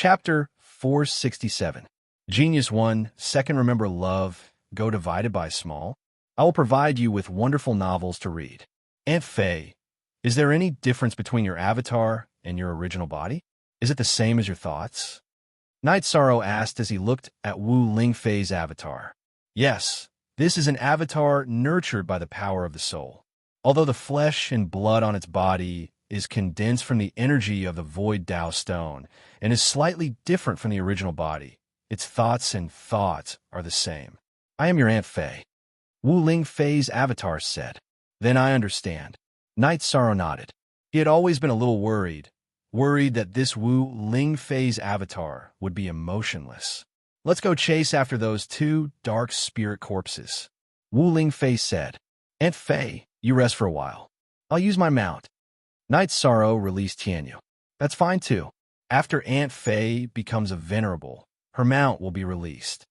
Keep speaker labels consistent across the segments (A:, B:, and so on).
A: Chapter 467. Genius 1, Second Remember Love, Go Divided by Small. I will provide you with wonderful novels to read. Aunt Faye, is there any difference between your avatar and your original body? Is it the same as your thoughts? Night Sorrow asked as he looked at Wu Lingfei's avatar. Yes, this is an avatar nurtured by the power of the soul. Although the flesh and blood on its body is condensed from the energy of the Void Tao Stone and is slightly different from the original body, its thoughts are the same. I am your Aunt Faye. Wu Lingfei's avatar said. Then I understand. Night Sorrow nodded. He had always been a little worried that this Wu Lingfei's avatar would be emotionless. Let's go chase after those two dark spirit corpses. Wu Lingfei said. Aunt Faye, you rest for a while. I'll use my mount. Night Sorrow released Tianyu. That's fine too. After Aunt Faye becomes a venerable, her mount will be released.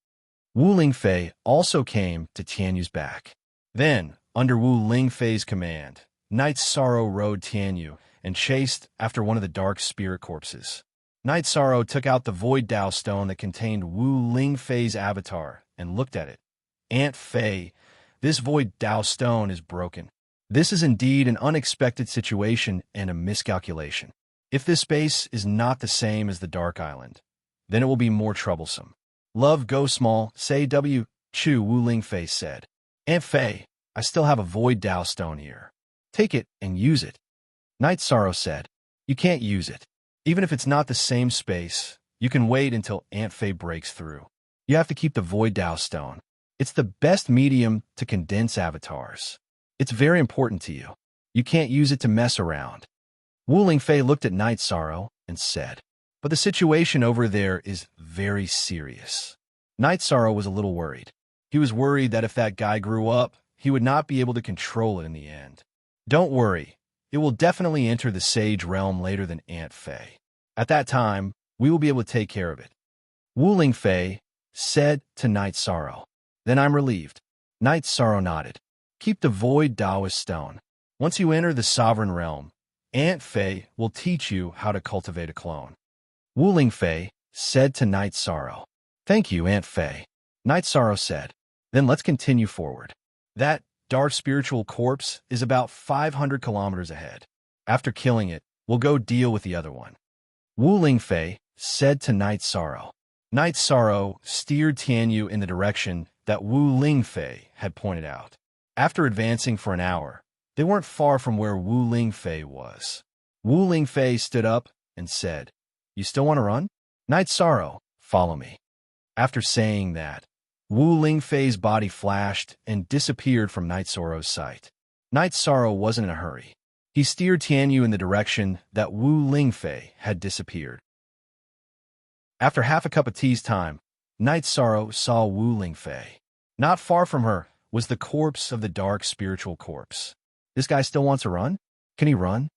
A: Wu Lingfei also came to Tianyu's back. Then, under Wu Lingfei's command, Night Sorrow rode Tianyu and chased after one of the dark spirit corpses. Night Sorrow took out the Void Tao Stone that contained Wu Lingfei's avatar and looked at it. Aunt Faye, this Void Tao Stone is broken. This is indeed an unexpected situation and a miscalculation. If this space is not the same as the Dark Island, then it will be more troublesome. Love go small, say W. Chu Wu Lingfei said. Aunt Faye, I still have a Void Tao Stone here. Take it and use it. Night Sorrow said. You can't use it. Even if it's not the same space, you can wait until Aunt Faye breaks through. You have to keep the Void Tao Stone. It's the best medium to condense avatars. It's very important to you. You can't use it to mess around. Wu Lingfei looked at Night Sorrow and said, but the situation over there is very serious. Night Sorrow was a little worried. He was worried that if that guy grew up, he would not be able to control it in the end. Don't worry. It will definitely enter the Sage Realm later than Aunt Faye. At that time, we will be able to take care of it. Wu Lingfei said to Night Sorrow. Then I'm relieved. Night Sorrow nodded. Keep the Void Taoist Stone. Once you enter the Sovereign Realm, Aunt Faye will teach you how to cultivate a clone. Wu Lingfei said to Night Sorrow. Thank you, Aunt Faye. Night Sorrow said. Then let's continue forward. That dark spiritual corpse is about 500 kilometers ahead. After killing it, we'll go deal with the other one. Wu Lingfei said to Night Sorrow. Night Sorrow steered Tianyu in the direction that Wu Lingfei had pointed out. After advancing for an hour, they weren't far from where Wu Lingfei was. Wu Lingfei stood up and said, You still want to run? Night Sorrow, follow me. After saying that, Wu Lingfei's body flashed and disappeared from Night Sorrow's sight. Night Sorrow wasn't in a hurry. He steered Tianyu in the direction that Wu Lingfei had disappeared. After half a cup of tea's time, Night Sorrow saw Wu Lingfei. Not far from her was the corpse of the dark spiritual corpse. This guy still wants to run? Can he run?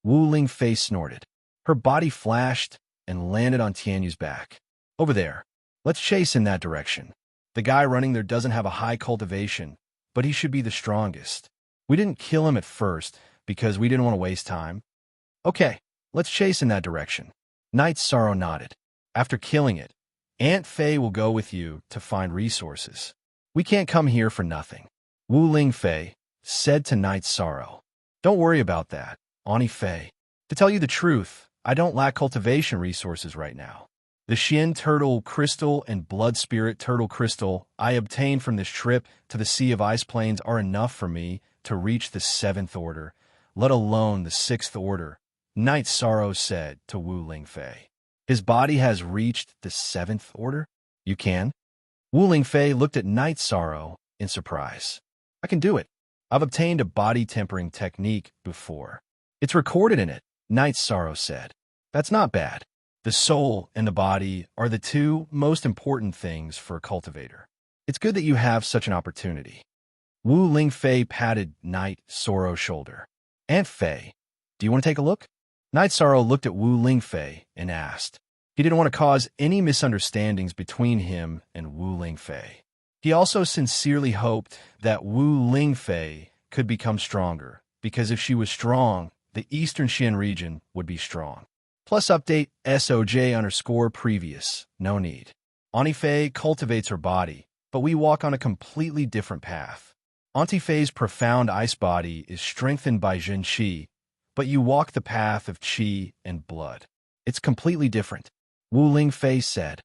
A: Wu Lingfei snorted. Her body flashed and landed on Tianyu's back. Over there. Let's chase in that direction. The guy running there doesn't have a high cultivation, but he should be the strongest. We didn't kill him at first because we didn't want to waste time. Okay, let's chase in that direction. Night Sorrow nodded. After killing it, Aunt Faye will go with you to find resources. We can't come here for nothing. Wu Lingfei said to Night Sorrow. Don't worry about that, Auntie Faye. To tell you the truth, I don't lack cultivation resources right now. The Shin Turtle Crystal and Blood Spirit Turtle Crystal I obtained from this trip to the Sea of Ice Plains are enough for me to reach the 7th Order, let alone the 6th Order, Night Sorrow said to Wu Lingfei. His body has reached the 7th Order? You can? Wu Lingfei looked at Night Sorrow in surprise. I can do it. I've obtained a body tempering technique before. It's recorded in it, Night Sorrow said. That's not bad. The soul and the body are the two most important things for a cultivator. It's good that you have such an opportunity. Wu Lingfei patted Night Sorrow's shoulder. Aunt Faye, do you want to take a look? Night Sorrow looked at Wu Lingfei and asked. He didn't want to cause any misunderstandings between him and Wu Lingfei. He also sincerely hoped that Wu Lingfei could become stronger, because if she was strong, the Eastern Shin region would be strong. Plus update SOJ_previous. No need. Auntie Faye cultivates her body, but we walk on a completely different path. Auntie Faye's profound ice body is strengthened by Jin Qi, but you walk the path of Qi and blood. It's completely different. Wu Ling Fei said.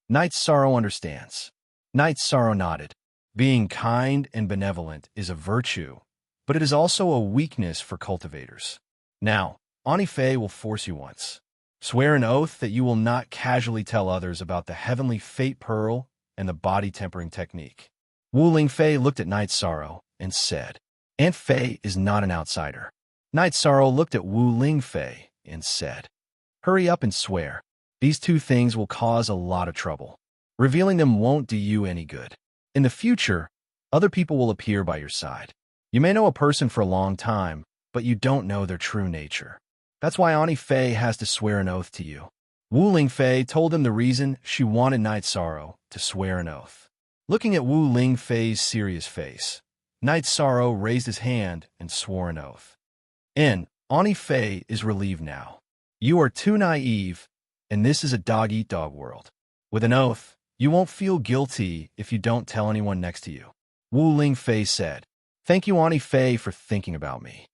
A: Knight's Sorrow understands. Knight's Sorrow nodded. Being kind and benevolent is a virtue, but it is also a weakness for cultivators. Now, Auntie Faye will force you once. Swear an oath that you will not casually tell others about the heavenly fate pearl and the body tempering technique. Wu Ling Fei looked at Knight's Sorrow and said, Aunt Fei is not an outsider. Knight's Sorrow looked at Wu Ling Fei and said, Hurry up and swear. These two things will cause a lot of trouble. Revealing them won't do you any good. In the future, other people will appear by your side. You may know a person for a long time, but you don't know their true nature. That's why Auntie Faye has to swear an oath to you. Wu Ling Fei told him the reason she wanted Knight's Sorrow to swear an oath. Looking at Wu Ling Fei's serious face, Knight's Sorrow raised his hand and swore an oath. Auntie Faye is relieved now. You are too naive, and this is a dog-eat-dog world. With an oath, you won't feel guilty if you don't tell anyone next to you. Wu Ling Fei said, Thank you, Auntie Faye, for thinking about me.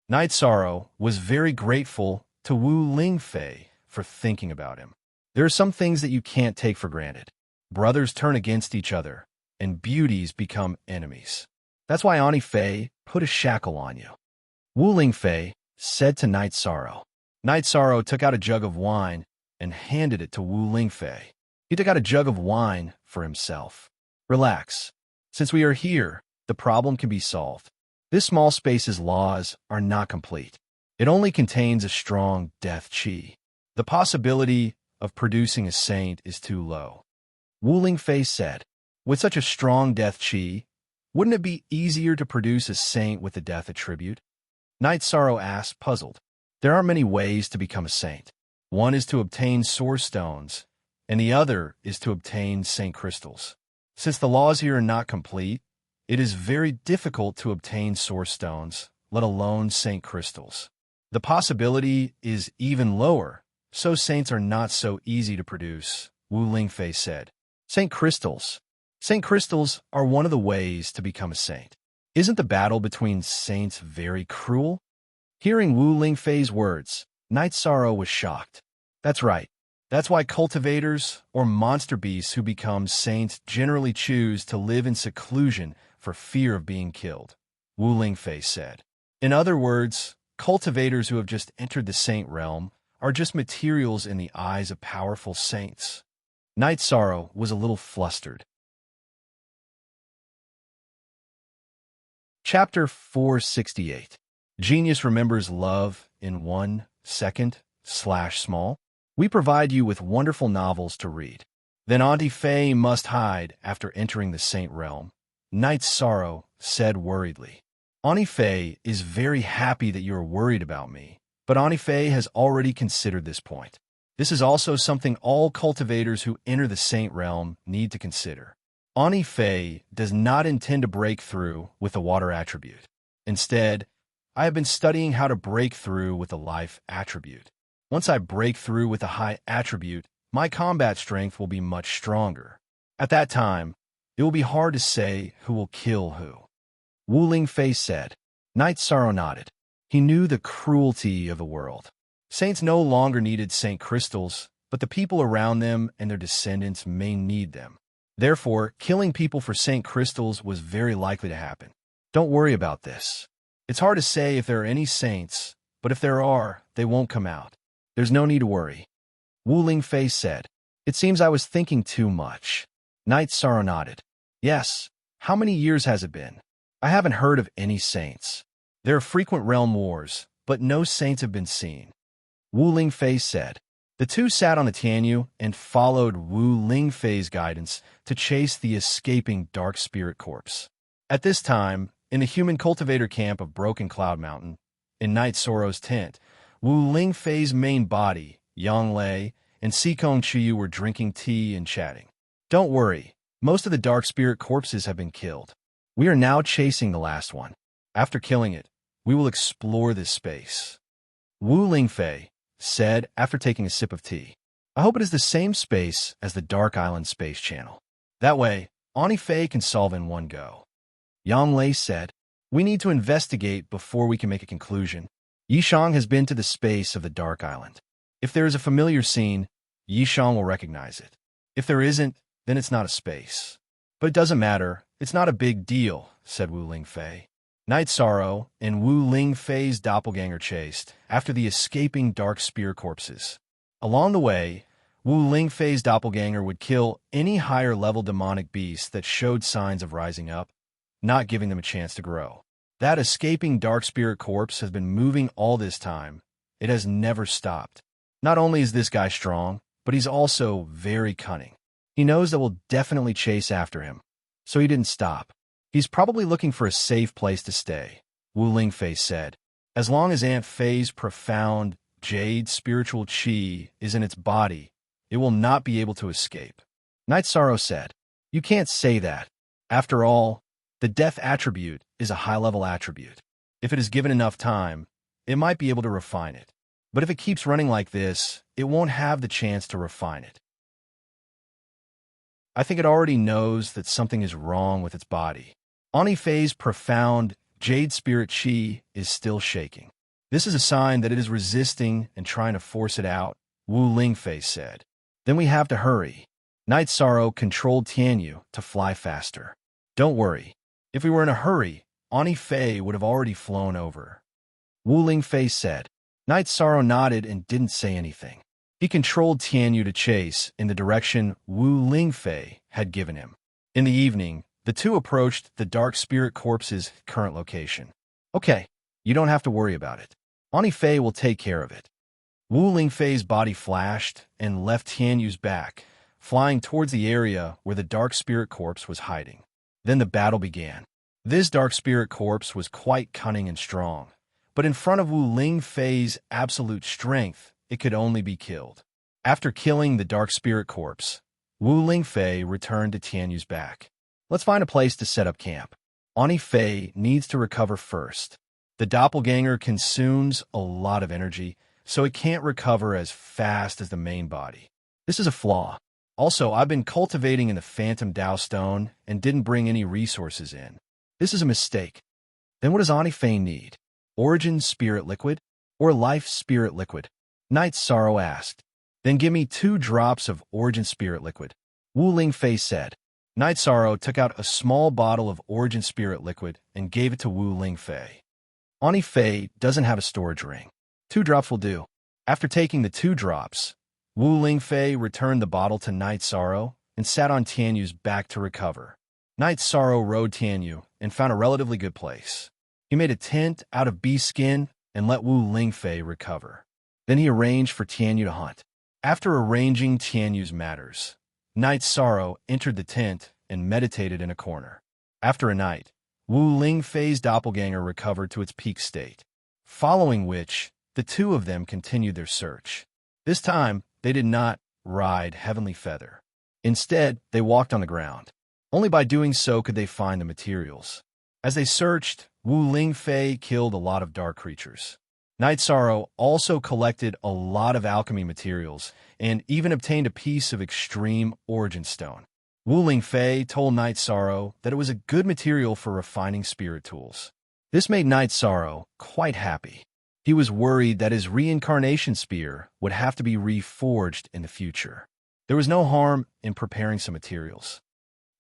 A: Knight's Sorrow was very grateful to Wu Ling Fei for thinking about him. There are some things that you can't take for granted. Brothers turn against each other, and beauties become enemies. That's why Auntie Faye put a shackle on you. Wu Ling Fei said to Knight's Sorrow. Knight's Sorrow took out a jug of wine and handed it to Wu Ling Fei. He took out a jug of wine for himself. Relax. Since we are here, the problem can be solved. This small space's laws are not complete. It only contains a strong death qi. The possibility of producing a saint is too low. Wu Ling Fei said, With such a strong death qi, wouldn't it be easier to produce a saint with a death attribute? Knight's Sorrow asked, puzzled. There aren't many ways to become a saint. One is to obtain source stones, and the other is to obtain saint crystals. Since the laws here are not complete, it is very difficult to obtain source stones, let alone saint crystals. The possibility is even lower, so saints are not so easy to produce, Wu Ling Fei said. Saint crystals. Saint crystals are one of the ways to become a saint. Isn't the battle between saints very cruel? Hearing Wu Ling Fei's words, Knight's Sorrow was shocked. That's right. That's why cultivators or monster beasts who become saints generally choose to live in seclusion for fear of being killed, Wu Ling Fei said. In other words, cultivators who have just entered the saint realm are just materials in the eyes of powerful saints. Knight's Sorrow was a little flustered. Chapter 468. Genius remembers love in 1 second/small. We provide you with wonderful novels to read. Then Auntie Faye must hide after entering the saint realm, Knight's Sorrow said worriedly. Auntie Faye is very happy that you are worried about me, but Auntie Faye has already considered this point. This is also something all cultivators who enter the saint realm need to consider. Auntie Faye does not intend to break through with the water attribute. Instead, I have been studying how to break through with the life attribute. Once I break through with a high attribute, my combat strength will be much stronger. At that time, it will be hard to say who will kill who. Wu Ling Fei said. Knight's Sorrow nodded. He knew the cruelty of the world. Saints no longer needed saint crystals, but the people around them and their descendants may need them. Therefore, killing people for saint crystals was very likely to happen. Don't worry about this. It's hard to say if there are any saints, but if there are, they won't come out. There's no need to worry. Wu Ling Fei said. It seems I was thinking too much. Knight's Sorrow nodded. Yes. How many years has it been? I haven't heard of any saints. There are frequent realm wars, but no saints have been seen. Wu Ling Fei said. The two sat on the Tianyu and followed Wu Ling Fei's guidance to chase the escaping dark spirit corpse. At this time, in the human cultivator camp of Broken Cloud Mountain, in Knight's Sorrow's tent, Wu Ling Fei's main body, Yang Lei, and Sikong Chiyu were drinking tea and chatting. Don't worry, most of the dark spirit corpses have been killed. We are now chasing the last one. After killing it, we will explore this space. Wu Ling Fei, said after taking a sip of tea. I hope it is the same space as the Dark Island Space Channel. That way, Ani Fei can solve in one go. Yang Lei said, we need to investigate before we can make a conclusion. Yishang has been to the space of the Dark Island. If there is a familiar scene, Yishang will recognize it. If there isn't, then it's not a space. But it doesn't matter. It's not a big deal, said Wu Lingfei. Night Sorrow and Wu Lingfei's doppelganger chased after the escaping dark spear corpses. Along the way, Wu Lingfei's doppelganger would kill any higher-level demonic beast that showed signs of rising up, not giving them a chance to grow. That escaping dark spirit corpse has been moving all this time. It has never stopped. Not only is this guy strong, but he's also very cunning. He knows that we'll definitely chase after him, so he didn't stop. He's probably looking for a safe place to stay, Wu Lingfei said. As long as Aunt Fei's profound jade spiritual qi is in its body, it will not be able to escape. Night Sorrow said, you can't say that. After all, the death attribute is a high-level attribute. If it is given enough time, it might be able to refine it. But if it keeps running like this, it won't have the chance to refine it. I think it already knows that something is wrong with its body. Ani Fei's profound jade spirit qi is still shaking. This is a sign that it is resisting and trying to force it out, Wu Lingfei said. Then we have to hurry. Night Sorrow controlled Tianyu to fly faster. Don't worry. If we were in a hurry, Ani Fei would have already flown over. Wu Lingfei said. Night Sorrow nodded and didn't say anything. He controlled Tianyu to chase in the direction Wu Lingfei had given him. In the evening, the two approached the Dark Spirit Corpse's current location. Okay, you don't have to worry about it. Ani Fei will take care of it. Wu Lingfei's body flashed and left Tianyu's back, flying towards the area where the Dark Spirit Corpse was hiding. Then the battle began. This Dark Spirit Corpse was quite cunning and strong, but in front of Wu Lingfei's absolute strength, it could only be killed. After killing the Dark Spirit Corpse, Wu Lingfei returned to Tianyu's back. Let's find a place to set up camp. Ani Fei needs to recover first. The doppelganger consumes a lot of energy, so it can't recover as fast as the main body. This is a flaw. Also, I've been cultivating in the Phantom Dao Stone and didn't bring any resources in. This is a mistake. Then what does Ani Fei need? Origin Spirit Liquid or Life Spirit Liquid? Night Sorrow asked. Then give me 2 drops of Origin Spirit Liquid, Wu Lingfei said. Night Sorrow took out a small bottle of Origin Spirit Liquid and gave it to Wu Lingfei. Ani Fei doesn't have a storage ring. 2 drops will do. After taking the 2 drops, Wu Lingfei returned the bottle to Night Sorrow and sat on Tianyu's back to recover. Night Sorrow rode Tianyu and found a relatively good place. He made a tent out of bee skin and let Wu Lingfei recover. Then he arranged for Tianyu to hunt. After arranging Tianyu's matters, Night Sorrow entered the tent and meditated in a corner. After a night, Wu Lingfei's doppelganger recovered to its peak state, following which the two of them continued their search. This time, they did not ride Heavenly Feather. Instead, they walked on the ground. Only by doing so could they find the materials. As they searched, Wu Lingfei killed a lot of dark creatures. Night Sorrow also collected a lot of alchemy materials and even obtained a piece of extreme origin stone. Wu Lingfei told Night Sorrow that it was a good material for refining spirit tools. This made Night Sorrow quite happy. He was worried that his reincarnation spear would have to be reforged in the future. There was no harm in preparing some materials.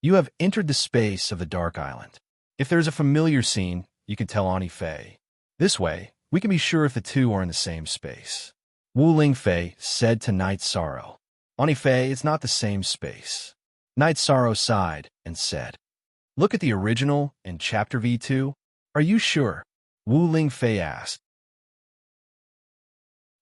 A: You have entered the space of the Dark Island. If there is a familiar scene, you can tell Ani Fei. This way, we can be sure if the two are in the same space. Wu Lingfei said to Night Sorrow. Ani Fei, it's not the same space. Night Sorrow sighed and said, Look at the original in Chapter V2. Are you sure? Wu Lingfei asked.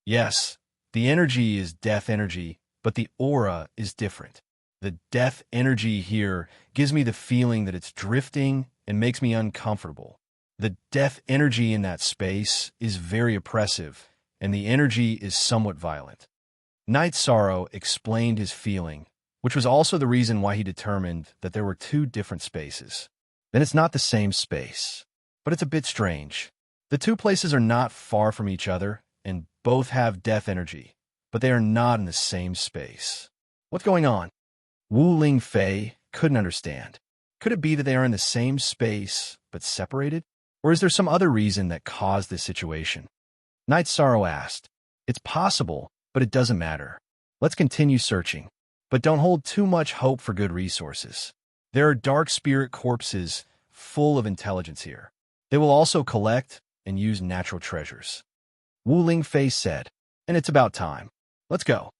A: Yes, the energy is death energy, but the aura is different. The death energy here gives me the feeling that it's drifting and makes me uncomfortable. The death energy in that space is very oppressive, and the energy is somewhat violent. Night Sorrow explained his feeling, which was also the reason why he determined that there were 2 different spaces. Then it's not the same space, but it's a bit strange. The 2 places are not far from each other, and both have death energy, but they are not in the same space. What's going on? Wu Ling Fei couldn't understand. Could it be that they are in the same space, but separated? Or is there some other reason that caused this situation? Night Sorrow asked. It's possible, but it doesn't matter. Let's continue searching. But don't hold too much hope for good resources. There are dark spirit corpses full of intelligence here. They will also collect and use natural treasures. Wu Ling Fei said, and it's about time. Let's go.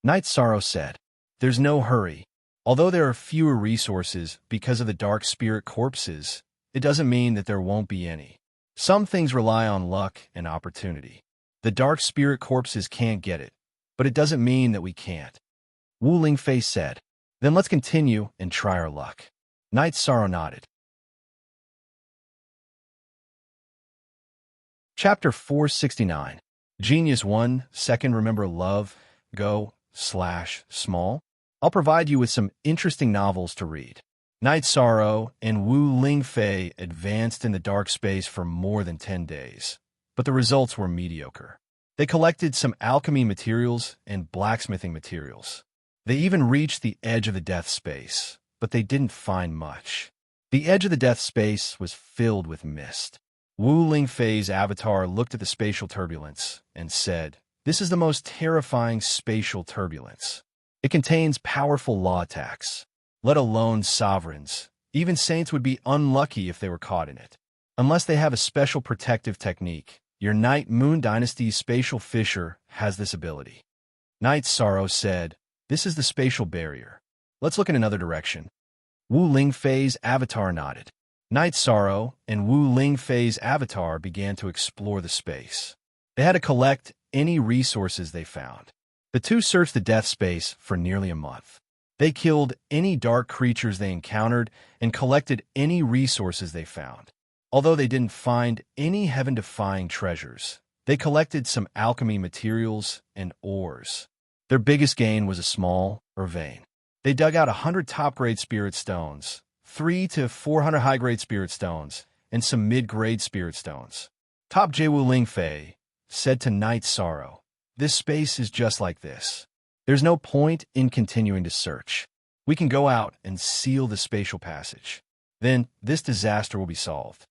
A: Night Sorrow said, there's no hurry. Although there are fewer resources because of the dark spirit corpses, it doesn't mean that there won't be any. Some things rely on luck and opportunity. The dark spirit corpses can't get it, but it doesn't mean that we can't. Wu Ling Fei said, then let's continue and try our luck. Night Sorrow nodded. Chapter 469. Genius 1, Second Remember Love, Go/Small. I'll provide you with some interesting novels to read. Night Sorrow and Wu Ling Fei advanced in the dark space for more than 10 days, but the results were mediocre. They collected some alchemy materials and blacksmithing materials. They even reached the edge of the death space, but they didn't find much. The edge of the death space was filled with mist. Wu Ling Fei's avatar looked at the spatial turbulence and said, this is the most terrifying spatial turbulence. It contains powerful law attacks. Let alone sovereigns. Even saints would be unlucky if they were caught in it. Unless they have a special protective technique. Your Night Moon Dynasty's spatial fissure has this ability. Night Sorrow said, this is the spatial barrier. Let's look in another direction. Wu Ling Fei's avatar nodded. Night Sorrow and Wu Ling Fei's avatar began to explore the space. They had to collect any resources they found. The two searched the death space for nearly a month. They killed any dark creatures they encountered and collected any resources they found. Although they didn't find any heaven-defying treasures, they collected some alchemy materials and ores. Their biggest gain was a small vein. They dug out 100 top-grade spirit stones, 300 to 400 high-grade spirit stones, and some mid-grade spirit stones. Top J. Wu Ling Fei said to Night Sorrow, this space is just like this. There's no point in continuing to search. We can go out and seal the spatial passage. Then this disaster will be solved.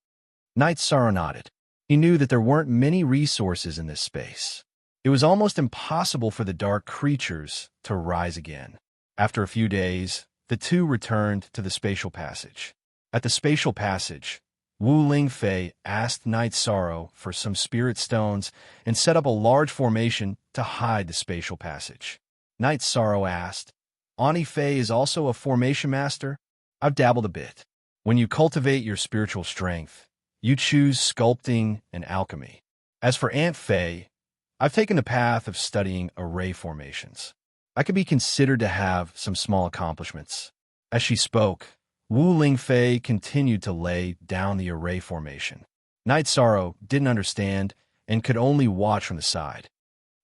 A: Night Sorrow nodded. He knew that there weren't many resources in this space. It was almost impossible for the dark creatures to rise again. After a few days, the two returned to the spatial passage. At the spatial passage, Wu Ling Fei asked Night Sorrow for some spirit stones and set up a large formation to hide the spatial passage. Night Sorrow asked, Ani Fei is also a formation master? I've dabbled a bit. When you cultivate your spiritual strength, you choose sculpting and alchemy. As for Aunt Fei, I've taken the path of studying array formations. I could be considered to have some small accomplishments. As she spoke, Wu Ling Fei continued to lay down the array formation. Night Sorrow didn't understand and could only watch from the side.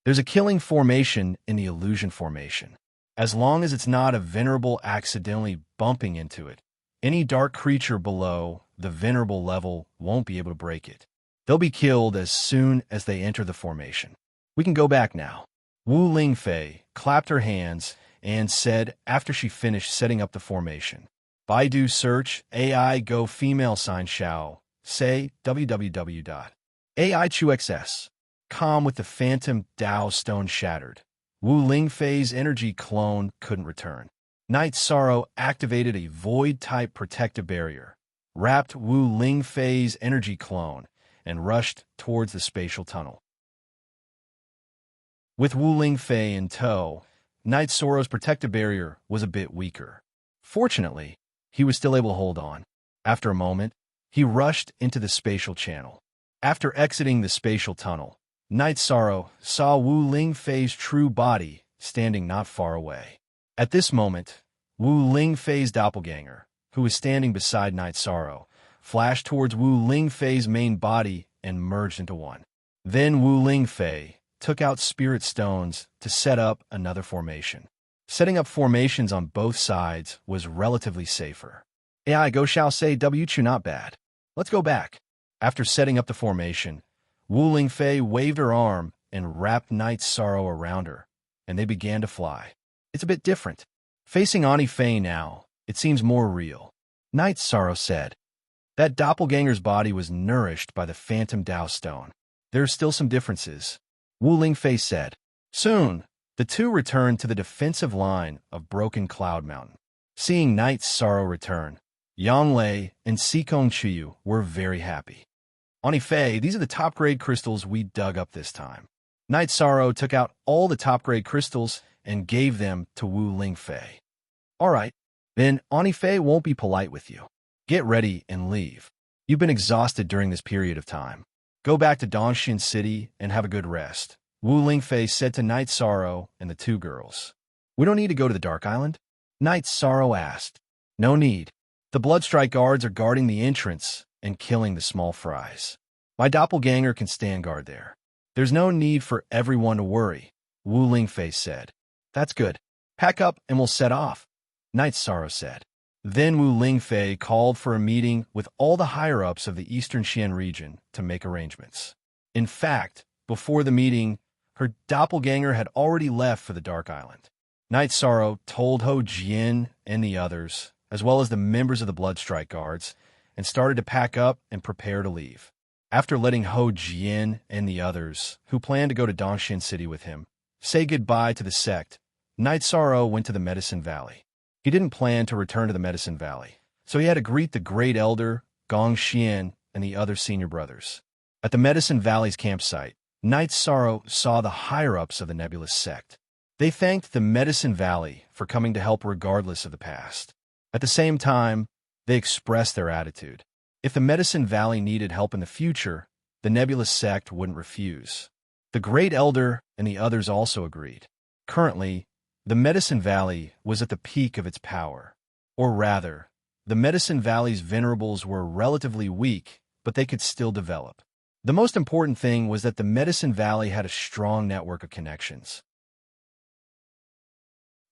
A: There's a killing formation in the illusion formation. As long as it's not a venerable accidentally bumping into it, any dark creature below the venerable level won't be able to break it. They'll be killed as soon as they enter the formation. We can go back now. Wu Ling Fei clapped her hands and said after she finished setting up the formation, Baidu search AI go female sign shao, say www.aichuxs.com with the phantom Dao stone shattered. Wu Ling Fei's energy clone couldn't return. Night Sorrow activated a void-type protective barrier, wrapped Wu Ling Fei's energy clone, and rushed towards the spatial tunnel. With Wu Ling Fei in tow, Night Sorrow's protective barrier was a bit weaker. Fortunately, he was still able to hold on. After a moment, he rushed into the spatial channel. After exiting the spatial tunnel, Night Sorrow saw Wu Ling Fei's true body standing not far away. At this moment, Wu Ling Fei's doppelganger, who was standing beside Night Sorrow, flashed towards Wu Ling Fei's main body and merged into one. Then Wu Ling Fei took out spirit stones to set up another formation. Setting up formations on both sides was relatively safer. AI go shall say W2 not bad. Let's go back. After setting up the formation, Wu Ling Fei waved her arm and wrapped Night's Sorrow around her, and they began to fly. It's a bit different. Facing Ani Fei now, it seems more real. Night's Sorrow said. That doppelganger's body was nourished by the phantom Tao stone. There are still some differences. Wu Lingfei said. Soon, the two returned to the defensive line of Broken Cloud Mountain. Seeing Night's Sorrow return, Yang Lei and Sikong Chiyu were very happy. Ani Fei, these are the top-grade crystals we dug up this time. Night's Sorrow took out all the top-grade crystals and gave them to Wu Lingfei. All right, then Ani Fei won't be polite with you. Get ready and leave. You've been exhausted during this period of time. Go back to Dongxian City and have a good rest, Wu Lingfei said to Night's Sorrow and the two girls. We don't need to go to the Dark Island? Night's Sorrow asked. No need. The Bloodstrike guards are guarding the entrance and killing the small fries. My doppelganger can stand guard there. There's no need for everyone to worry, Wu Lingfei said. That's good. Pack up and we'll set off, Night's Sorrow said. Then Wu Lingfei called for a meeting with all the higher-ups of the Eastern Xian region to make arrangements. In fact, before the meeting, her doppelganger had already left for the Dark Island. Night's Sorrow told Ho Jian and the others, as well as the members of the Bloodstrike Guards, and started to pack up and prepare to leave. After letting Ho Jian and the others, who planned to go to Dongxian City with him, say goodbye to the sect, Night's Sorrow went to the Medicine Valley. He didn't plan to return to the Medicine Valley, so he had to greet the Great Elder, Gong Xian, and the other senior brothers. At the Medicine Valley's campsite, Night's Sorrow saw the higher-ups of the Nebulous sect. They thanked the Medicine Valley for coming to help regardless of the past. At the same time, they expressed their attitude. If the Medicine Valley needed help in the future, the Nebulous sect wouldn't refuse. The Great Elder and the others also agreed. Currently, the Medicine Valley was at the peak of its power. Or rather, the Medicine Valley's venerables were relatively weak, but they could still develop. The most important thing was that the Medicine Valley had a strong network of connections.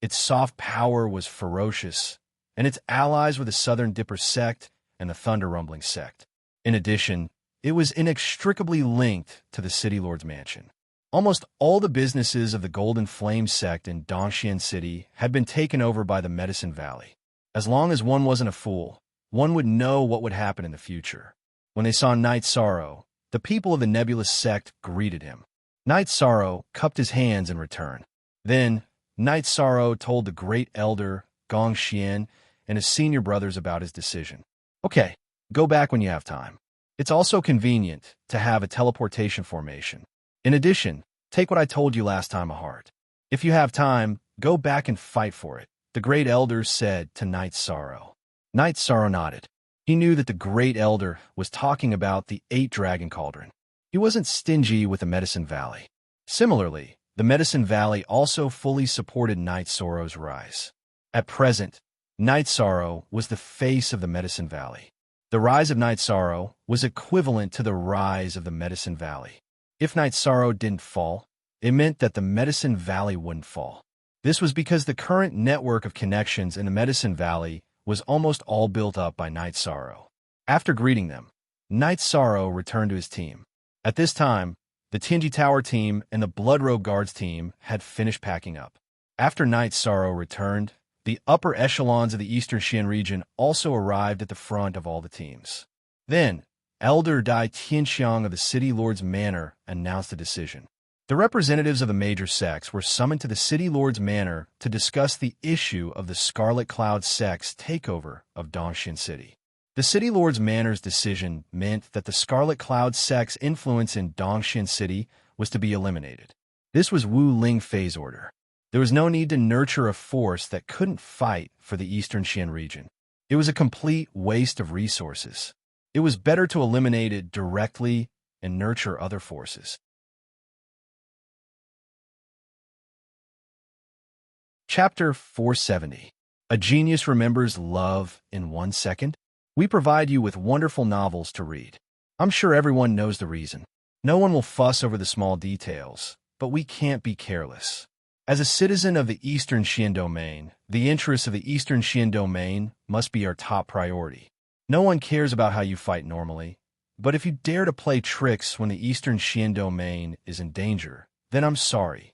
A: Its soft power was ferocious, and its allies were the Southern Dipper sect and the Thunder Rumbling sect. In addition, it was inextricably linked to the City Lord's mansion. Almost all the businesses of the Golden Flame sect in Dongxian City had been taken over by the Medicine Valley. As long as one wasn't a fool, one would know what would happen in the future. When they saw Night's Sorrow, the people of the Nebulous sect greeted him. Night's Sorrow cupped his hands in return. Then, Night's Sorrow told the Great Elder, Gong Xian, and his senior brothers about his decision. Okay, go back when you have time. It's also convenient to have a teleportation formation. In addition, take what I told you last time to heart. If you have time, go back and fight for it, the Great Elder said to Night's Sorrow. Night's Sorrow nodded. He knew that the Great Elder was talking about the 8-Dragon Cauldron. He wasn't stingy with the Medicine Valley. Similarly, the Medicine Valley also fully supported Night's Sorrow's rise. At present, Night's Sorrow was the face of the Medicine Valley. The rise of Night's Sorrow was equivalent to the rise of the Medicine Valley. If Night's Sorrow didn't fall, it meant that the Medicine Valley wouldn't fall. This was because the current network of connections in the Medicine Valley was almost all built up by Night's Sorrow. After greeting them, Night's Sorrow returned to his team. At this time, the Tianji Tower team and the Bloodrobe Guards team had finished packing up. After Night's Sorrow returned, the upper echelons of the Eastern Xian region also arrived at the front of all the teams. Then, Elder Dai Tianxiang of the City Lord's Manor announced a decision. The representatives of the major sects were summoned to the City Lord's Manor to discuss the issue of the Scarlet Cloud sect's takeover of Dongxian City. The City Lord's Manor's decision meant that the Scarlet Cloud sect's influence in Dongxian City was to be eliminated. This was Wu Lingfei's order. There was no need to nurture a force that couldn't fight for the Eastern Xian region. It was a complete waste of resources. It was better to eliminate it directly and nurture other forces. Chapter 470. A Genius Remembers Love in 1 Second? We provide you with wonderful novels to read. I'm sure everyone knows the reason. No one will fuss over the small details, but we can't be careless. As a citizen of the Eastern Xian domain, the interests of the Eastern Xian domain must be our top priority. No one cares about how you fight normally, but if you dare to play tricks when the Eastern Xian domain is in danger, Then I'm sorry.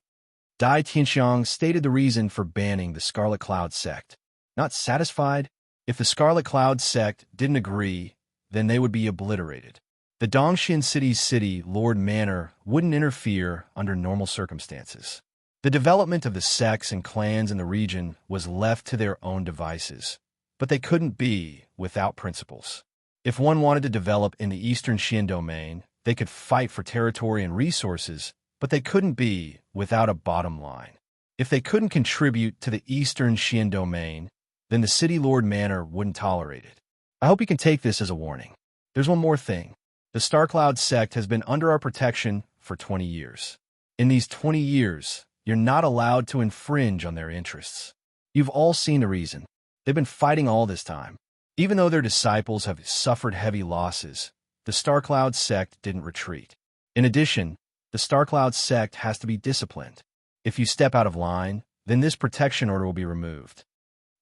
A: Dai Tianxiang stated the reason for banning the Scarlet Cloud sect. Not satisfied? If the Scarlet Cloud sect didn't agree, then they would be obliterated. The Dongxian City's city Lord Manor wouldn't interfere under normal circumstances. The development of the sects and clans in the region was left to their own devices, but they couldn't be without principles. If one wanted to develop in the Eastern Xian domain, they could fight for territory and resources, but they couldn't be without a bottom line. If they couldn't contribute to the Eastern Xian domain, then the City Lord Manor wouldn't tolerate it. I hope you can take this as a warning. There's one more thing. The Starcloud sect has been under our protection for 20 years. In these 20 years, you're not allowed to infringe on their interests. You've all seen the reason. They've been fighting all this time. Even though their disciples have suffered heavy losses, the Starcloud sect didn't retreat. In addition, the Starcloud sect has to be disciplined. If you step out of line, then this protection order will be removed.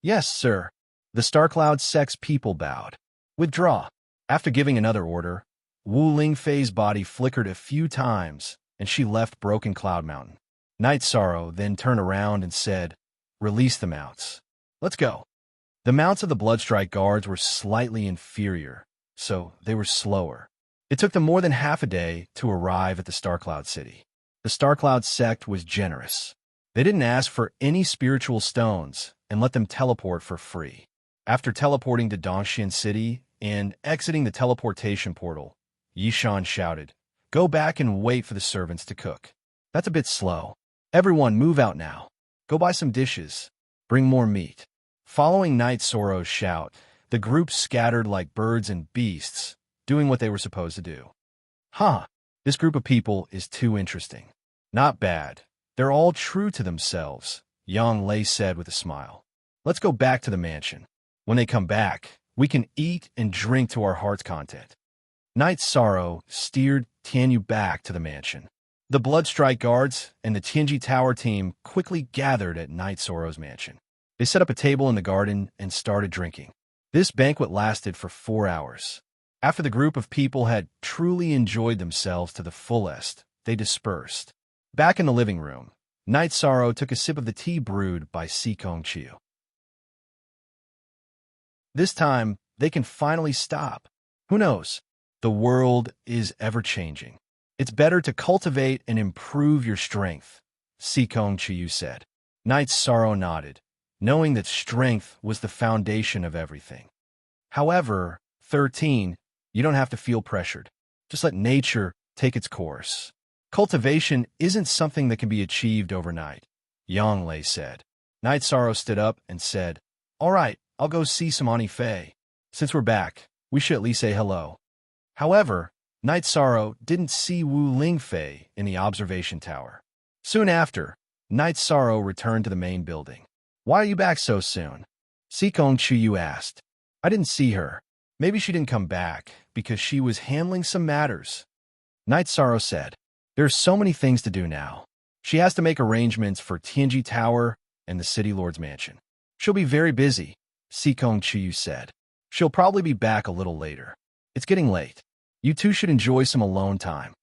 A: Yes, sir. The Starcloud sect's people bowed. Withdraw. After giving another order, Wu Lingfei's body flickered a few times, and she left Broken Cloud Mountain. Night Sorrow then turned around and said, "Release the mounts. Let's go." The mounts of the Bloodstrike guards were slightly inferior, so they were slower. It took them more than half a day to arrive at the Starcloud City. The Starcloud sect was generous. They didn't ask for any spiritual stones and let them teleport for free. After teleporting to Dongxian City and exiting the teleportation portal, Yishan shouted, "Go back and wait for the servants to cook. That's a bit slow. Everyone move out now. Go buy some dishes. Bring more meat." Following Night Sorrow's shout, the group scattered like birds and beasts, doing what they were supposed to do. This group of people is too interesting. Not bad. They're all true to themselves, Yang Lei said with a smile. Let's go back to the mansion. When they come back, we can eat and drink to our heart's content. Night Sorrow steered Tianyu back to the mansion. The Bloodstrike guards and the Tianji Tower team quickly gathered at Night Sorrow's mansion. They set up a table in the garden and started drinking. This banquet lasted for 4 hours. After the group of people had truly enjoyed themselves to the fullest, they dispersed. Back in the living room, Night Sorrow took a sip of the tea brewed by Sikong Chiu. This time, they can finally stop. Who knows? The world is ever-changing. It's better to cultivate and improve your strength, Sikong Chiu said. Night Sorrow nodded, knowing that strength was the foundation of everything. However, 13, you don't have to feel pressured. Just let nature take its course. Cultivation isn't something that can be achieved overnight, Yang Lei said. Night Sorrow stood up and said, "All right, I'll go see some Ani Fei. Since we're back, we should at least say hello." However, Night Sorrow didn't see Wu Lingfei in the observation tower. Soon after, Night Sorrow returned to the main building. "Why are you back so soon?" Sikong Chiu asked. "I didn't see her. Maybe she didn't come back because she was handling some matters." Night Sorrow said, "There are so many things to do now. She has to make arrangements for Tianji Tower and the City Lord's mansion. She'll be very busy," Sikong Chiu said. "She'll probably be back a little later. It's getting late. You two should enjoy some alone time."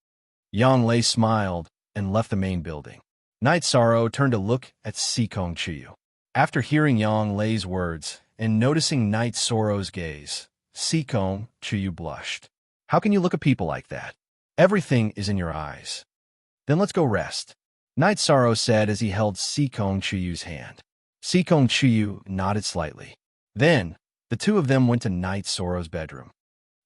A: Yang Lei smiled and left the main building. Night Sorrow turned to look at Sikong Chiu. After hearing Yang Lei's words and noticing Night Sorrow's gaze, Sikong Chiu blushed. "How can you look at people like that? Everything is in your eyes." "Then let's go rest," Night Sorrow said as he held Sikong Chiu's hand. Sikong Chiu nodded slightly. Then, the two of them went to Night Sorrow's bedroom.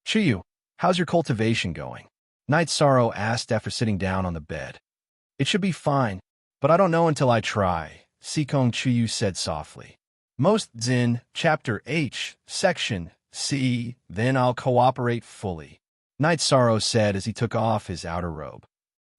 A: "Chiu, how's your cultivation going?" Night Sorrow asked after sitting down on the bed. "It should be fine, but I don't know until I try," Sikong Chiu said softly. Most Zen, Chapter H, Section C, "Then I'll cooperate fully," Night Sorrow said as he took off his outer robe.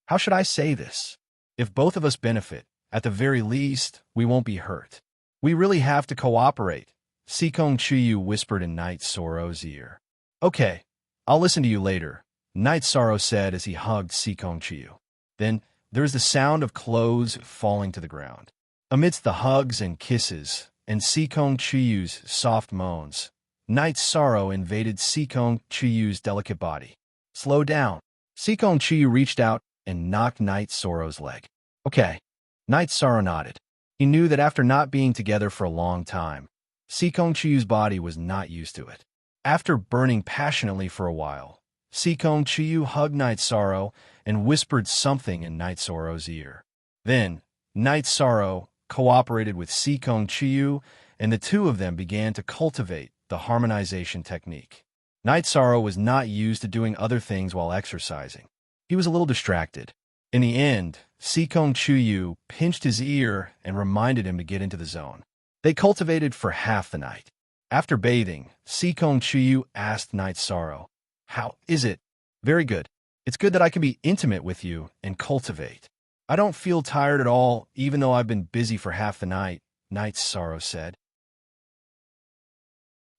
A: "How should I say this? If both of us benefit, at the very least, we won't be hurt. We really have to cooperate," Sikong Chiu whispered in Night Sorrow's ear. "Okay, I'll listen to you later," Night Sorrow said as he hugged Sikong Chiu. Then there was the sound of clothes falling to the ground. Amidst the hugs and kisses and Sikong Chiu's soft moans, Night Sorrow invaded Sikong Chiu's delicate body. "Slow down." Sikong Chiu reached out and knocked Night Sorrow's leg. Okay. Night Sorrow nodded. He knew that after not being together for a long time, Sikong Chiyu's body was not used to it. After burning passionately for a while, Sikong Chiyu hugged Night Sorrow and whispered something in Night Sorrow's ear. Then, Night Sorrow cooperated with Sikong Chiyu, and the two of them began to cultivate the harmonization technique. Night Sorrow was not used to doing other things while exercising. He was a little distracted. In the end, Sikong Chiyu pinched his ear and reminded him to get into the zone. They cultivated for half the night. After bathing, Sikong Chiyu asked Night Sorrow, "How is it?" "Very good. It's good that I can be intimate with you and cultivate. I don't feel tired at all, even though I've been busy for half the night," Night Sorrow said.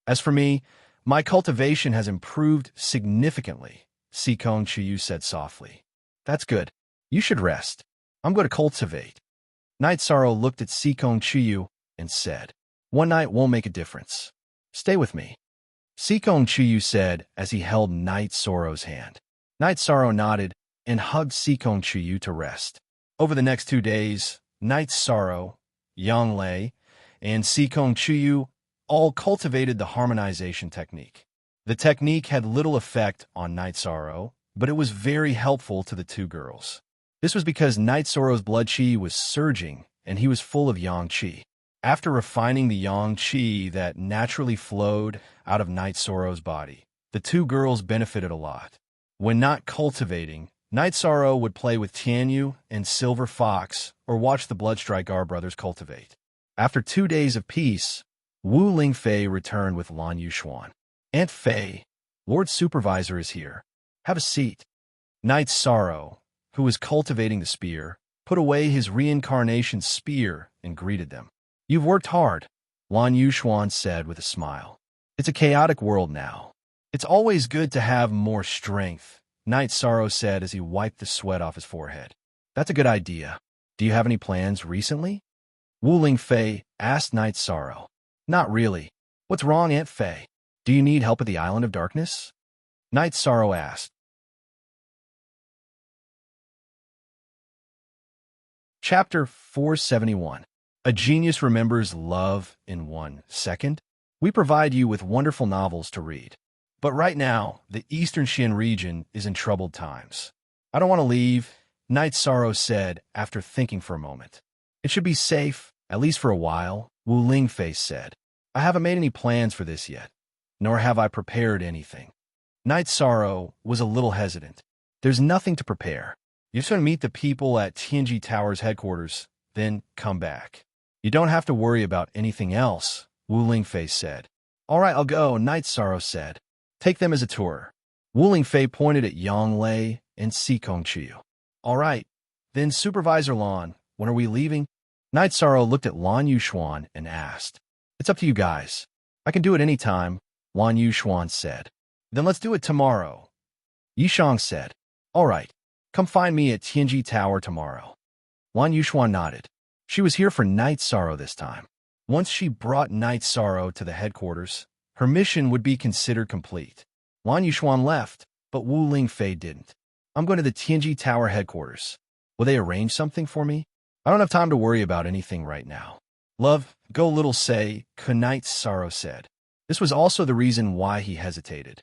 A: "As for me, my cultivation has improved significantly," Sikong Chiyu said softly. "That's good. You should rest. I'm going to cultivate." Night Sorrow looked at Sikong Chiyu and said, "One night won't make a difference. Stay with me," Sikong Chiyu said as he held Night Sorrow's hand. Night Sorrow nodded and hugged Sikong Chiyu to rest. Over the next 2 days, Night Sorrow, Yang Lei, and Sikong Chiyu all cultivated the harmonization technique. The technique had little effect on Night Sorrow, but it was very helpful to the two girls. This was because Night Sorrow's blood chi was surging and he was full of yang chi. After refining the yang chi that naturally flowed out of Night Sorrow's body, the two girls benefited a lot. When not cultivating, Night Sorrow would play with Tianyu and Silver Fox or watch the Bloodstrike R brothers cultivate. After 2 days of peace, Wu Lingfei returned with Lan Yuxuan. "Aunt Fei, Lord Supervisor is here. Have a seat." Night Sorrow, who was cultivating the spear, put away his reincarnation spear and greeted them. "You've worked hard," Lan Yuxuan said with a smile. "It's a chaotic world now. It's always good to have more strength," Night Sorrow said as he wiped the sweat off his forehead. "That's a good idea. Do you have any plans recently?" Wu Lingfei asked Night Sorrow. "Not really. What's wrong, Aunt Fei? Do you need help at the Island of Darkness?" Night Sorrow asked. Chapter 471. A Genius Remembers Love in 1 Second. We provide you with wonderful novels to read. But right now, the Eastern Xian region is in troubled times. "I don't want to leave," Night Sorrow said after thinking for a moment. "It should be safe, at least for a while," Wu Lingfei said. "I haven't made any plans for this yet, nor have I prepared anything." Night Sorrow was a little hesitant. "There's nothing to prepare. You just want to meet the people at Tianji Tower's headquarters, then come back. You don't have to worry about anything else," Wu Lingfei said. "All right, I'll go," Night Sorrow said. "Take them as a tour." Wu Lingfei pointed at Yang Lei and Sikong Chiyu. "All right, then Supervisor Lan, when are we leaving?" Night Sorrow looked at Lan Yuxuan and asked. "It's up to you guys. I can do it any time," Lan Yuxuan said. "Then let's do it tomorrow," Yishang said. "All right, come find me at Tianji Tower tomorrow." Lan Yuxuan nodded. She was here for Night Sorrow this time. Once she brought Night Sorrow to the headquarters, her mission would be considered complete. Lan Yuxuan left, but Wu Lingfei didn't. "I'm going to the Tianji Tower headquarters. Will they arrange something for me? I don't have time to worry about anything right now." "Love, go little say," Night Sorrow said. This was also the reason why he hesitated.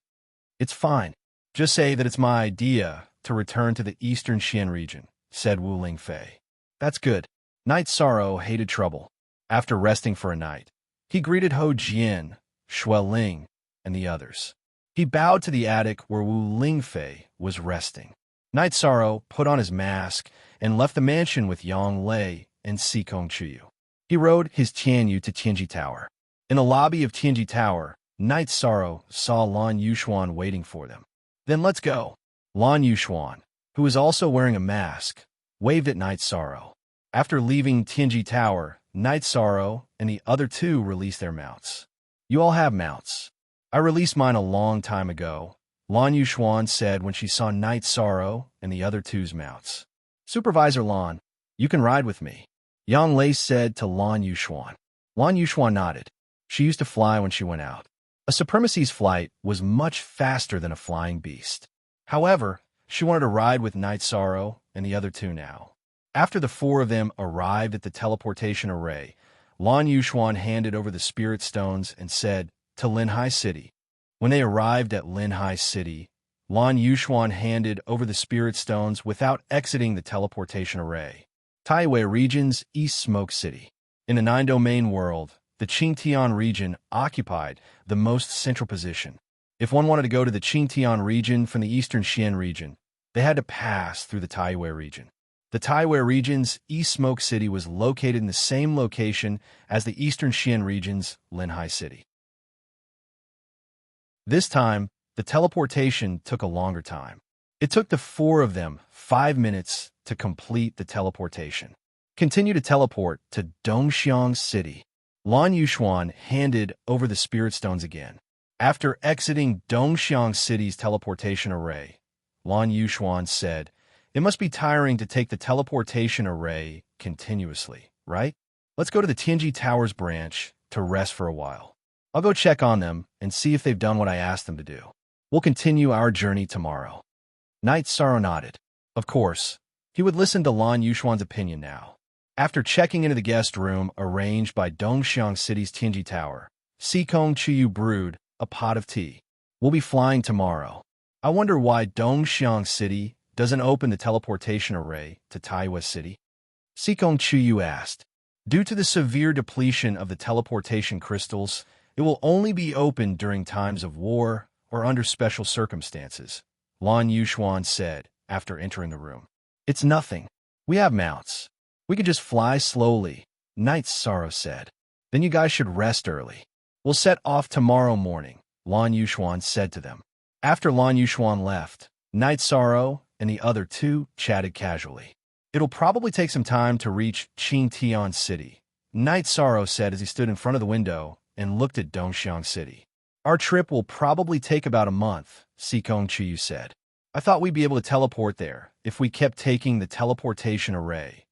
A: "It's fine. Just say that it's my idea to return to the Eastern Xian region," said Wu Lingfei. "That's good." Night Sorrow hated trouble. After resting for a night, he greeted Ho Jian, Xue Ling, and the others. He bowed to the attic where Wu Lingfei was resting. Night Sorrow put on his mask and left the mansion with Yang Lei and Sikong Chiyu. He rode his Tianyu to Tianji Tower. In the lobby of Tianji Tower, Night Sorrow saw Lan Yuxuan waiting for them. "Then let's go." Lan Yuxuan, who was also wearing a mask, waved at Night Sorrow. After leaving Tianji Tower, Night Sorrow and the other two released their mounts. "You all have mounts. I released mine a long time ago," Lan Yuxuan said when she saw Night Sorrow and the other two's mounts. "Supervisor Lan, you can ride with me," Yang Lei said to Lan Yuxuan. Lan Yuxuan nodded. She used to fly when she went out. A supremacy's flight was much faster than a flying beast. However, she wanted to ride with Night Sorrow and the other two now. After the four of them arrived at the teleportation array, Lan Yuxuan handed over the spirit stones and said, "To Linhai City." When they arrived at Linhai City, Lan Yuxuan handed over the spirit stones without exiting the teleportation array. Taiwei region's East Smoke City. In the nine-domain world, the Qingtian region occupied the most central position. If one wanted to go to the Qingtian region from the Eastern Xian region, they had to pass through the Taiwei region. The Taiwei region's East Smoke City was located in the same location as the Eastern Xian region's Linhai City. This time, the teleportation took a longer time. It took the four of them 5 minutes to complete the teleportation. Continue to teleport to Dongxiang City. Lan Yuxuan handed over the spirit stones again. After exiting Dongxiang City's teleportation array, Lan Yuxuan said, "It must be tiring to take the teleportation array continuously, right? Let's go to the Tianji Towers branch to rest for a while. I'll go check on them and see if they've done what I asked them to do. We'll continue our journey tomorrow." Knight Sorrow nodded. Of course, he would listen to Lan Yuxuan's opinion now. After checking into the guest room arranged by Dongxiang City's Tianji Tower, Sikong Chuyu brewed a pot of tea. "We'll be flying tomorrow. I wonder why Dongxiang City doesn't open the teleportation array to Taiwei City?" Sikong Chuyu asked. "Due to the severe depletion of the teleportation crystals, it will only be opened during times of war or under special circumstances," Lan Yuxuan said after entering the room. "It's nothing. We have mounts. We could just fly slowly," Knight Sorrow said. "Then you guys should rest early. We'll set off tomorrow morning," Lan Yuxuan said to them. After Lan Yuxuan left, Knight Sorrow and the other two chatted casually. "It'll probably take some time to reach Qingtian City," Knight Sorrow said as he stood in front of the window and looked at Dongxiang City. "Our trip will probably take about a month," Sikong Chiyu said. "I thought we'd be able to teleport there if we kept taking the teleportation array."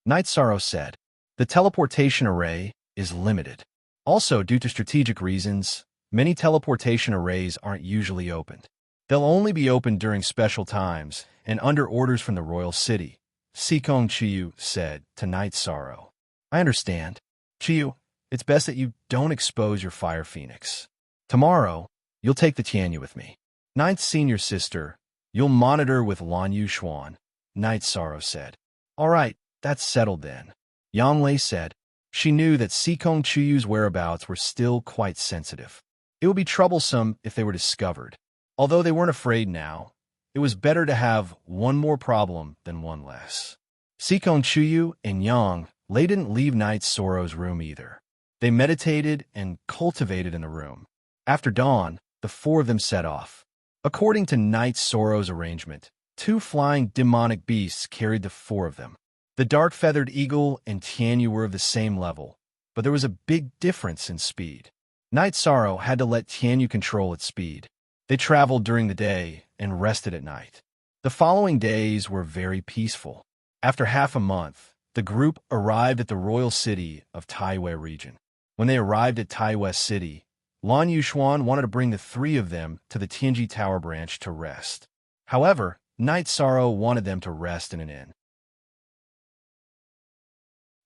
A: Knight Sorrow said, "The teleportation array is limited. Also, due to strategic reasons, many teleportation arrays aren't usually opened. They'll only be opened during special times and under orders from the royal city," Sikong Chiyu said to Knight Sorrow. "I understand. Chiyu, it's best that you don't expose your fire phoenix. Tomorrow, you'll take the Tianyu with me. Ninth senior sister, you'll monitor with Lan Yuxuan," Knight Sorrow said. "All right, that's settled then," Yang Lei said. She knew that Sikong Chuyu's whereabouts were still quite sensitive. It would be troublesome if they were discovered. Although they weren't afraid now, it was better to have one more problem than one less. Sikong Chuyu and Yang Lei didn't leave Knight Sorrow's room either. They meditated and cultivated in the room. After dawn, the four of them set off. According to Knight Sorrow's arrangement, 2 flying demonic beasts carried the four of them. The dark-feathered eagle and Tianyu were of the same level, but there was a big difference in speed. Knight Sorrow had to let Tianyu control its speed. They traveled during the day and rested at night. The following days were very peaceful. After half a month, the group arrived at the royal city of Taiwei region. When they arrived at Taiwei City, Lan Yuxuan wanted to bring the 3 of them to the Tianji Tower branch to rest. However, Knight Sorrow wanted them to rest in an inn.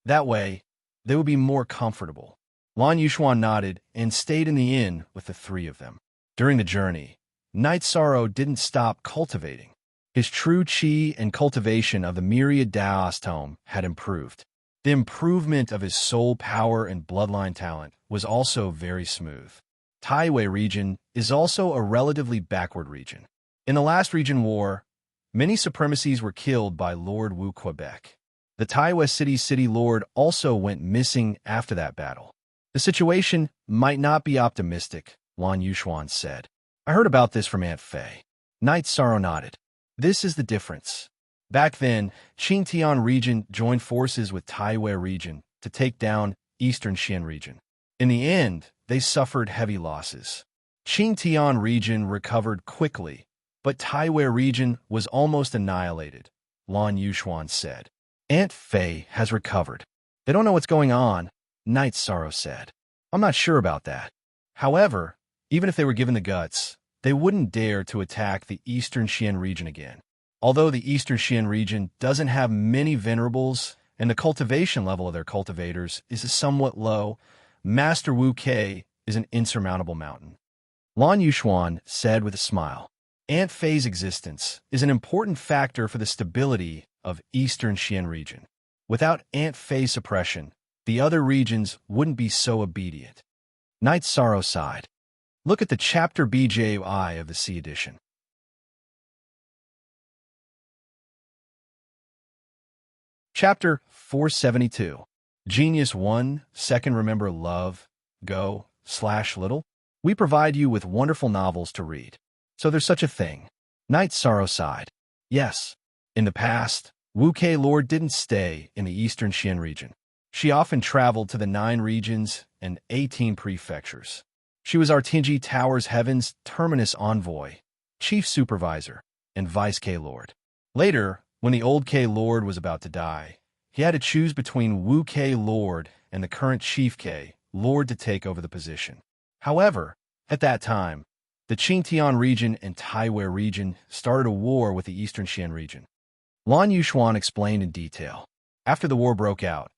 A: That way, they would be more comfortable. Lan Yuxuan nodded and stayed in the inn with the 3 of them. During the journey, Knight Sorrow didn't stop cultivating. His true qi and cultivation of the Myriad Daos tome had improved. The improvement of his soul power and bloodline talent was also very smooth. Taiwei region is also a relatively backward region. In the last region war, many supremacies were killed by Lord Wu Quebec. The Taiwei City's city lord also went missing after that battle. The situation might not be optimistic, Lan Yuxuan said. "I heard about this from Aunt Fei." Knight Sorrow nodded. "This is the difference. Back then, Qingtian region joined forces with Taiwei region to take down Eastern Xian region. In the end, they suffered heavy losses. Qingtian region recovered quickly, but Taiwei region was almost annihilated," Lan Yuxuan said. "Aunt Fei has recovered. They don't know what's going on," Knight Sorrow said. "I'm not sure about that. However, even if they were given the guts, they wouldn't dare to attack the Eastern Xian region again. Although the Eastern Xian region doesn't have many venerables and the cultivation level of their cultivators is somewhat low, Master Wu Kei is an insurmountable mountain. Lan Yuxuan said with a smile, Ant Fei's existence is an important factor for the stability of Eastern Xian region. Without Ant Fei suppression, the other regions wouldn't be so obedient. Night Sorrow sighed. Look at the chapter BJI of the C edition. Chapter 472. Genius 1, Second Remember Love, Go/Little. We provide you with wonderful novels to read. So there's such a thing. Night Sorrow sighed. Yes. In the past, Wu Kei Lord didn't stay in the Eastern Xian region. She often traveled to the 9 regions and 18 prefectures. She was Artinji Tower's Heaven's Terminus Envoy, Chief Supervisor, and Vice Kei Lord. Later, when the old Kei Lord was about to die, he had to choose between Wu Kei Lord and the current Chief Kei Lord to take over the position. However, at that time, the Qingtian region and Taiwei region started a war with the Eastern Xian region. Lan Yuxuan explained in detail. After the war broke out,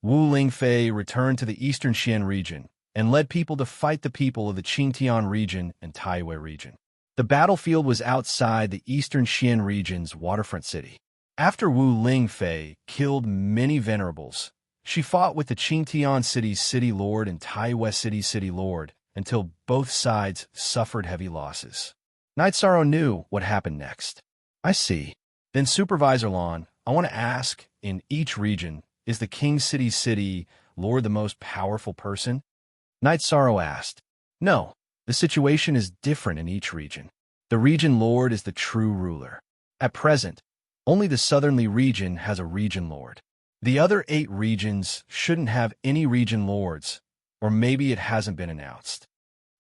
A: Wu Lingfei returned to the Eastern Xian region and led people to fight the people of the Qingtian region and Taiwei region. The battlefield was outside the Eastern Xian region's waterfront city. After Wu Lingfei killed many venerables, she fought with the Qingtian city's city lord and Taiwei city's city lord until both sides suffered heavy losses. Night Sorrow knew what happened next. I see. Then Supervisor Lan, I want to ask, in each region, is the King City's city lord the most powerful person? Night Sorrow asked. No, the situation is different in each region. The region lord is the true ruler. At present, only the southerly region has a region lord. The other 8 regions shouldn't have any region lords, or maybe it hasn't been announced.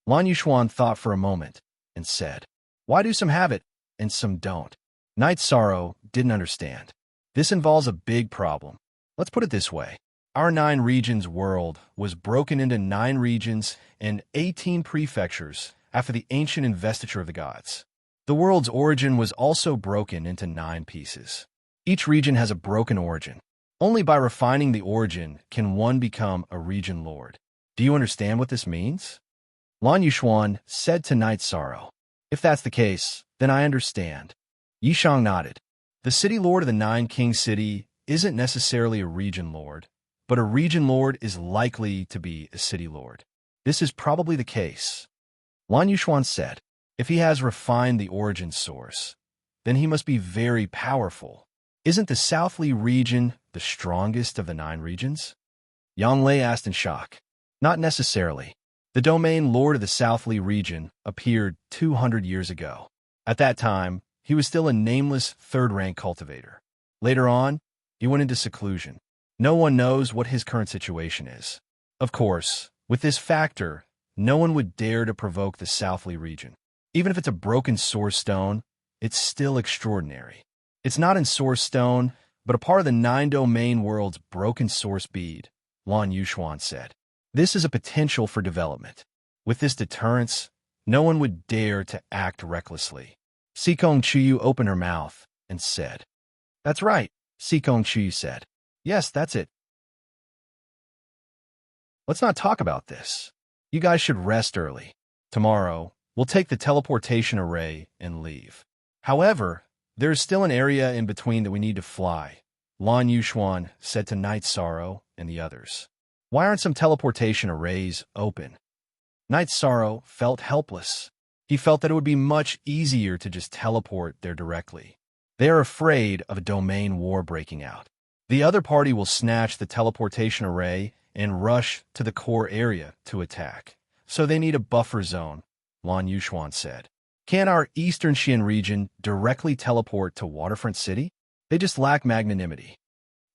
A: Lan Yuxuan thought for a moment and said, Why do some have it and some don't? Night Sorrow didn't understand. This involves a big problem. Let's put it this way. Our 9 regions world was broken into 9 regions and 18 prefectures after the ancient investiture of the gods. The world's origin was also broken into 9 pieces. Each region has a broken origin. Only by refining the origin can one become a region lord. Do you understand what this means? Lan Yuxuan said to Night Sorrow. If that's the case, then I understand. Yishang nodded. The city lord of the 9 King City isn't necessarily a region lord, but a region lord is likely to be a city lord. This is probably the case. Lan Yuxuan said, if he has refined the origin source, then he must be very powerful. Isn't the Southly region the strongest of the 9 regions? Yang Lei asked in shock. Not necessarily. The domain lord of the Southly region appeared 200 years ago. At that time, he was still a nameless 3rd-rank cultivator. Later on, he went into seclusion. No one knows what his current situation is. Of course, with this factor, no one would dare to provoke the Southly region. Even if it's a broken source stone, it's still extraordinary. It's not in source stone, but a part of the 9 domain world's broken source bead, Lan Yuxuan said. This is a potential for development. With this deterrence, no one would dare to act recklessly. Sikong Chuyu opened her mouth and said, That's right, Sikong Chuyu said. Yes, that's it. Let's not talk about this. You guys should rest early. Tomorrow, we'll take the teleportation array and leave. However, there is still an area in between that we need to fly, Lan Yuxuan said to Night Sorrow and the others. Why aren't some teleportation arrays open? Night Sorrow felt helpless. He felt that it would be much easier to just teleport there directly. They are afraid of a domain war breaking out. The other party will snatch the teleportation array and rush to the core area to attack. So they need a buffer zone, Lan Yuxuan said. Can our Eastern Xian region directly teleport to Waterfront City? They just lack magnanimity.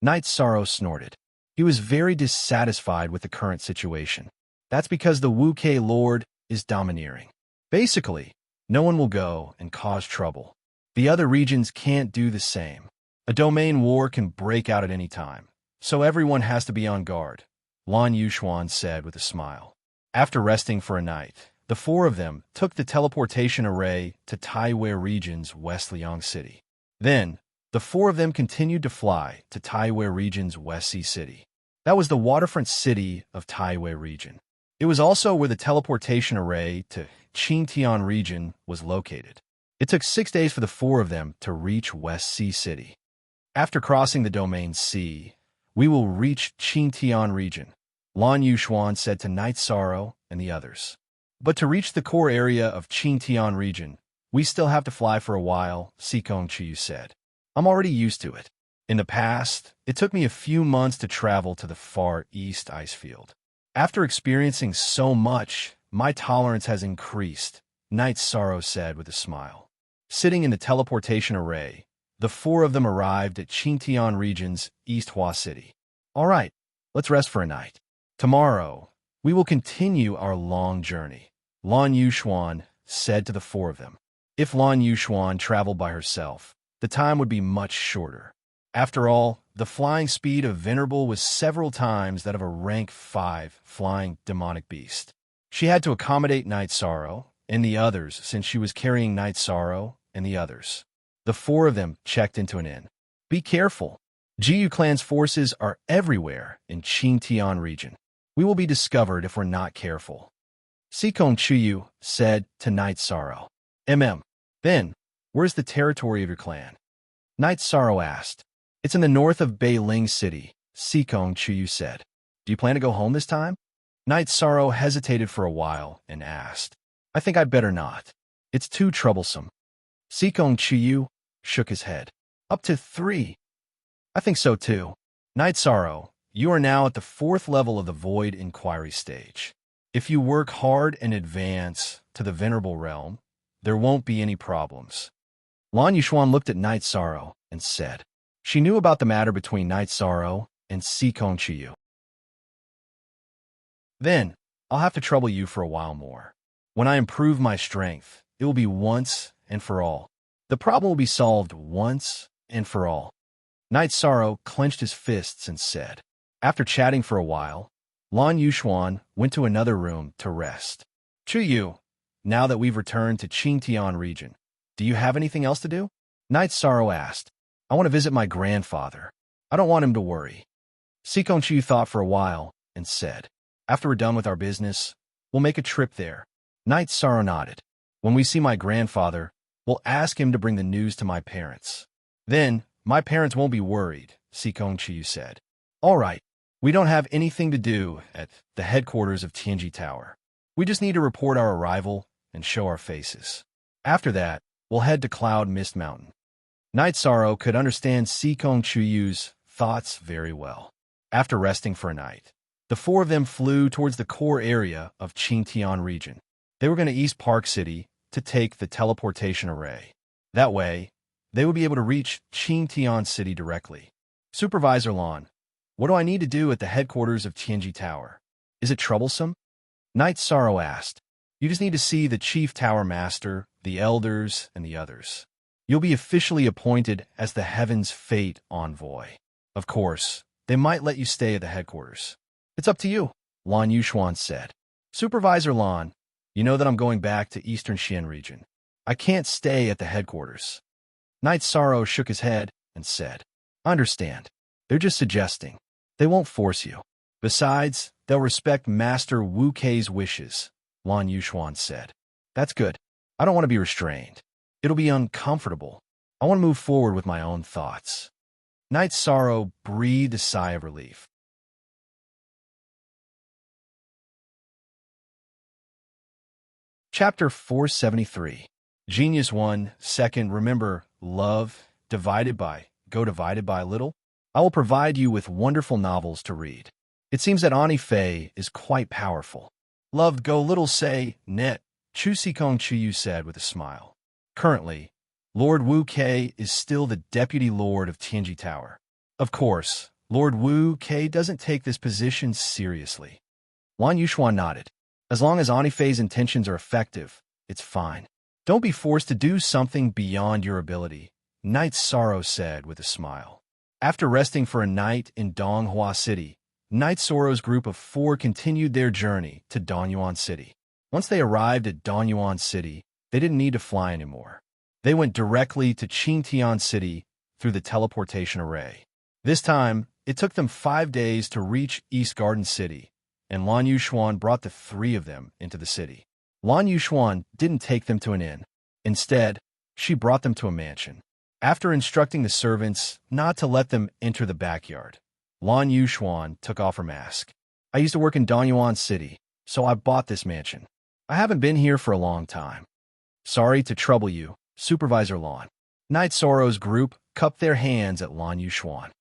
A: Night Sorrow snorted. He was very dissatisfied with the current situation. That's because the Wu Kei Lord is domineering. Basically, no one will go and cause trouble. The other regions can't do the same. A domain war can break out at any time, so everyone has to be on guard, Lan Yuxuan said with a smile. After resting for a night, the 4 of them took the teleportation array to Taiwei region's West Liang City. Then, the four of them continued to fly to Taiyue region's West Sea City. That was the waterfront city of Taiyue region. It was also where the teleportation array to Qingtian region was located. It took 6 days for the four of them to reach West Sea City. After crossing the domain sea, we will reach Qingtian region, Lan Yuxuan said to Night Sorrow and the others. But to reach the core area of Qingtian region, we still have to fly for a while, Sikong Chiyu said. I'm already used to it. In the past, it took me a few months to travel to the Far East ice field. After experiencing so much, my tolerance has increased, Night Sorrow said with a smile. Sitting in the teleportation array, the four of them arrived at Qingtian region's East Hua City. All right, let's rest for a night. Tomorrow, we will continue our long journey, Lan Yuxuan said to the four of them. If Lan Yuxuan traveled by herself, the time would be much shorter. After all, the flying speed of Venerable was several times that of a rank 5 flying demonic beast. She had to accommodate Night Sorrow and the others since she was carrying Night Sorrow and the others. The four of them checked into an inn. Be careful. Jiyu clan's forces are everywhere in Qingtian region. We will be discovered if we're not careful. Sikong Chiyu said to Night Sorrow. Then, where's the territory of your clan? Night Sorrow asked. It's in the north of Beiling City, Sikong Chiyu said. Do you plan to go home this time? Night Sorrow hesitated for a while and asked. I think I'd better not. It's too troublesome. Sikong Chiyu shook his head. Up to 3. I think so too. Night Sorrow, you are now at the 4th level of the Void Inquiry stage. If you work hard and advance to the Venerable Realm, there won't be any problems. Lan Yuxuan looked at Night Sorrow and said. She knew about the matter between Night Sorrow and Sikong Chiyu. Then, I'll have to trouble you for a while more. When I improve my strength, it will be once and for all. The problem will be solved once and for all. Night Sorrow clenched his fists and said. After chatting for a while, Lan Yuxuan went to another room to rest. Chiyu, now that we've returned to Qingtian region, do you have anything else to do? Night Sorrow asked. I want to visit my grandfather. I don't want him to worry. Sikong Chiyu thought for a while and said. After we're done with our business, we'll make a trip there. Night Sorrow nodded. When we see my grandfather, we'll ask him to bring the news to my parents. Then, my parents won't be worried, Sikong Chiyu said. All right, we don't have anything to do at the headquarters of Tianji Tower. We just need to report our arrival and show our faces. After that, we'll head to Cloud Mist Mountain. Night Sorrow could understand Sikong Chiyu's thoughts very well. After resting for a night, the four of them flew towards the core area of Qingtian region. They were going to East Park City to take the teleportation array. That way, they would be able to reach Qingtian City directly. Supervisor Lan, what do I need to do at the headquarters of Tianji Tower? Is it troublesome? Night Sorrow asked. You just need to see the Chief Tower Master, the Elders, and the others. You'll be officially appointed as the Heaven's Fate Envoy. Of course, they might let you stay at the headquarters. It's up to you, Lan Yuxuan said. Supervisor Lan, you know that I'm going back to Eastern Xian region. I can't stay at the headquarters. Night Sorrow shook his head and said, I understand. They're just suggesting. They won't force you. Besides, they'll respect Master Wu Kei's wishes, Lan Yuxuan said. That's good. I don't want to be restrained. It'll be uncomfortable. I want to move forward with my own thoughts. Night Sorrow breathed a sigh of relief. Chapter 473. Genius 1, second, remember, love, divided by, go divided by a little. I will provide you with wonderful novels to read. It seems that Ani Fei is quite powerful. Love go little say, net, Chu Sikong Chiyu said with a smile. Currently, Lord Wu Kei is still the Deputy Lord of Tianji Tower. Of course, Lord Wu Kei doesn't take this position seriously. Lan Yuxuan nodded. As long as Ani Fei's intentions are effective, it's fine. Don't be forced to do something beyond your ability, Night Sorrow said with a smile. After resting for a night in Donghua City, Night Sorrow's group of 4 continued their journey to Donyuan City. Once they arrived at Donyuan City, they didn't need to fly anymore. They went directly to Qingtian City through the teleportation array. This time, it took them 5 days to reach East Garden City, and Lan Yuxuan brought the 3 of them into the city. Lan Yuxuan didn't take them to an inn. Instead, she brought them to a mansion. After instructing the servants not to let them enter the backyard, Lan Yuxuan took off her mask. I used to work in Danyuan City, so I bought this mansion. I haven't been here for a long time. Sorry to trouble you, Supervisor Lan. Night Sorrow's group cupped their hands at Lan Yuxuan.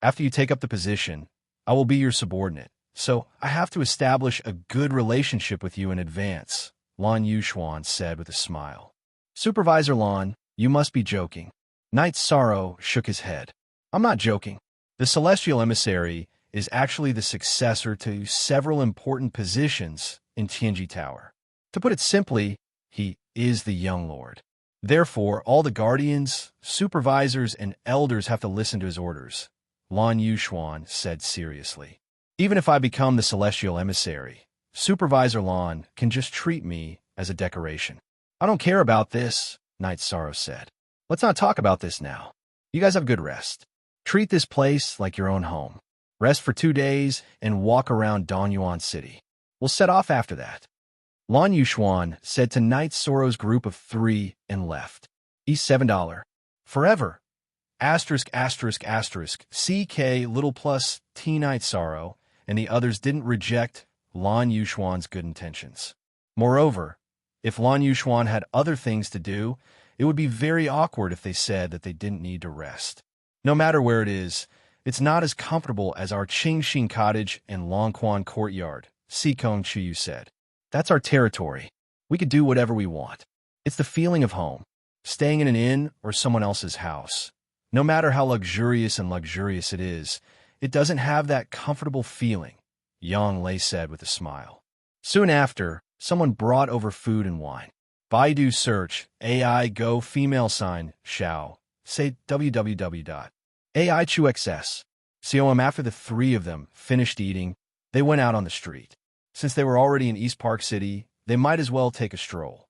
A: After you take up the position, I will be your subordinate, so I have to establish a good relationship with you in advance, Lan Yuxuan said with a smile. Supervisor Lan, you must be joking. Night Sorrow shook his head. I'm not joking. The Celestial Emissary is actually the successor to several important positions in Tianji Tower. To put it simply, he is the Young Lord. Therefore, all the guardians, supervisors, and elders have to listen to his orders, Lan Yuxuan said seriously. Even if I become the Celestial Emissary, Supervisor Lan can just treat me as a decoration. I don't care about this, Night Sorrow said. Let's not talk about this now. You guys have good rest. Treat this place like your own home. Rest for 2 days and walk around Danyuan City. We'll set off after that. Lan Yuxuan said to Night Sorrow's group of 3 and left. East $7. Forever. Asterisk, asterisk, asterisk, CK little plus T Night Sorrow, and the others didn't reject Lan Yuxuan's good intentions. Moreover, if Lan Yuxuan had other things to do, it would be very awkward if they said that they didn't need to rest. No matter where it is, it's not as comfortable as our Qingxin Cottage and Longquan Courtyard, Sikong Chiyu said. That's our territory. We could do whatever we want. It's the feeling of home, staying in an inn or someone else's house. No matter how luxurious it is, it doesn't have that comfortable feeling, Yang Lei said with a smile. Soon after, someone brought over food and wine. Baidu search, AI go female sign, Xiao, say www.aichuxs. COM after the 3 of them finished eating, they went out on the street. Since they were already in East Park City, they might as well take a stroll.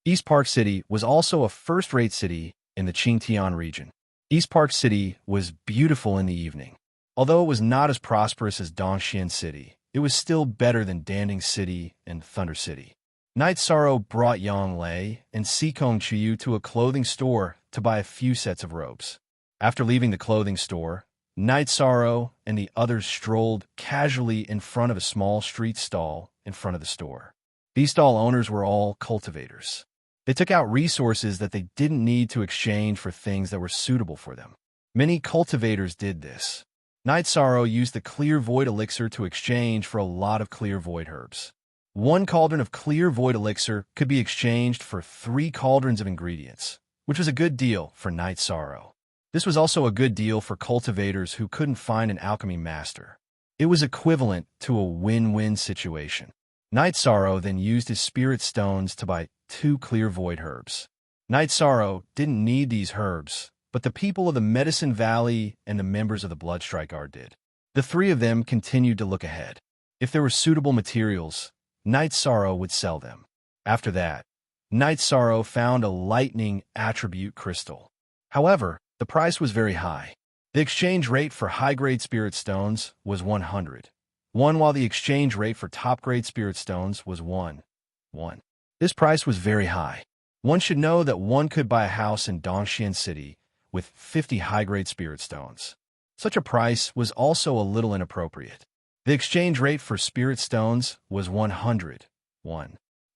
A: East Park City was also a first-rate city in the Qingtian region. East Park City was beautiful in the evening. Although it was not as prosperous as Dongxian City, it was still better than Danding City and Thunder City. Night Sorrow brought Yang Lei and Sikong Chiyu to a clothing store to buy a few sets of robes. After leaving the clothing store, Night Sorrow and the others strolled casually in front of a small street stall in front of the store. These stall owners were all cultivators. They took out resources that they didn't need to exchange for things that were suitable for them. Many cultivators did this. Night Sorrow used the Clear Void Elixir to exchange for a lot of Clear Void herbs. 1 cauldron of Clear Void Elixir could be exchanged for 3 cauldrons of ingredients, which was a good deal for Night Sorrow. This was also a good deal for cultivators who couldn't find an alchemy master. It was equivalent to a win-win situation. Night Sorrow then used his spirit stones to buy 2 Clear Void herbs. Night Sorrow didn't need these herbs, but the people of the Medicine Valley and the members of the Bloodstrike Guard did. The 3 of them continued to look ahead. If there were suitable materials, Night Sorrow would sell them. After that, Night Sorrow found a lightning attribute crystal. However, the price was very high. The exchange rate for high-grade spirit stones was 100. While the exchange rate for top-grade spirit stones was 1. This price was very high. One should know that one could buy a house in Dongxian City with 50 high-grade spirit stones. Such a price was also a little inappropriate. The exchange rate for spirit stones was 100.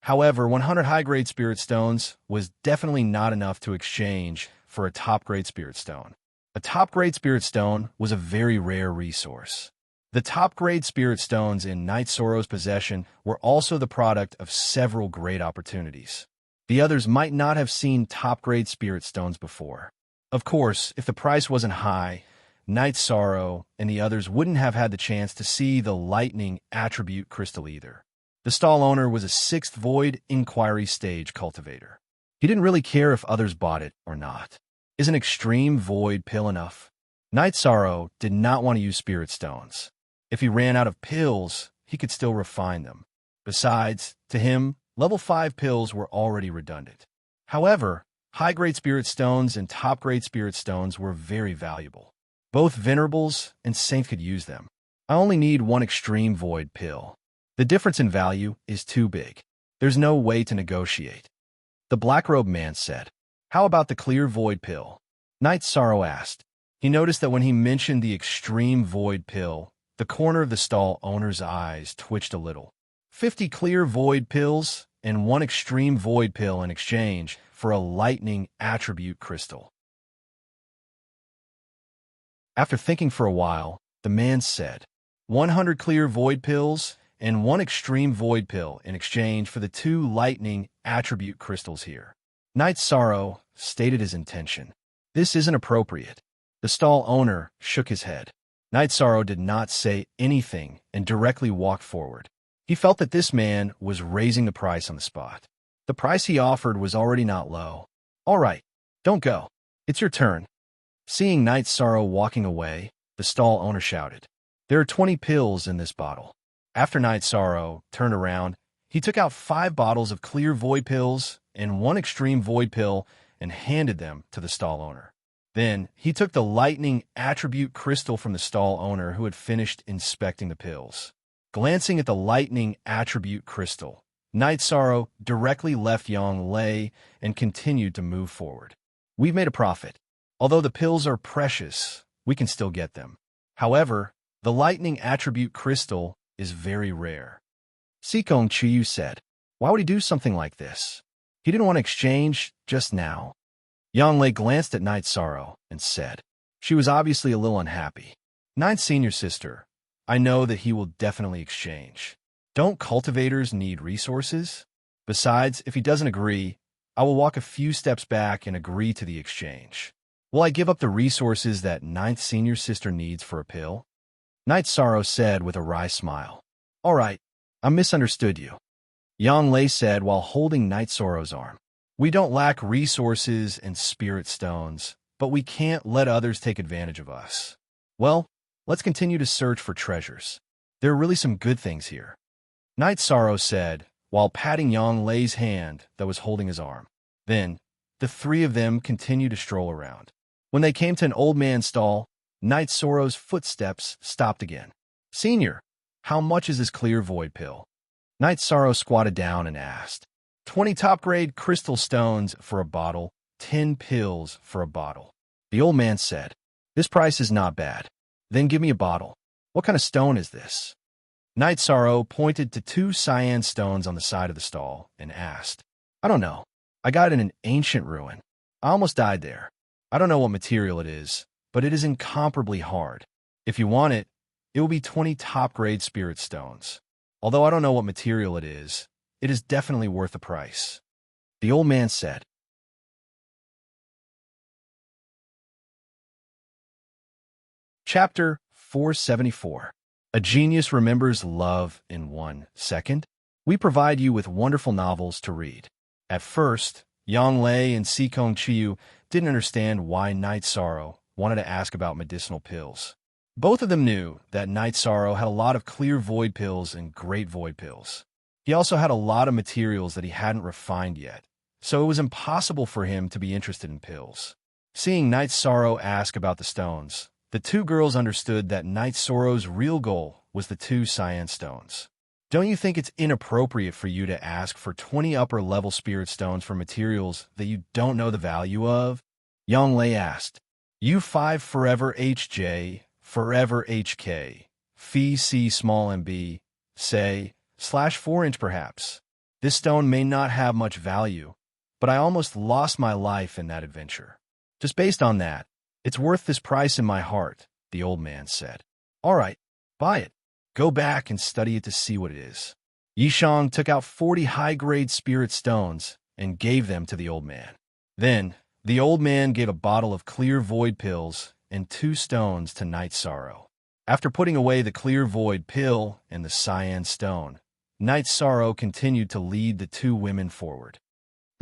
A: However, 100 high-grade spirit stones was definitely not enough to exchange for a top-grade spirit stone. A top-grade spirit stone was a very rare resource. The top-grade spirit stones in Night Sorrow's possession were also the product of several great opportunities. The others might not have seen top-grade spirit stones before. Of course, if the price wasn't high, Night Sorrow and the others wouldn't have had the chance to see the lightning attribute crystal either. The stall owner was a 6th Void Inquiry Stage cultivator. He didn't really care if others bought it or not. Is an extreme void pill enough? Night Sorrow did not want to use spirit stones. If he ran out of pills, he could still refine them. Besides, to him, Level 5 pills were already redundant. However, high-grade spirit stones and top-grade spirit stones were very valuable. Both venerables and saints could use them. I only need one extreme void pill. The difference in value is too big. There's no way to negotiate. The black-robed man said, "How about the clear void pill?" Knight Sorrow asked. He noticed that when he mentioned the extreme void pill, the corner of the stall owner's eyes twitched a little. 50 clear void pills and one extreme void pill in exchange for a lightning attribute crystal. After thinking for a while, the man said, 100 clear void pills and one extreme void pill in exchange for the 2 lightning attribute crystals here. Knight Sorrow stated his intention. This isn't appropriate. The stall owner shook his head. Knight Sorrow did not say anything and directly walked forward. He felt that this man was raising the price on the spot. The price he offered was already not low. All right, don't go. It's your turn. Seeing Knight Sorrow walking away, the stall owner shouted, "There are 20 pills in this bottle." After Knight Sorrow turned around, he took out 5 bottles of clear void pills and 1 extreme void pill and handed them to the stall owner. Then, he took the lightning attribute crystal from the stall owner who had finished inspecting the pills. Glancing at the lightning attribute crystal, Knight Sorrow directly left Yang Lei and continued to move forward. We've made a profit. Although the pills are precious, we can still get them. However, the lightning attribute crystal is very rare. Sikong Chiyu said, "Why would he do something like this? He didn't want to exchange just now." Yang Lei glanced at Knight Sorrow and said, she was obviously a little unhappy. "Knight's senior sister, I know that he will definitely exchange. Don't cultivators need resources? Besides, if he doesn't agree, I will walk a few steps back and agree to the exchange. Will I give up the resources that Ninth senior sister needs for a pill?" Knight Sorrow said with a wry smile. "All right, I misunderstood you." Yang Lei said while holding Knight Sorrow's arm. "We don't lack resources and spirit stones, but we can't let others take advantage of us. Well, let's continue to search for treasures. There are really some good things here." Knight Sorrow said while patting Yang Lei's hand that was holding his arm. Then, the 3 of them continued to stroll around. When they came to an old man's stall, Knight Sorrow's footsteps stopped again. "Senior, how much is this clear void pill?" Knight Sorrow squatted down and asked. 20 top-grade crystal stones for a bottle, 10 pills for a bottle." The old man said, "This price is not bad. Then give me a bottle. What kind of stone is this?" Knight Sorrow pointed to 2 cyan stones on the side of the stall and asked, "I don't know. I got it in an ancient ruin. I almost died there. I don't know what material it is, but it is incomparably hard. If you want it, it will be 20 top-grade spirit stones. Although I don't know what material it is definitely worth the price." The old man said. Chapter 474. A Genius Remembers Love in 1 Second. We provide you with wonderful novels to read. At first, Yang Lei and Sikong Chiyu didn't understand why Knight Sorrow wanted to ask about medicinal pills. Both of them knew that Knight Sorrow had a lot of clear void pills and great void pills. He also had a lot of materials that he hadn't refined yet, so it was impossible for him to be interested in pills. Seeing Knight Sorrow ask about the stones, the 2 girls understood that Knight Sorrow's real goal was the 2 cyan stones. "Don't you think it's inappropriate for you to ask for 20 upper-level spirit stones for materials that you don't know the value of?" Yang Lei asked. "U5 forever HJ, forever HK, phi C small MB, say, /4" perhaps. This stone may not have much value, but I almost lost my life in that adventure. Just based on that, it's worth this price in my heart," the old man said. "All right, buy it. Go back and study it to see what it is." Yishang took out 40 high-grade spirit stones and gave them to the old man. Then, the old man gave a bottle of clear void pills and 2 stones to Knight Sorrow. After putting away the clear void pill and the cyan stone, Knight Sorrow continued to lead the 2 women forward.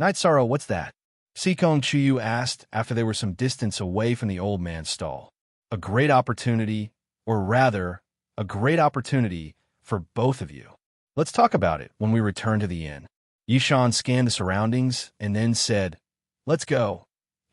A: "Knight Sorrow, what's that?" Sikong Chiyu asked after they were some distance away from the old man's stall. "A great opportunity, or rather, a great opportunity for both of you. Let's talk about it when we return to the inn." Yishan scanned the surroundings and then said, "Let's go."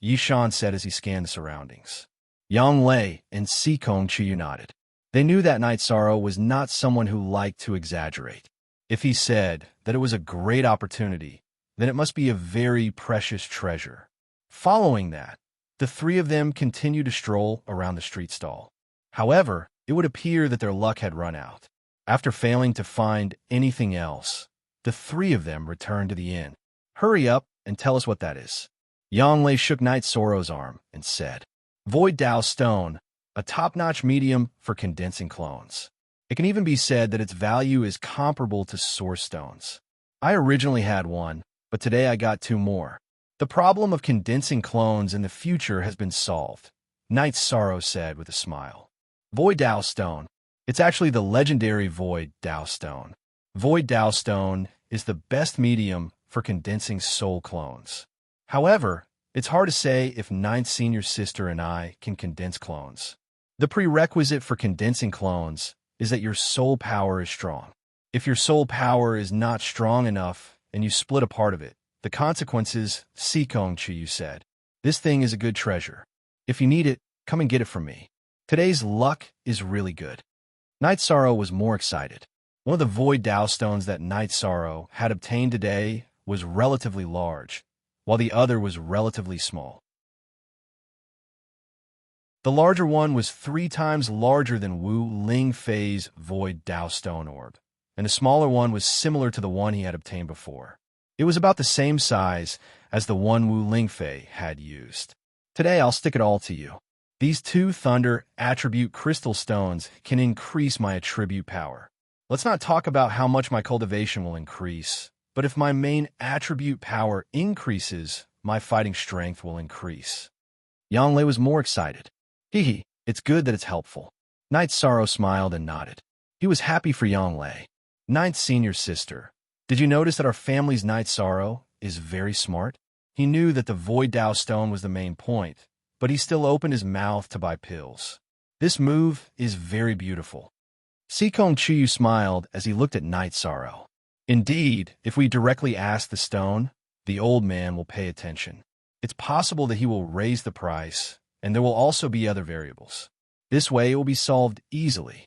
A: Yishan said as he scanned the surroundings. Yang Lei and Sikong Chiyu nodded. They knew that Night Sorrow was not someone who liked to exaggerate. If he said that it was a great opportunity, then it must be a very precious treasure. Following that, the three of them continued to stroll around the street stall. However, it would appear that their luck had run out. After failing to find anything else, the three of them returned to the inn. "Hurry up and tell us what that is." Yang Lei shook Night Sorrow's arm and said, "Void Dao Stone, a top-notch medium for condensing clones. It can even be said that its value is comparable to Source Stones. I originally had one, but today I got two more. The problem of condensing clones in the future has been solved," Night Sorrow said with a smile. Void Dao Stone. It's actually the legendary Void Dao Stone. Void Dao Stone is the best medium for condensing soul clones. However, it's hard to say if Ninth Senior Sister and I can condense clones. The prerequisite for condensing clones is that your soul power is strong. If your soul power is not strong enough and you split a part of it, the consequences, Sikong Chiyu said. "This thing is a good treasure. If you need it, come and get it from me. Today's luck is really good." Night Sorrow was more excited. One of the Void Dao Stones that Night Sorrow had obtained today was relatively large, while the other was relatively small. The larger one was 3 times larger than Wu Ling Fei's Void Dao Stone orb, and the smaller one was similar to the one he had obtained before. It was about the same size as the one Wu Ling Fei had used. "Today I'll stick it all to you. These 2 Thunder Attribute Crystal Stones can increase my attribute power. Let's not talk about how much my cultivation will increase, but if my main attribute power increases, my fighting strength will increase." Yang Lei was more excited. "Hee, it's good that it's helpful." Night Sorrow smiled and nodded. He was happy for Yang Lei. "Ninth Senior Sister, did you notice that our family's Night Sorrow is very smart?" He knew that the Void Dao Stone was the main point, but he still opened his mouth to buy pills. "This move is very beautiful." Sikong Chiyu smiled as he looked at Night Sorrow. "Indeed, if we directly ask the stone, the old man will pay attention. It's possible that he will raise the price, and there will also be other variables. This way it will be solved easily."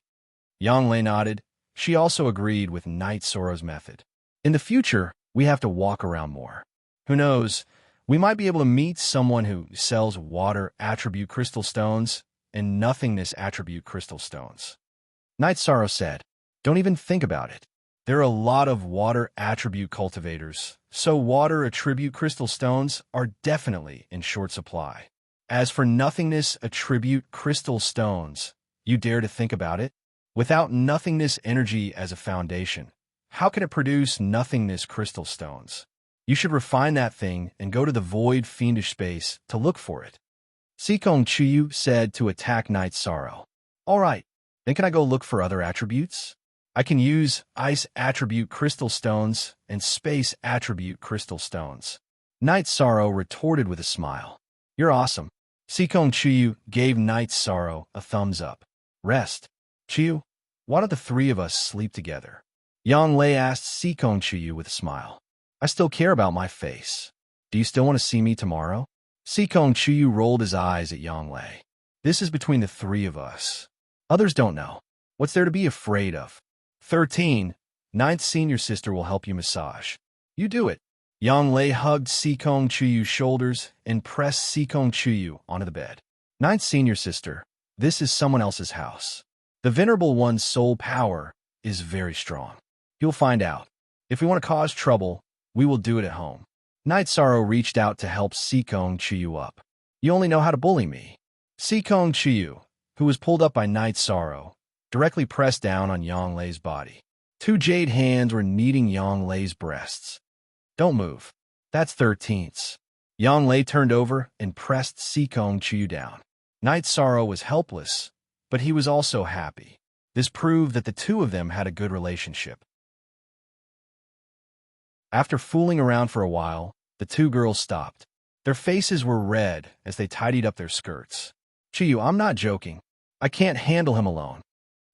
A: Yang Lei nodded. She also agreed with Night Sorrow's method. "In the future, we have to walk around more. Who knows, we might be able to meet someone who sells water attribute crystal stones and nothingness attribute crystal stones." Night Sorrow said, "Don't even think about it. There are a lot of water attribute cultivators, so water attribute crystal stones are definitely in short supply. As for nothingness attribute crystal stones, you dare to think about it? Without nothingness energy as a foundation, how can it produce nothingness crystal stones? You should refine that thing and go to the void fiendish space to look for it." Sikong Chiyu said to attack Night Sorrow. "All right, then can I go look for other attributes? I can use ice attribute crystal stones and space attribute crystal stones." Night Sorrow retorted with a smile. "You're awesome." Sikong Chiyu gave Night Sorrow a thumbs up. "Rest. Chiyu, why don't the 3 of us sleep together?" Yang Lei asked Sikong Chiyu with a smile. "I still care about my face. Do you still want to see me tomorrow?" Sikong Chiyu rolled his eyes at Yang Lei. "This is between the 3 of us. Others don't know. What's there to be afraid of?" 13. Ninth Senior Sister will help you massage. "You do it." Yang Lei hugged Sikong Chiyu's shoulders and pressed Sikong Chiyu onto the bed. "Ninth Senior Sister, this is someone else's house. The Venerable One's soul power is very strong. You'll find out. If we want to cause trouble, we will do it at home." Night Sorrow reached out to help Sikong Chiyu up. "You only know how to bully me." Sikong Chiyu, who was pulled up by Night Sorrow, directly pressed down on Yang Lei's body. 2 jade hands were kneading Yang Lei's breasts. "Don't move. That's 13ths. Yang Lei turned over and pressed Sikong Chiyu down. Night Sorrow was helpless, but he was also happy. This proved that the 2 of them had a good relationship. After fooling around for a while, the 2 girls stopped. Their faces were red as they tidied up their skirts. "Chiyu, I'm not joking. I can't handle him alone."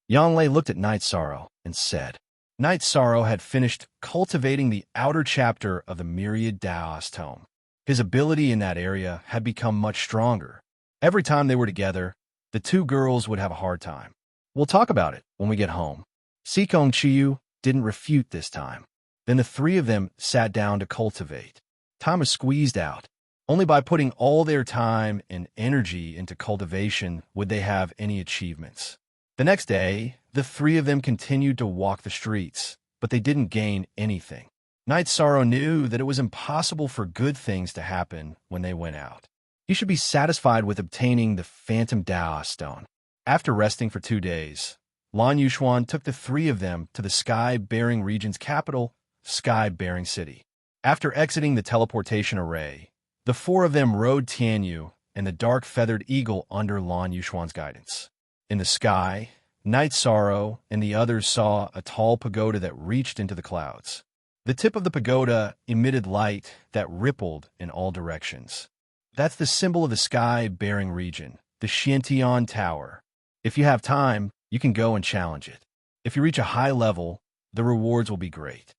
A: Yang Lei looked at Night Sorrow and said, Knight Sorrow had finished cultivating the outer chapter of the Myriad Daos tome. His ability in that area had become much stronger. Every time they were together, the two girls would have a hard time. We'll talk about it when we get home. Sikong Chiyu didn't refute this time. Then the three of them sat down to cultivate. Time was squeezed out. Only by putting all their time and energy into cultivation would they have any achievements. The next day, the three of them continued to walk the streets, but they didn't gain anything. Knight Sorrow knew that it was impossible for good things to happen when they went out. He should be satisfied with obtaining the Phantom Dao Stone. After resting for 2 days, Lan Yuxuan took the three of them to the Sky-Bearing region's capital, Sky-Bearing City. After exiting the teleportation array, the four of them rode Tianyu and the dark-feathered eagle under Lan Yuxuan's guidance. In the sky, Knight Sorrow and the others saw a tall pagoda that reached into the clouds. The tip of the pagoda emitted light that rippled in all directions. That's the symbol of the Sky-Bearing region, the Xiantian Tower. If you have time, you can go and challenge it. If you reach a high level, the rewards will be great.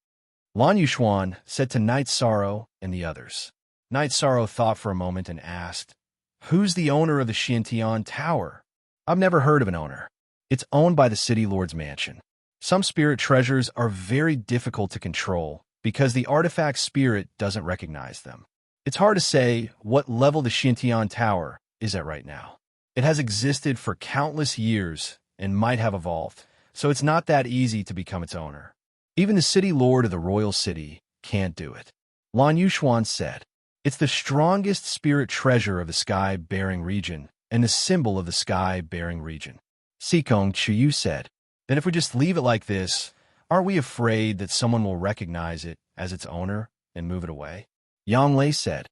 A: Lan Yuxuan said to Knight Sorrow and the others. Knight Sorrow thought for a moment and asked, "Who's the owner of the Xiantian Tower?" "I've never heard of an owner. It's owned by the City Lord's mansion. Some spirit treasures are very difficult to control because the artifact spirit doesn't recognize them. It's hard to say what level the Xiantian Tower is at right now. It has existed for countless years and might have evolved, so it's not that easy to become its owner. Even the City Lord of the Royal City can't do it." Lan Yuxuan said, "It's the strongest spirit treasure of the Sky-Bearing region and the symbol of the Sky-Bearing region." Sikong Chiyu said, "Then if we just leave it like this, aren't we afraid that someone will recognize it as its owner and move it away?" Yang Lei said,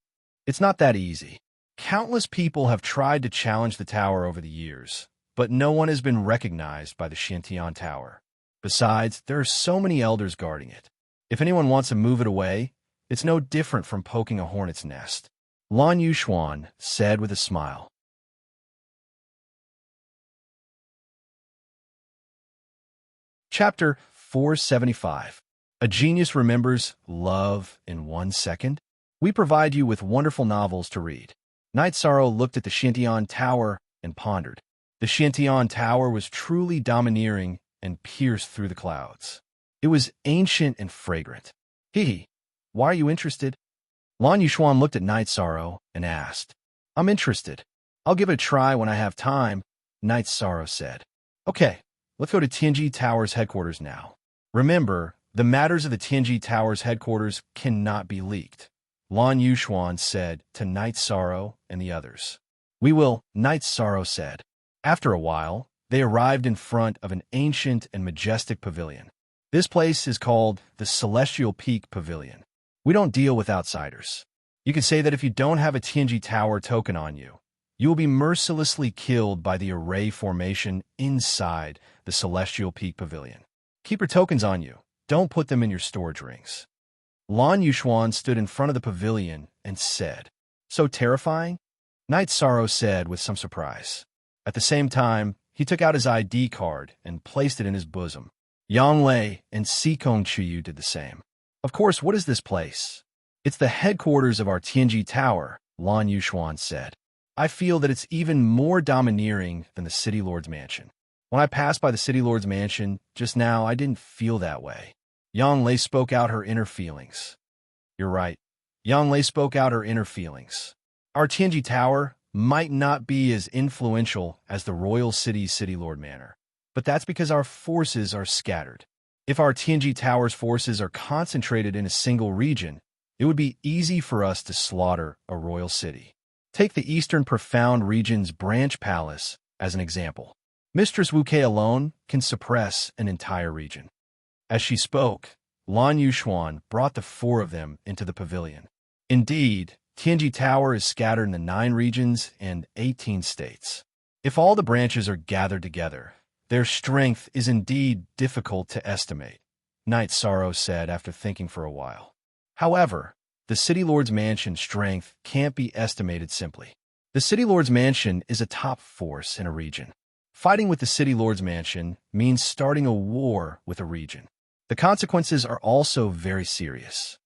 A: "It's not that easy. Countless people have tried to challenge the tower over the years, but no one has been recognized by the Xiantian Tower. Besides, there are so many elders guarding it. If anyone wants to move it away, it's no different from poking a hornet's nest." Lan Yuxuan said with a smile. Chapter 475. A Genius Remembers Love in 1 Second. We provide you with wonderful novels to read. Knight Sorrow looked at the Xiantian Tower and pondered. The Xiantian Tower was truly domineering and pierced through the clouds. It was ancient and fragrant. "Hee, why are you interested?" Lan Yuxuan looked at Knight Sorrow and asked. "I'm interested. I'll give it a try when I have time," Knight Sorrow said. "Okay, let's go to Tianji Tower's headquarters now. Remember, the matters of the Tianji Tower's headquarters cannot be leaked," Lan Yuxuan said to Knight Sorrow and the others. "We will," Knight Sorrow said. After a while, they arrived in front of an ancient and majestic pavilion. This place is called the Celestial Peak Pavilion. We don't deal with outsiders. You can say that if you don't have a Tianji Tower token on you, you will be mercilessly killed by the array formation inside the Celestial Peak Pavilion. Keep your tokens on you. Don't put them in your storage rings. Lan Yuxuan stood in front of the pavilion and said, "So terrifying?" Knight Sorrow said with some surprise. At the same time, he took out his ID card and placed it in his bosom. Yang Lei and Sikong Chiyu did the same. "Of course, what is this place?" "It's the headquarters of our Tianji Tower," Lan Yuxuan said. "I feel that it's even more domineering than the City Lord's mansion. When I passed by the City Lord's mansion just now, I didn't feel that way." Yang Lei spoke out her inner feelings. "You're right." Yang Lei spoke out her inner feelings. "Our Tianji Tower might not be as influential as the Royal City's City Lord Manor, but that's because our forces are scattered. If our Tianji Tower's forces are concentrated in a single region, it would be easy for us to slaughter a royal city. Take the Eastern Profound region's Branch Palace as an example. Mistress Wu Kei alone can suppress an entire region." As she spoke, Lan Yuxuan brought the four of them into the pavilion. Indeed, Tianji Tower is scattered in the 9 regions and 18 states. If all the branches are gathered together, their strength is indeed difficult to estimate, Knight Sorrow said after thinking for a while. However, the City Lord's mansion's strength can't be estimated simply. The City Lord's mansion is a top force in a region. Fighting with the City Lord's mansion means starting a war with a region. The consequences are also very serious.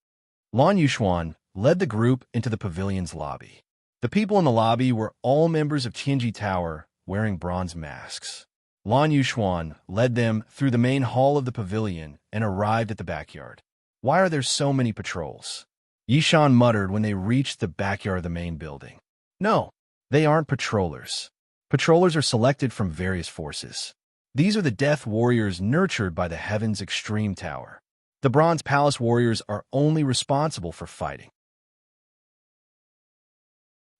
A: Lan Yuxuan led the group into the pavilion's lobby. The people in the lobby were all members of Tianji Tower, wearing bronze masks. Lan Yuxuan led them through the main hall of the pavilion and arrived at the backyard. Why are there so many patrols? Yishan muttered when they reached the backyard of the main building. No, they aren't patrollers. Patrollers are selected from various forces. These are the Death Warriors nurtured by the Heaven's Extreme Tower. The Bronze Palace Warriors are only responsible for fighting.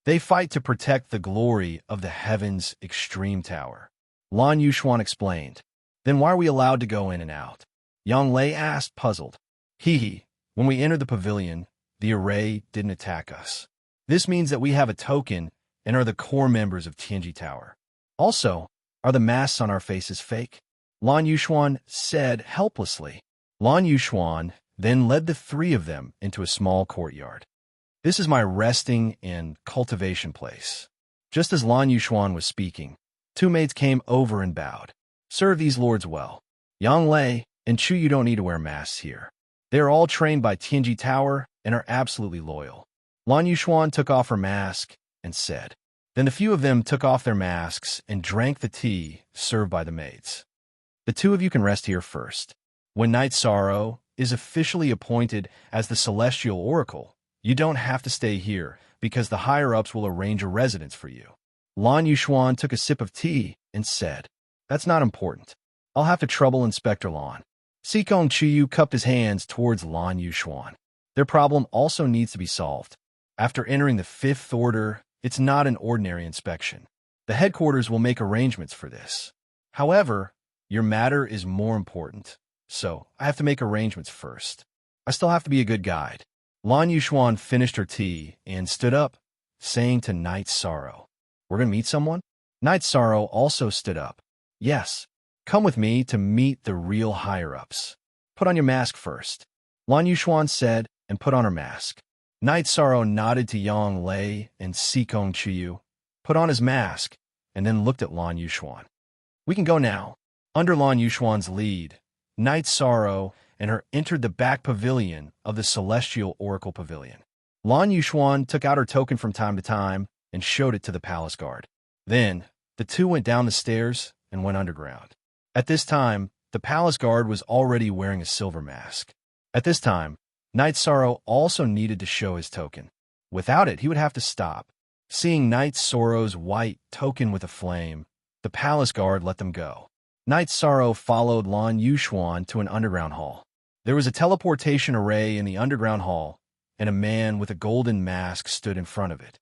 A: They fight to protect the glory of the Heaven's Extreme Tower. Lan Yuxuan explained. Then why are we allowed to go in and out? Yang Lei asked, puzzled. Hee. When we entered the pavilion, the array didn't attack us. This means that we have a token and are the core members of Tianji Tower. Also, are the masks on our faces fake? Lan Yuxuan said helplessly. Lan Yuxuan then led the three of them into a small courtyard. This is my resting and cultivation place. Just as Lan Yuxuan was speaking, two maids came over and bowed. Serve these lords well. Yang Lei and Chu, you don't need to wear masks here. They are all trained by Tianji Tower and are absolutely loyal. Lan Yuxuan took off her mask and said. Then the few of them took off their masks and drank the tea served by the maids. The two of you can rest here first. When Night Sorrow is officially appointed as the Celestial Oracle, you don't have to stay here because the higher-ups will arrange a residence for you. Lan Yuxuan took a sip of tea and said, That's not important. I'll have to trouble Inspector Lan. Sikong Chiyu cupped his hands towards Lan Yuxuan. Their problem also needs to be solved. After entering the Fifth Order, it's not an ordinary inspection. The headquarters will make arrangements for this. However, your matter is more important, so I have to make arrangements first. I still have to be a good guide. Lan Yuxuan finished her tea and stood up, saying to Night Sorrow, We're going to meet someone? Night Sorrow also stood up. Yes, come with me to meet the real higher-ups. Put on your mask first. Lan Yuxuan said and put on her mask. Night Sorrow nodded to Yang Lei and Sikong Chiyu, put on his mask, and then looked at Lan Yuxuan. We can go now. Under Lan Yuxuan's lead, Night Sorrow and her entered the back pavilion of the Celestial Oracle Pavilion. Lan Yuxuan took out her token from time to time and showed it to the palace guard. Then, the two went down the stairs and went underground. At this time, the palace guard was already wearing a silver mask. At this time, Night Sorrow also needed to show his token. Without it, he would have to stop. Seeing Night Sorrow's white token with a flame, the palace guard let them go. Night Sorrow followed Lan Yuxuan to an underground hall. There was a teleportation array in the underground hall, and a man with a golden mask stood in front of it.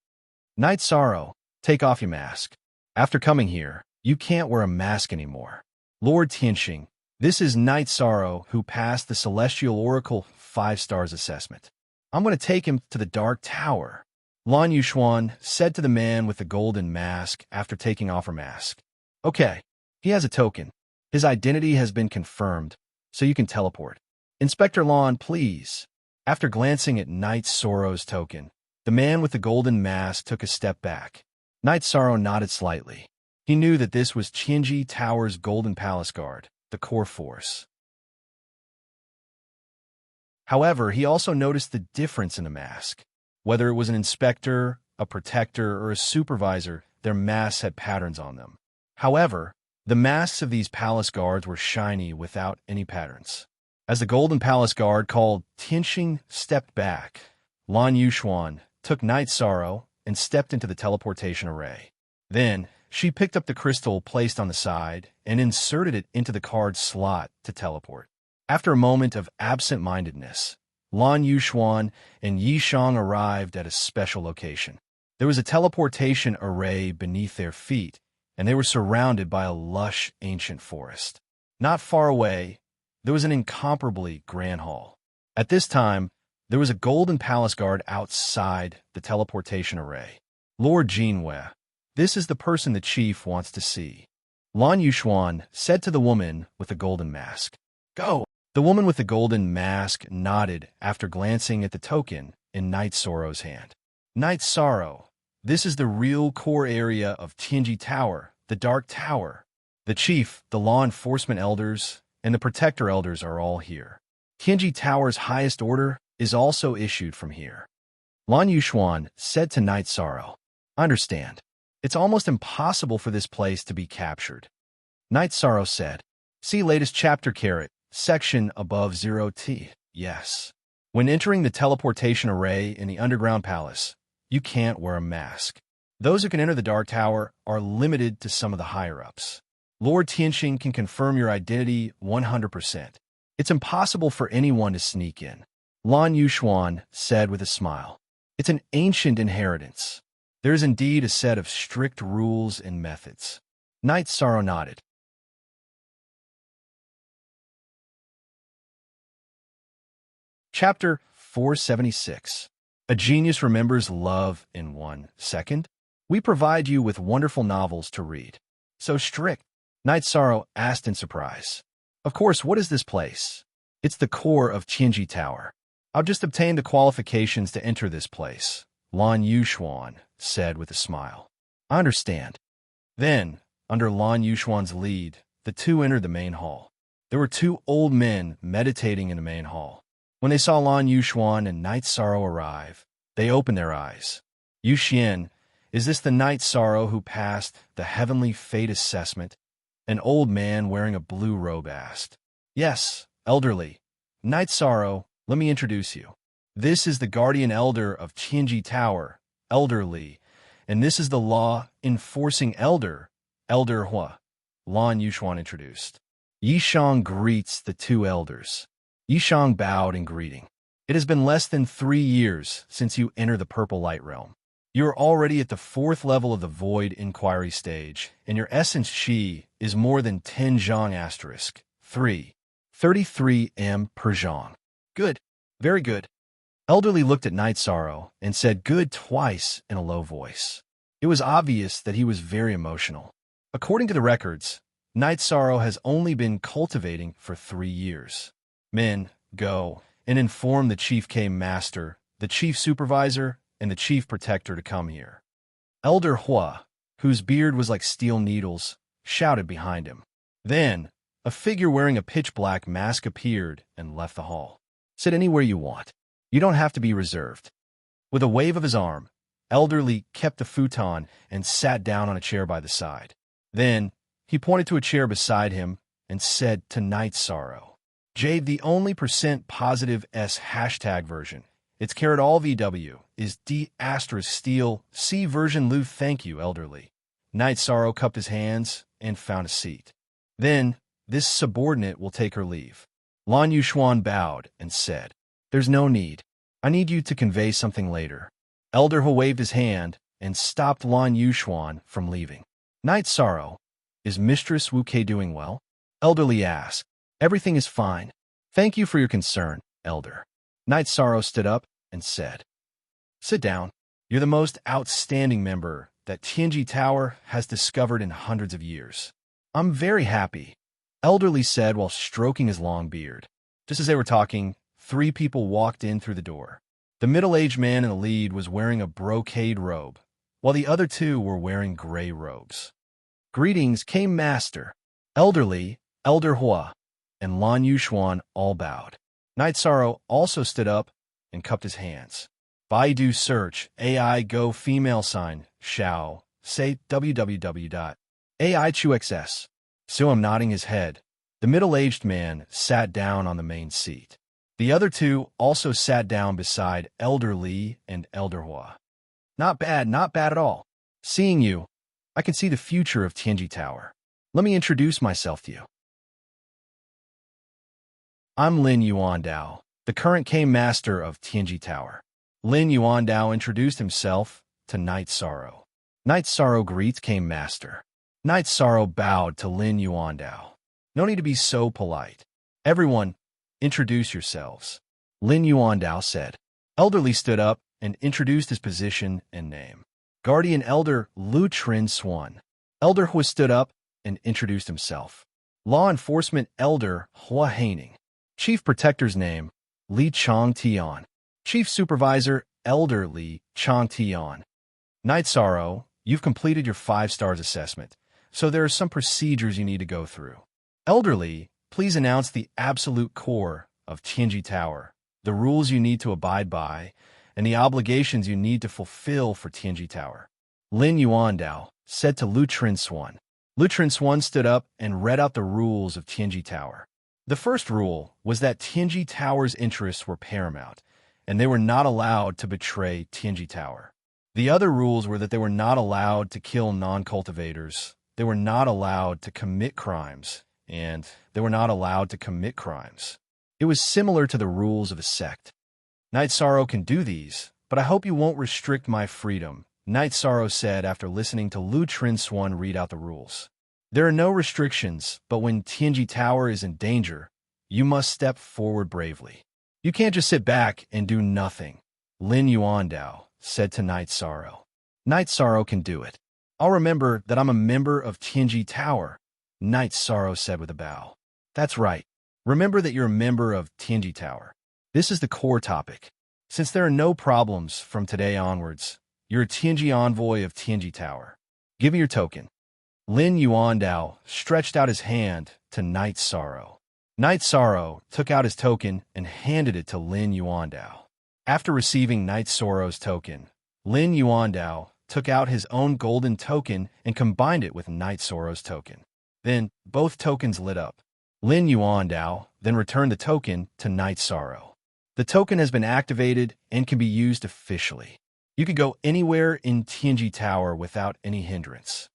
A: Night Sorrow, take off your mask. After coming here, you can't wear a mask anymore. Lord Tianxing, this is Night Sorrow who passed the Celestial Oracle 5 stars assessment. I'm going to take him to the Dark Tower. Lan Yuxuan said to the man with the golden mask after taking off her mask. Okay, he has a token. His identity has been confirmed, so you can teleport. Inspector Lan, please. After glancing at Night Sorrow's token, the man with the golden mask took a step back. Night Sorrow nodded slightly. He knew that this was Tianji Tower's Golden Palace Guard, the core force. However, he also noticed the difference in the mask. Whether it was an inspector, a protector, or a supervisor, their masks had patterns on them. However, the masks of these palace guards were shiny without any patterns. As the Golden Palace Guard called Tianxing stepped back, Lan Yuxuan took Night Sorrow and stepped into the teleportation array. Then, she picked up the crystal placed on the side and inserted it into the card slot to teleport. After a moment of absent-mindedness, Lan Yuxuan and Yi Shang arrived at a special location. There was a teleportation array beneath their feet, and they were surrounded by a lush, ancient forest. Not far away, there was an incomparably grand hall. At this time, there was a golden palace guard outside the teleportation array. Lord Jinwei, this is the person the chief wants to see. Lan Yuxuan said to the woman with the golden mask. Go! The woman with the golden mask nodded after glancing at the token in Night Sorrow's hand. Night Sorrow, this is the real core area of Tianji Tower, the Dark Tower. The chief, the law enforcement elders, and the Protector Elders are all here. Tianji Tower's highest order is also issued from here. Lan Yuxuan said to Night Sorrow, I understand. It's almost impossible for this place to be captured. Night Sorrow said, see latest chapter section above 0T. Yes. When entering the teleportation array in the underground palace, you can't wear a mask. Those who can enter the Dark Tower are limited to some of the higher-ups. Lord Tianxing can confirm your identity 100%. It's impossible for anyone to sneak in. Lan Yuxuan said with a smile. It's an ancient inheritance. There is indeed a set of strict rules and methods. Night Sorrow nodded. Chapter 476. A Genius Remembers Love in 1 Second. We provide you with wonderful novels to read. So strict? Night Sorrow asked in surprise. Of course, what is this place? It's the core of Tianji Tower. I've just obtained the qualifications to enter this place, Lan Yuxuan said with a smile. I understand. Then, under Lan Yuxuan's lead, the two entered the main hall. There were two old men meditating in the main hall. When they saw Lan Yuxuan and Night Sorrow arrive, they opened their eyes. Yu Xian, is this the Night Sorrow who passed the heavenly fate assessment? An old man wearing a blue robe asked. Yes, elderly. Night Sorrow, let me introduce you. This is the Guardian Elder of Tianji Tower, elderly, and this is the law-enforcing elder, Elder Hua. Lan Yuxuan introduced. Yishang greets the two elders. Yishang bowed in greeting. It has been less than 3 years since you entered the Purple Light Realm. You are already at the 4th level of the Void Inquiry stage, and your essence Qi is more than 10 zhang asterisk 3. 33 m per zhang. Good. Very good. Elderly looked at Night Sorrow and said good twice in a low voice. It was obvious that he was very emotional. According to the records, Night Sorrow has only been cultivating for 3 years. Men, go and inform the Chief Game Master, the Chief Supervisor, and the Chief Protector to come here. Elder Hua, whose beard was like steel needles, shouted behind him. Then, a figure wearing a pitch-black mask appeared and left the hall. Sit anywhere you want. You don't have to be reserved. With a wave of his arm, Elderly kept the futon and sat down on a chair by the side. Then, he pointed to a chair beside him and said to Night Sorrow, Jade, the only %positive S hashtag version. It's all VW is D asterisk steel C version Lu. Thank you, elderly. Night Sorrow cupped his hands and found a seat. Then, this subordinate will take her leave. Lan Yuxuan bowed and said, There's no need. I need you to convey something later. Elder He waved his hand and stopped Lan Yuxuan from leaving. Night Sorrow, is Mistress Wu Kei doing well? Elderly asked. Everything is fine. Thank you for your concern, Elder. Night Sorrow stood up and said, Sit down. You're the most outstanding member that Tianji Tower has discovered in hundreds of years. I'm very happy, Elderly said while stroking his long beard. Just as they were talking, 3 people walked in through the door. The middle-aged man in the lead was wearing a brocade robe, while the other 2 were wearing gray robes. Greetings, Game Master. Elderly, Elder Hua, and Lan Yuxuan all bowed. Night Sorrow also stood up and cupped his hands. Baidu search, AI go female sign, Xiao, say www.aichuxs. So I'm nodding his head. The middle-aged man sat down on the main seat. The other 2 also sat down beside Elder Li and Elder Hua. Not bad at all. Seeing you, I can see the future of Tianji Tower. Let me introduce myself to you. I'm Lin Yuandao, the current Game Master of Tianji Tower. Lin Yuandao introduced himself to Night Sorrow. Night Sorrow greets Game Master. Night Sorrow bowed to Lin Yuandao. No need to be so polite. Everyone, introduce yourselves. Lin Yuandao said. Elderly stood up and introduced his position and name. Guardian Elder Lu Trin Swan. Elder Hua stood up and introduced himself. Law Enforcement Elder Hua Haining. Chief Protector's name, Li Chong Tian. Chief Supervisor, Elder Li Chong Tian. Night Sorrow, you've completed your 5 stars assessment, so there are some procedures you need to go through. Elderly, please announce the absolute core of Tianji Tower, the rules you need to abide by, and the obligations you need to fulfill for Tianji Tower. Lin Yuandao said to Lu Trinswan. Lu Trinswan stood up and read out the rules of Tianji Tower. The first rule was that Tianji Tower's interests were paramount, and they were not allowed to betray Tianji Tower. The other rules were that they were not allowed to kill non-cultivators, they were not allowed to commit crimes, and they were not allowed to commit crimes. It was similar to the rules of a sect. Night Sorrow can do these, but I hope you won't restrict my freedom, Night Sorrow said after listening to Lu Trinswan read out the rules. There are no restrictions, but when Tianji Tower is in danger, you must step forward bravely. You can't just sit back and do nothing, Lin Yuandao said to Night Sorrow. Night Sorrow can do it. I'll remember that I'm a member of Tianji Tower, Night Sorrow said with a bow. That's right. Remember that you're a member of Tianji Tower. This is the core topic. Since there are no problems from today onwards, you're a Tianji envoy of Tianji Tower. Give me your token. Lin Yuandao stretched out his hand to Night Sorrow. Night Sorrow took out his token and handed it to Lin Yuandao. After receiving Night Sorrow's token, Lin Yuandao took out his own golden token and combined it with Night Sorrow's token. Then, both tokens lit up. Lin Yuandao then returned the token to Night Sorrow. The token has been activated and can be used officially. You can go anywhere in Tianji Tower without any hindrance.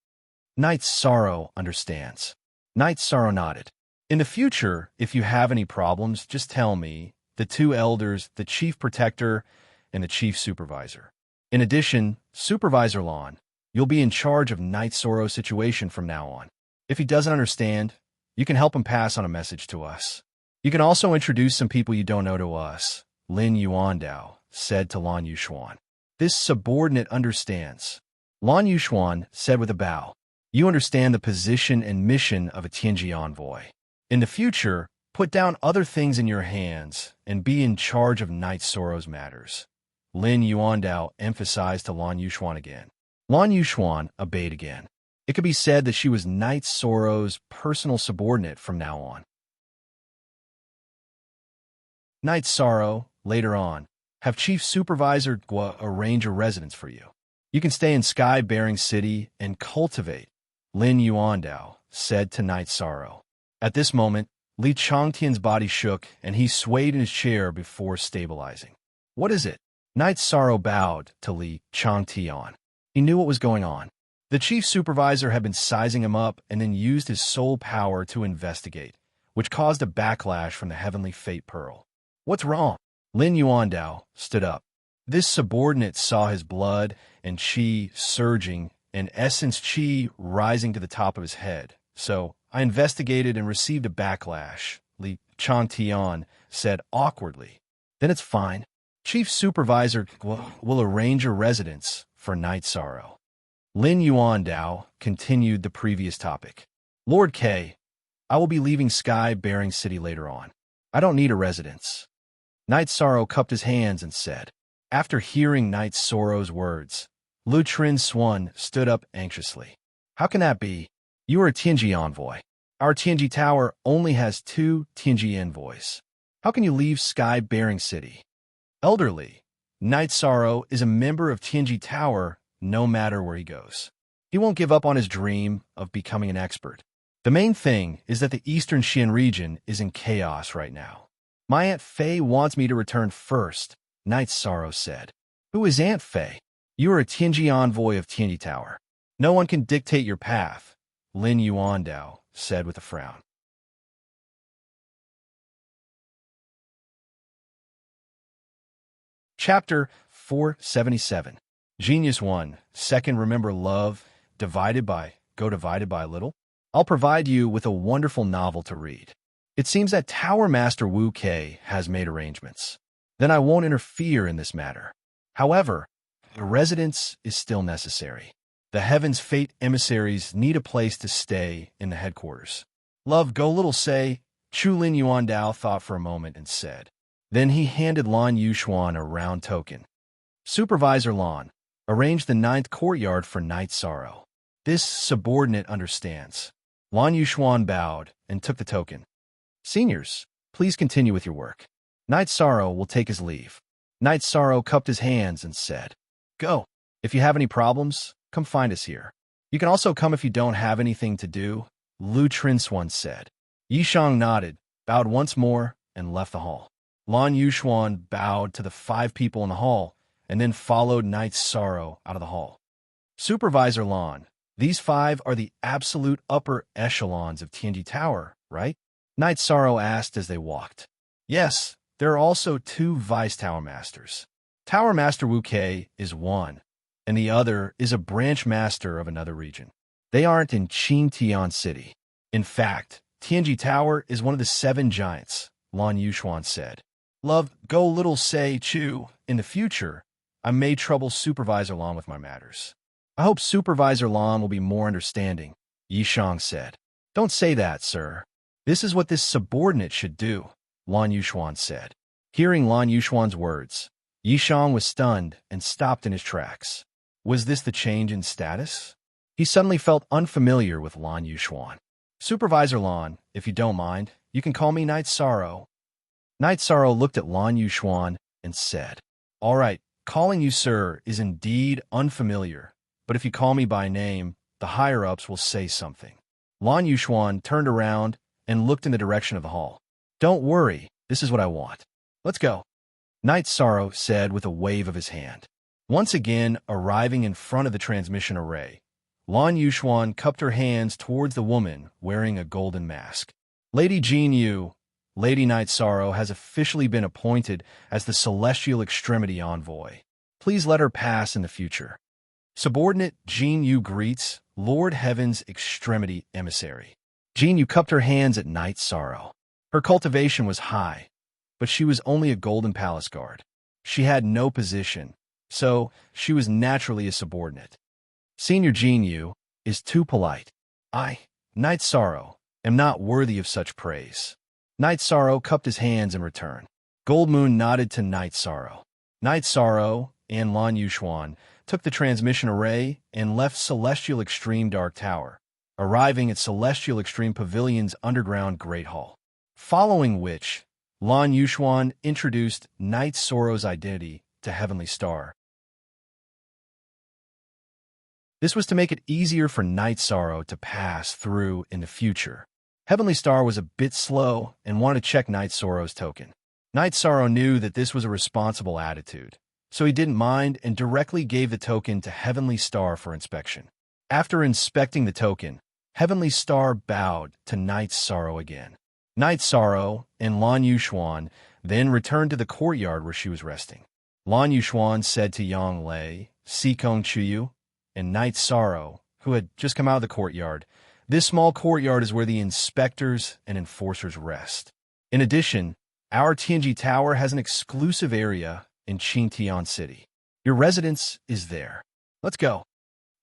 A: Night Sorrow understands. Night Sorrow nodded. In the future, if you have any problems, just tell me, the two elders, the chief protector, and the chief supervisor. In addition, Supervisor Lon, you'll be in charge of Night Sorrow's situation from now on. If he doesn't understand, you can help him pass on a message to us. You can also introduce some people you don't know to us, Lin Yuandao said to Lan Yuxuan. This subordinate understands. Lan Yuxuan said with a bow. You understand the position and mission of a Tianji envoy. In the future, put down other things in your hands and be in charge of Night Sorrow's matters. Lin Yuandao emphasized to Lan Yuxuan again. Lan Yuxuan obeyed again. It could be said that she was Night Sorrow's personal subordinate from now on. Night Sorrow, later on, have Chief Supervisor Gua arrange a residence for you. You can stay in Sky-Bearing City and cultivate, Lin Yuandao said to Night Sorrow. At this moment, Li Changtian's body shook and he swayed in his chair before stabilizing. What is it? Night Sorrow bowed to Li Changtian. He knew what was going on. The chief supervisor had been sizing him up and then used his soul power to investigate, which caused a backlash from the Heavenly Fate Pearl. What's wrong? Lin Yuandao stood up. This subordinate saw his blood and qi surging and essence qi rising to the top of his head. So I investigated and received a backlash, Li Changtian said awkwardly. Then it's fine. Chief Supervisor will arrange a residence for Night Sorrow. Lin Yuandao continued the previous topic. Lord K, I will be leaving Sky-Bearing City later on. I don't need a residence. Night Sorrow cupped his hands and said. After hearing Night Sorrow's words, Lu Trinswan stood up anxiously. How can that be? You are a Tianji envoy. Our Tianji Tower only has 2 Tianji envoys. How can you leave Sky-Bearing City? Elderly, Night Sorrow is a member of Tianji Tower no matter where he goes. He won't give up on his dream of becoming an expert. The main thing is that the Eastern Xian region is in chaos right now. My Aunt Fei wants me to return first, Night Sorrow said. Who is Aunt Fei? You are a Tianji envoy of Tianji Tower. No one can dictate your path, Lin Yuandao said with a frown. Chapter 477. Genius 1. Second, remember love, divided by a little. I'll provide you with a wonderful novel to read. It seems that Tower Master Wu Kei has made arrangements. Then I won't interfere in this matter. However, a residence is still necessary. The Heaven's Fate emissaries need a place to stay in the headquarters. Love go little say, Chu Lin Yuandao thought for a moment and said. Then he handed Lan Yuxuan a round token. Supervisor Lan, arrange the 9th courtyard for Night Sorrow. This subordinate understands. Lan Yuxuan bowed and took the token. Seniors, please continue with your work. Knight Sorrow will take his leave. Knight Sorrow cupped his hands and said, Go. If you have any problems, come find us here. You can also come if you don't have anything to do, Lu Trinswan said. Yishang nodded, bowed once more, and left the hall. Lan Yuxuan bowed to the 5 people in the hall, and then followed Knight Sorrow out of the hall. Supervisor Lan, these 5 are the absolute upper echelons of Tianji Tower, right? Knight Sorrow asked as they walked. Yes, there are also 2 Vice Tower Masters. Tower Master Wu Kei is one, and the other is a branch master of another region. They aren't in Qingtian City. In fact, Tianji Tower is one of the 7 giants, Lan Yuxuan said. Love, go little say Chu. In the future, I may trouble Supervisor Lan with my matters. I hope Supervisor Lan will be more understanding, Yishang said. Don't say that, sir. This is what this subordinate should do, Lan Yuxuan said. Hearing Lan Yuxuan's words, Yishang was stunned and stopped in his tracks. Was this the change in status? He suddenly felt unfamiliar with Lan Yuxuan. Supervisor Lan, if you don't mind, you can call me Knight Sorrow. Knight Sorrow looked at Lan Yuxuan and said, All right, calling you sir is indeed unfamiliar, but if you call me by name, the higher-ups will say something. Lan Yuxuan turned around and looked in the direction of the hall. Don't worry, this is what I want. Let's go. Knight Sorrow said with a wave of his hand. Once again, arriving in front of the transmission array, Lan Yuxuan cupped her hands towards the woman wearing a golden mask. Lady Jin Yu, Lady Knight Sorrow has officially been appointed as the Celestial Extremity Envoy. Please let her pass in the future. Subordinate Jin Yu greets Lord Heaven's Extremity Emissary. Jin Yu cupped her hands at Knight Sorrow. Her cultivation was high, but she was only a Golden Palace guard. She had no position, so she was naturally a subordinate. Senior Jin Yu is too polite. I, Knight Sorrow, am not worthy of such praise. Knight Sorrow cupped his hands in return. Gold Moon nodded to Knight Sorrow. Knight Sorrow and Lan Yuxuan took the transmission array and left Celestial Extreme Dark Tower, arriving at Celestial Extreme Pavilion's underground Great Hall. Following which, Lan Yuxuan introduced Knight Sorrow's identity to Heavenly Star. This was to make it easier for Knight Sorrow to pass through in the future. Heavenly Star was a bit slow and wanted to check Knight Sorrow's token. Knight Sorrow knew that this was a responsible attitude, so he didn't mind and directly gave the token to Heavenly Star for inspection. After inspecting the token, Heavenly Star bowed to Knight Sorrow again. Knight Sorrow and Lan Yuxuan then returned to the courtyard where she was resting. Lan Yuxuan said to Yang Lei, Sikong Chuyu, and Knight Sorrow, who had just come out of the courtyard, this small courtyard is where the inspectors and enforcers rest. In addition, our Tianji Tower has an exclusive area in Qingtian City. Your residence is there. Let's go.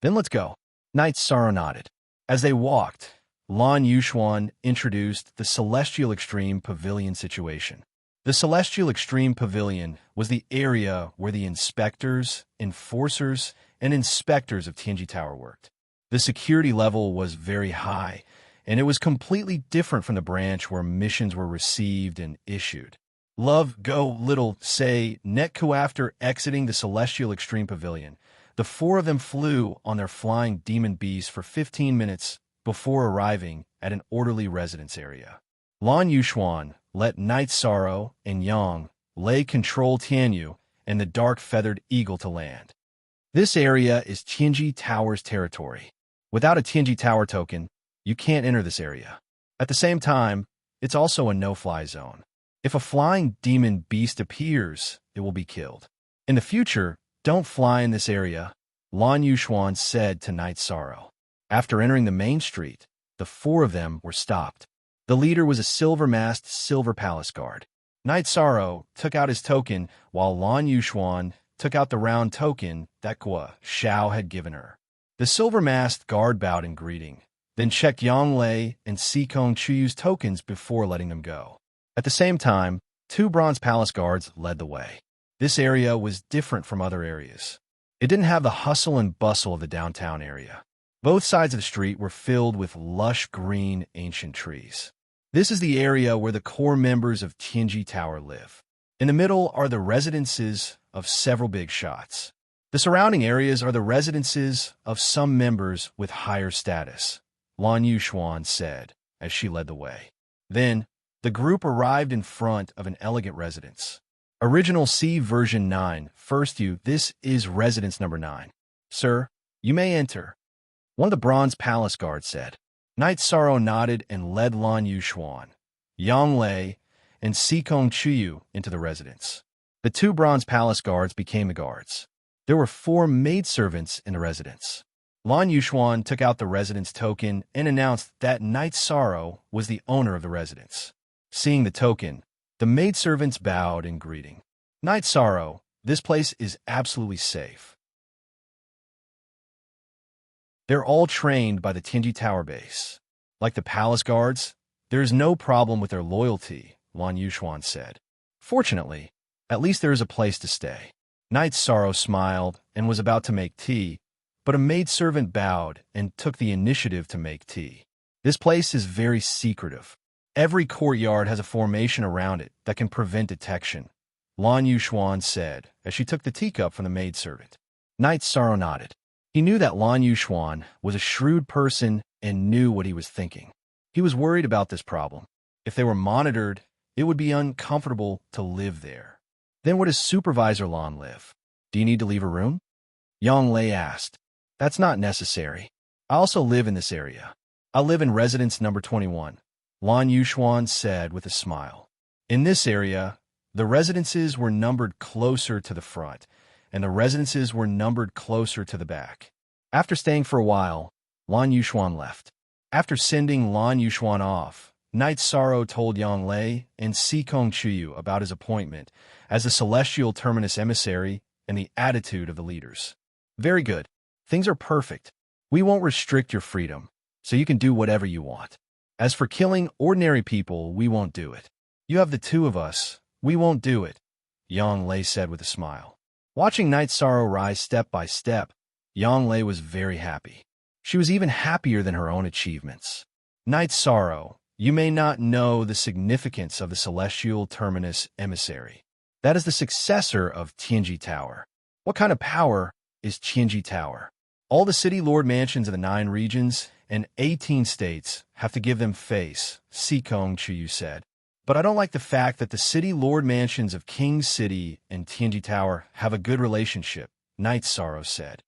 A: Then let's go. Knight Sorrow nodded. As they walked, Lan Yuxuan introduced the Celestial Extreme Pavilion situation. The Celestial Extreme Pavilion was the area where the inspectors, enforcers, and inspectors of Tianji Tower worked. The security level was very high, and it was completely different from the branch where missions were received and issued. Love, go, little, say, Netku. After exiting the Celestial Extreme Pavilion, the 4 of them flew on their flying demon beasts for 15 minutes before arriving at an orderly residence area. Lan Yuxuan let Knight Sorrow and Yang Lei control Tianyu and the dark feathered eagle to land. This area is Tianji Tower's territory. Without a Tianji Tower token, you can't enter this area. At the same time, it's also a no-fly zone. If a flying demon beast appears, it will be killed. In the future, don't fly in this area, Lan Yuxuan said to Knight Sorrow. After entering the main street, the 4 of them were stopped. The leader was a silver-masked silver palace guard. Knight Sorrow took out his token while Lan Yuxuan took out the round token that Gua Xiao had given her. The silver-masked guard bowed in greeting, then checked Yang Lei and Sikong Chuyu's tokens before letting them go. At the same time, 2 bronze palace guards led the way. This area was different from other areas. It didn't have the hustle and bustle of the downtown area. Both sides of the street were filled with lush green ancient trees. This is the area where the core members of Tianji Tower live. In the middle are the residences of several big shots. The surrounding areas are the residences of some members with higher status, Lan Yuxuan said as she led the way. Then, the group arrived in front of an elegant residence. Original C version 9, first you, this is residence number 9. Sir, you may enter. One of the bronze palace guards said. Knight Sorrow nodded and led Lan Yuxuan, Yang Lei, and Sikong Chuyu into the residence. The two bronze palace guards became the guards. There were 4 maidservants in the residence. Lan Yuxuan took out the residence token and announced that Knight Sorrow was the owner of the residence. Seeing the token, the maidservants bowed in greeting. Knight Sorrow, this place is absolutely safe. They're all trained by the Tianji Tower base. Like the palace guards, there is no problem with their loyalty, Lan Yuxuan said. Fortunately, at least there is a place to stay. Knight Sorrow smiled and was about to make tea, but a maidservant bowed and took the initiative to make tea. This place is very secretive. Every courtyard has a formation around it that can prevent detection, Lan Yuxuan said as she took the teacup from the maidservant. Knight Sorrow nodded. He knew that Lan Yuxuan was a shrewd person and knew what he was thinking. He was worried about this problem. If they were monitored, it would be uncomfortable to live there. Then where does Supervisor Lan live? Do you need to leave a room? Yang Lei asked. That's not necessary. I also live in this area. I live in residence number 21, Lan Yuxuan said with a smile. In this area, the residences were numbered closer to the front, and the residences were numbered closer to the back. After staying for a while, Lan Yuxuan left. After sending Lan Yuxuan off, Knight Sorrow told Yang Lei and Sikong Chuyu about his appointment as the celestial terminus emissary and the attitude of the leaders. Very good. Things are perfect. We won't restrict your freedom, so you can do whatever you want. As for killing ordinary people, we won't do it. You have the 2 of us. We won't do it, Yang Lei said with a smile. Watching Knight Sorrow rise step by step, Yang Lei was very happy. She was even happier than her own achievements. Knight Sorrow, you may not know the significance of the celestial terminus emissary. That is the successor of Tianji Tower. What kind of power is Tianji Tower? All the city lord mansions of the 9 regions and 18 states have to give them face, Sikong Chuyu said. But I don't like the fact that the city lord mansions of King City and Tianji Tower have a good relationship, Knight Sorrow said.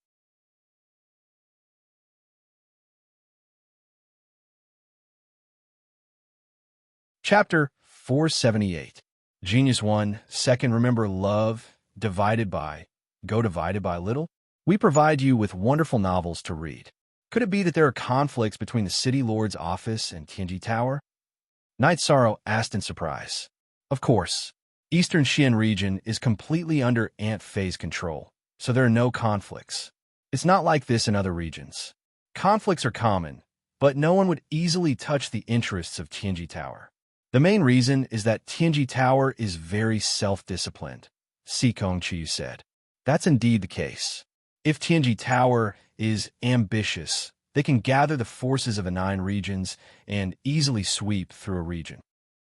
A: Chapter 478. Genius 1, second, remember love, divided by, go divided by little? We provide you with wonderful novels to read. Could it be that there are conflicts between the City Lord's office and Tianji Tower? Knight Sorrow asked in surprise. Of course. Eastern Xian region is completely under Ant Fei's control, so there are no conflicts. It's not like this in other regions. Conflicts are common, but no one would easily touch the interests of Tianji Tower. The main reason is that Tianji Tower is very self-disciplined, Sikong Chuyu said. That's indeed the case. If Tianji Tower is ambitious, they can gather the forces of the 9 regions and easily sweep through a region.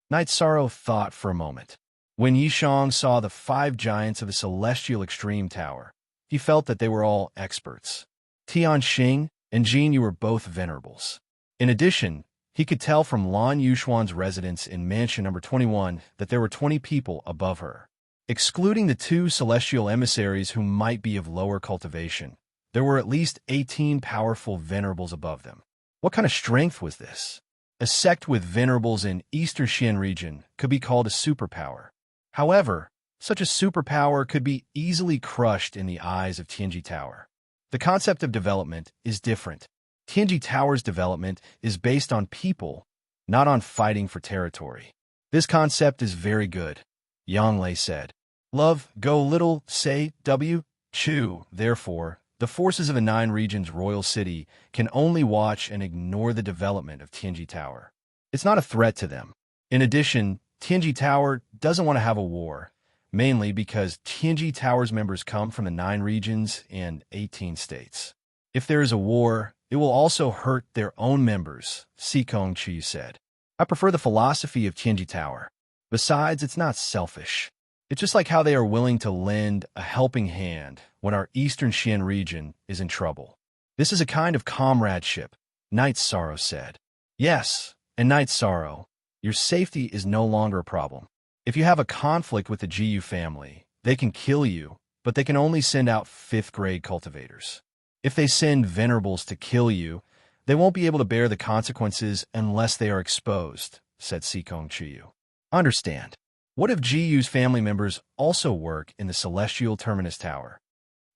A: Knight Sorrow thought for a moment. When Yishang saw the 5 giants of the Celestial Extreme Tower, he felt that they were all experts. Tianxing and Jin Yu were both venerables. In addition, he could tell from Lan Yuxuan's residence in mansion number 21 that there were 20 people above her. Excluding the 2 celestial emissaries who might be of lower cultivation, there were at least 18 powerful venerables above them. What kind of strength was this? A sect with venerables in Eastern Xian region could be called a superpower. However, such a superpower could be easily crushed in the eyes of Tianji Tower. The concept of development is different. Tianji Tower's development is based on people, not on fighting for territory. This concept is very good, Yang Lei said. Love, go little, say, W, chew. Therefore, the forces of the 9 regions' royal city can only watch and ignore the development of Tianji Tower. It's not a threat to them. In addition, Tianji Tower doesn't want to have a war, mainly because Tianji Tower's members come from the 9 regions and 18 states. If there is a war, it will also hurt their own members, Sikong Chuyu said. I prefer the philosophy of Tianji Tower. Besides, it's not selfish. It's just like how they are willing to lend a helping hand when our Eastern Xian region is in trouble. This is a kind of comradeship, Night Sorrow said. Yes, and Night Sorrow, your safety is no longer a problem. If you have a conflict with the Jiyu family, they can kill you, but they can only send out 5th-grade cultivators. If they send venerables to kill you, they won't be able to bear the consequences unless they are exposed, said Sikong Chiyu. Understand. What if Jiyu's family members also work in the Celestial Terminus Tower?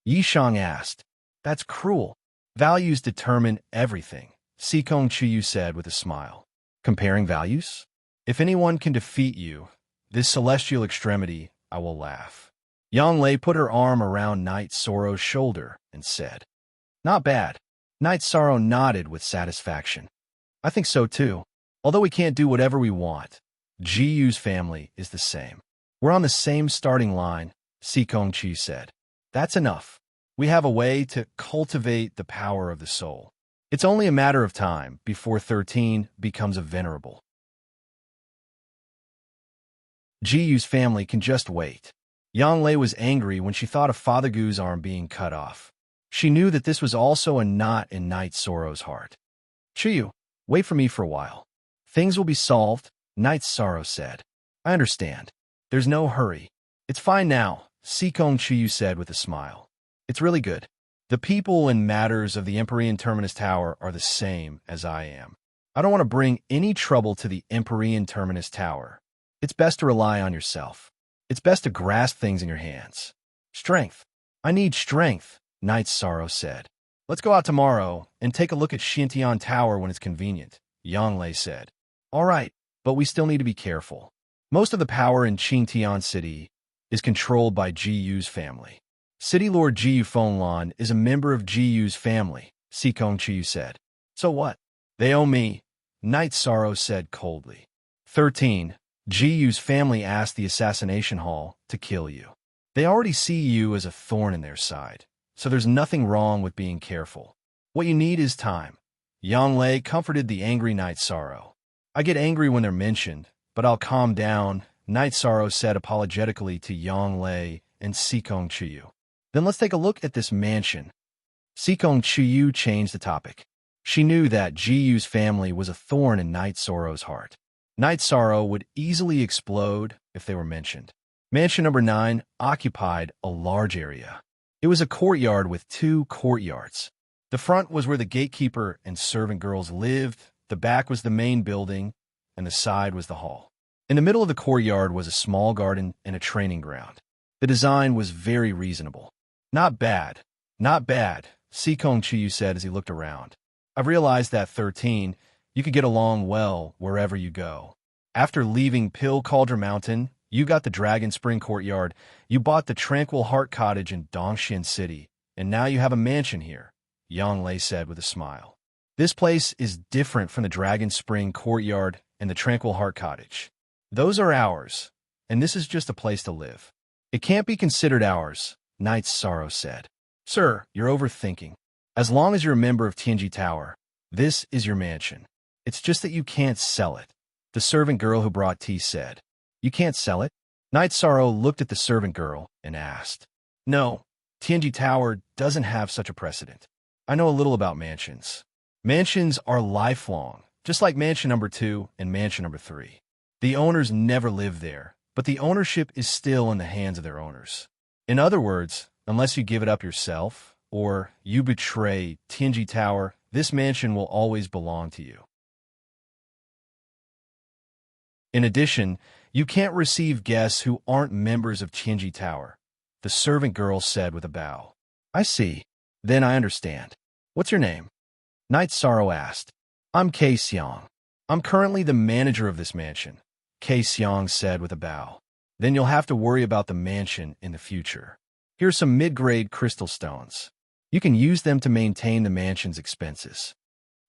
A: Yi Shang asked. That's cruel. Values determine everything, Sikong Chiyu said with a smile. Comparing values? If anyone can defeat you, this celestial extremity, I will laugh. Yang Lei put her arm around Night Sorrow's shoulder and said, Not bad. Night Sorrow nodded with satisfaction. I think so too. Although we can't do whatever we want, Jiyu's family is the same. We're on the same starting line, Sikong Chi said. That's enough. We have a way to cultivate the power of the soul. It's only a matter of time before 13 becomes a venerable. Jiyu's family can just wait. Yang Lei was angry when she thought of Father Gu's arm being cut off. She knew that this was also a knot in Night Sorrow's heart. Chiyu, wait for me for a while. Things will be solved, Night Sorrow said. I understand. There's no hurry. It's fine now, Sikong Chiyu said with a smile. It's really good. The people and matters of the Empyrean Terminus Tower are the same as I am. I don't want to bring any trouble to the Empyrean Terminus Tower. It's best to rely on yourself. It's best to grasp things in your hands. Strength. I need strength, Night Sorrow said. Let's go out tomorrow and take a look at Xintian Tower when it's convenient, Yang Lei said. All right, but we still need to be careful. Most of the power in Xintian City is controlled by Jiyu's family. City Lord Jiyu Fenglan is a member of Jiyu's family, Sikong Chiyu said. So what? They owe me, Night Sorrow said coldly. 13. Jiyu's family asked the assassination hall to kill you. They already see you as a thorn in their side, so there's nothing wrong with being careful. What you need is time. Yang Lei comforted the angry Night Sorrow. I get angry when they're mentioned, but I'll calm down, Night Sorrow said apologetically to Yang Lei and Sikong Chiyu. Then let's take a look at this mansion. Sikong Chiyu changed the topic. She knew that Jiyu's family was a thorn in Night Sorrow's heart. Night Sorrow would easily explode if they were mentioned. Mansion number 9 occupied a large area. It was a courtyard with 2 courtyards. The front was where the gatekeeper and servant girls lived, the back was the main building, and the side was the hall. In the middle of the courtyard was a small garden and a training ground. The design was very reasonable. Not bad, Sikong Chiyu said as he looked around. I've realized that 13, you could get along well wherever you go. After leaving Pill Cauldron Mountain, you got the Dragon Spring Courtyard, you bought the Tranquil Heart Cottage in Dongxian City, and now you have a mansion here, Yang Lei said with a smile. This place is different from the Dragon Spring Courtyard and the Tranquil Heart Cottage. Those are ours, and this is just a place to live. It can't be considered ours, Night Sorrow said. Sir, you're overthinking. As long as you're a member of Tianji Tower, this is your mansion. It's just that you can't sell it, the servant girl who brought tea said. You can't sell it? Night Sorrow looked at the servant girl and asked. No, Tianji Tower doesn't have such a precedent. I know a little about mansions. Mansions are lifelong, just like Mansion number 2 and Mansion number 3. The owners never live there, but the ownership is still in the hands of their owners. In other words, unless you give it up yourself, or you betray Tianji Tower, this mansion will always belong to you. In addition, you can't receive guests who aren't members of Tianji Tower, the servant girl said with a bow. I see. Then I understand. What's your name? Night Sorrow asked. I'm Kei Xiang. I'm currently the manager of this mansion, Kei Xiang said with a bow. Then you'll have to worry about the mansion in the future. Here's some mid-grade crystal stones. You can use them to maintain the mansion's expenses.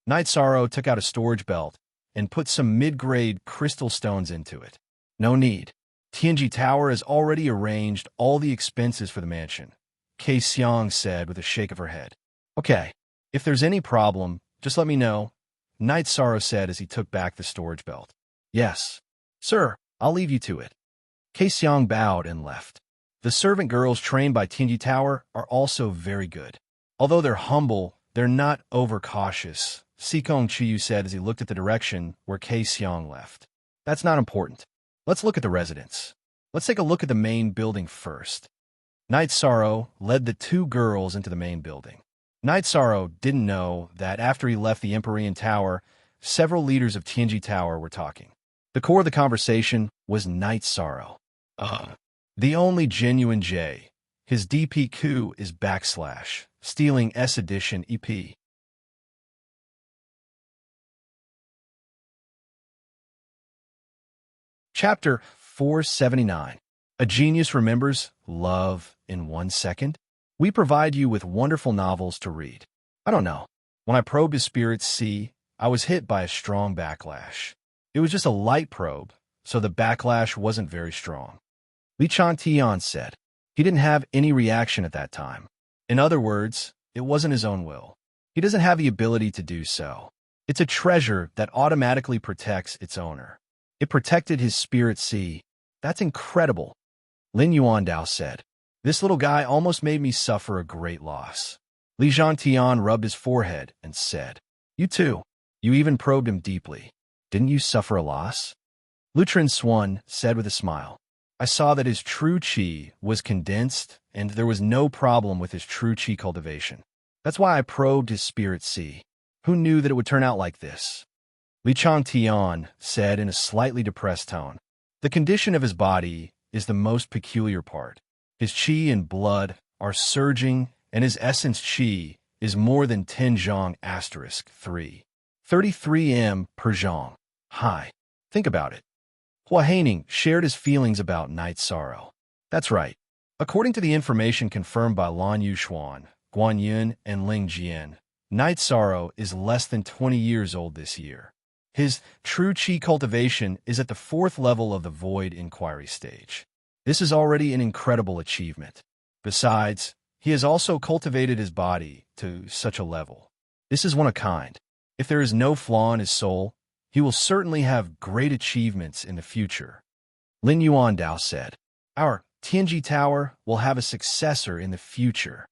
A: Night Sorrow took out a storage belt and put some mid-grade crystal stones into it. No need. Tianji Tower has already arranged all the expenses for the mansion, Kei Xiang said with a shake of her head. Okay, if there's any problem, just let me know, Night Sorrow said as he took back the storage belt. Yes. Sir, I'll leave you to it. Keixiang bowed and left. The servant girls trained by Tianji Tower are also very good. Although they're humble, they're not overcautious, Sikong Chiyu said as he looked at the direction where Keixiang left. That's not important. Let's look at the residence. Let's take a look at the main building first. Night Sorrow led the two girls into the main building. Night Sorrow didn't know that after he left the Empyrean Tower, several leaders of Tianji Tower were talking. The core of the conversation was Night Sorrow. The only genuine J. His DP coup is / stealing S edition EP. Chapter 479. A Genius Remembers Love in 1 Second? We provide you with wonderful novels to read. I don't know. When I probed his spirit's sea, I was hit by a strong backlash. It was just a light probe, so the backlash wasn't very strong. Li Tian said. He didn't have any reaction at that time. In other words, it wasn't his own will. He doesn't have the ability to do so. It's a treasure that automatically protects its owner. It protected his spirit sea. That's incredible. Lin Yuandao said. This little guy almost made me suffer a great loss. Li Tian rubbed his forehead and said, You too. You even probed him deeply. Didn't you suffer a loss? Lutrin Swan said with a smile. I saw that his true qi was condensed, and there was no problem with his true qi cultivation. That's why I probed his spirit sea. Who knew that it would turn out like this? Li Tian said in a slightly depressed tone. The condition of his body is the most peculiar part. His qi and blood are surging, and his essence qi is more than 10 zhang *3. 33 m per zhang. High. Think about it. Hua Haining shared his feelings about Night Sorrow. That's right. According to the information confirmed by Lan Yuxuan, Guan Yun, and Ling Jian, Night Sorrow is less than 20 years old this year. His true qi cultivation is at the 4th level of the Void Inquiry stage. This is already an incredible achievement. Besides, he has also cultivated his body to such a level. This is one of a kind. If there is no flaw in his soul, he will certainly have great achievements in the future. Lin Yuandao said, Our Tianji Tower will have a successor in the future.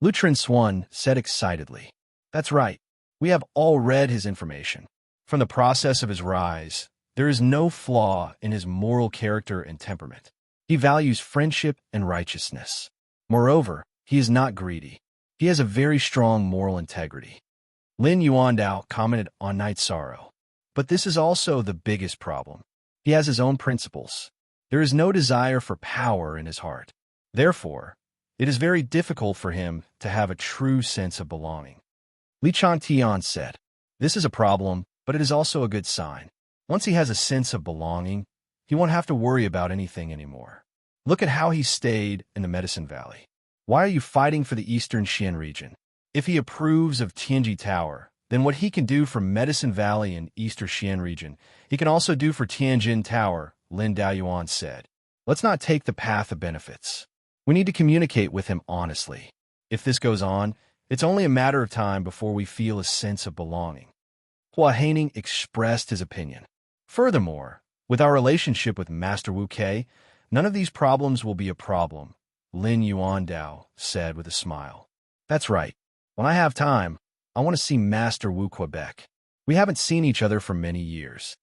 A: Lutrin Swan said excitedly, That's right. We have all read his information. From the process of his rise, there is no flaw in his moral character and temperament. He values friendship and righteousness. Moreover, he is not greedy. He has a very strong moral integrity. Lin Yuandao commented on Night Sorrow. But this is also the biggest problem. He has his own principles. There is no desire for power in his heart. Therefore, it is very difficult for him to have a true sense of belonging. Li Tian said, This is a problem, but it is also a good sign. Once he has a sense of belonging, he won't have to worry about anything anymore. Look at how he stayed in the Medicine Valley. Why are you fighting for the Eastern Xian region? If he approves of Tianji Tower, then what he can do for Medicine Valley and Eastern Xian region, he can also do for Tianjin Tower, Lin Daoyuan said. Let's not take the path of benefits. We need to communicate with him honestly. If this goes on, it's only a matter of time before we feel a sense of belonging. Hua Haining expressed his opinion. Furthermore, with our relationship with Master Wu Kei, none of these problems will be a problem, Lin Yuandao said with a smile. That's right. When I have time, I want to see Master Wu Quebec. We haven't seen each other for many years.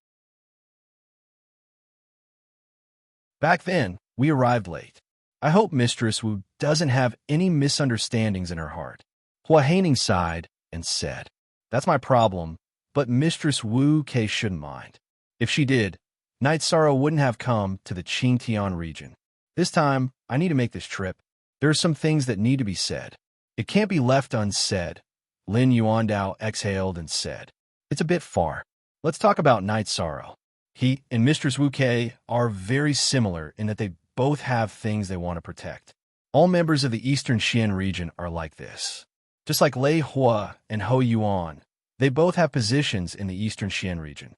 A: Back then, we arrived late. I hope Mistress Wu doesn't have any misunderstandings in her heart. Hua Haining sighed and said, That's my problem, but Mistress Wu Kei shouldn't mind. If she did, Night Sorrow wouldn't have come to the Qingtian region. This time, I need to make this trip. There are some things that need to be said. It can't be left unsaid. Lin Yuandao exhaled and said, It's a bit far. Let's talk about Night Sorrow. He and Mistress Wu Kei are very similar in that they both have things they want to protect. All members of the Eastern Xian region are like this. Just like Lei Hua and Ho Yuan, they both have positions in the Eastern Xian region.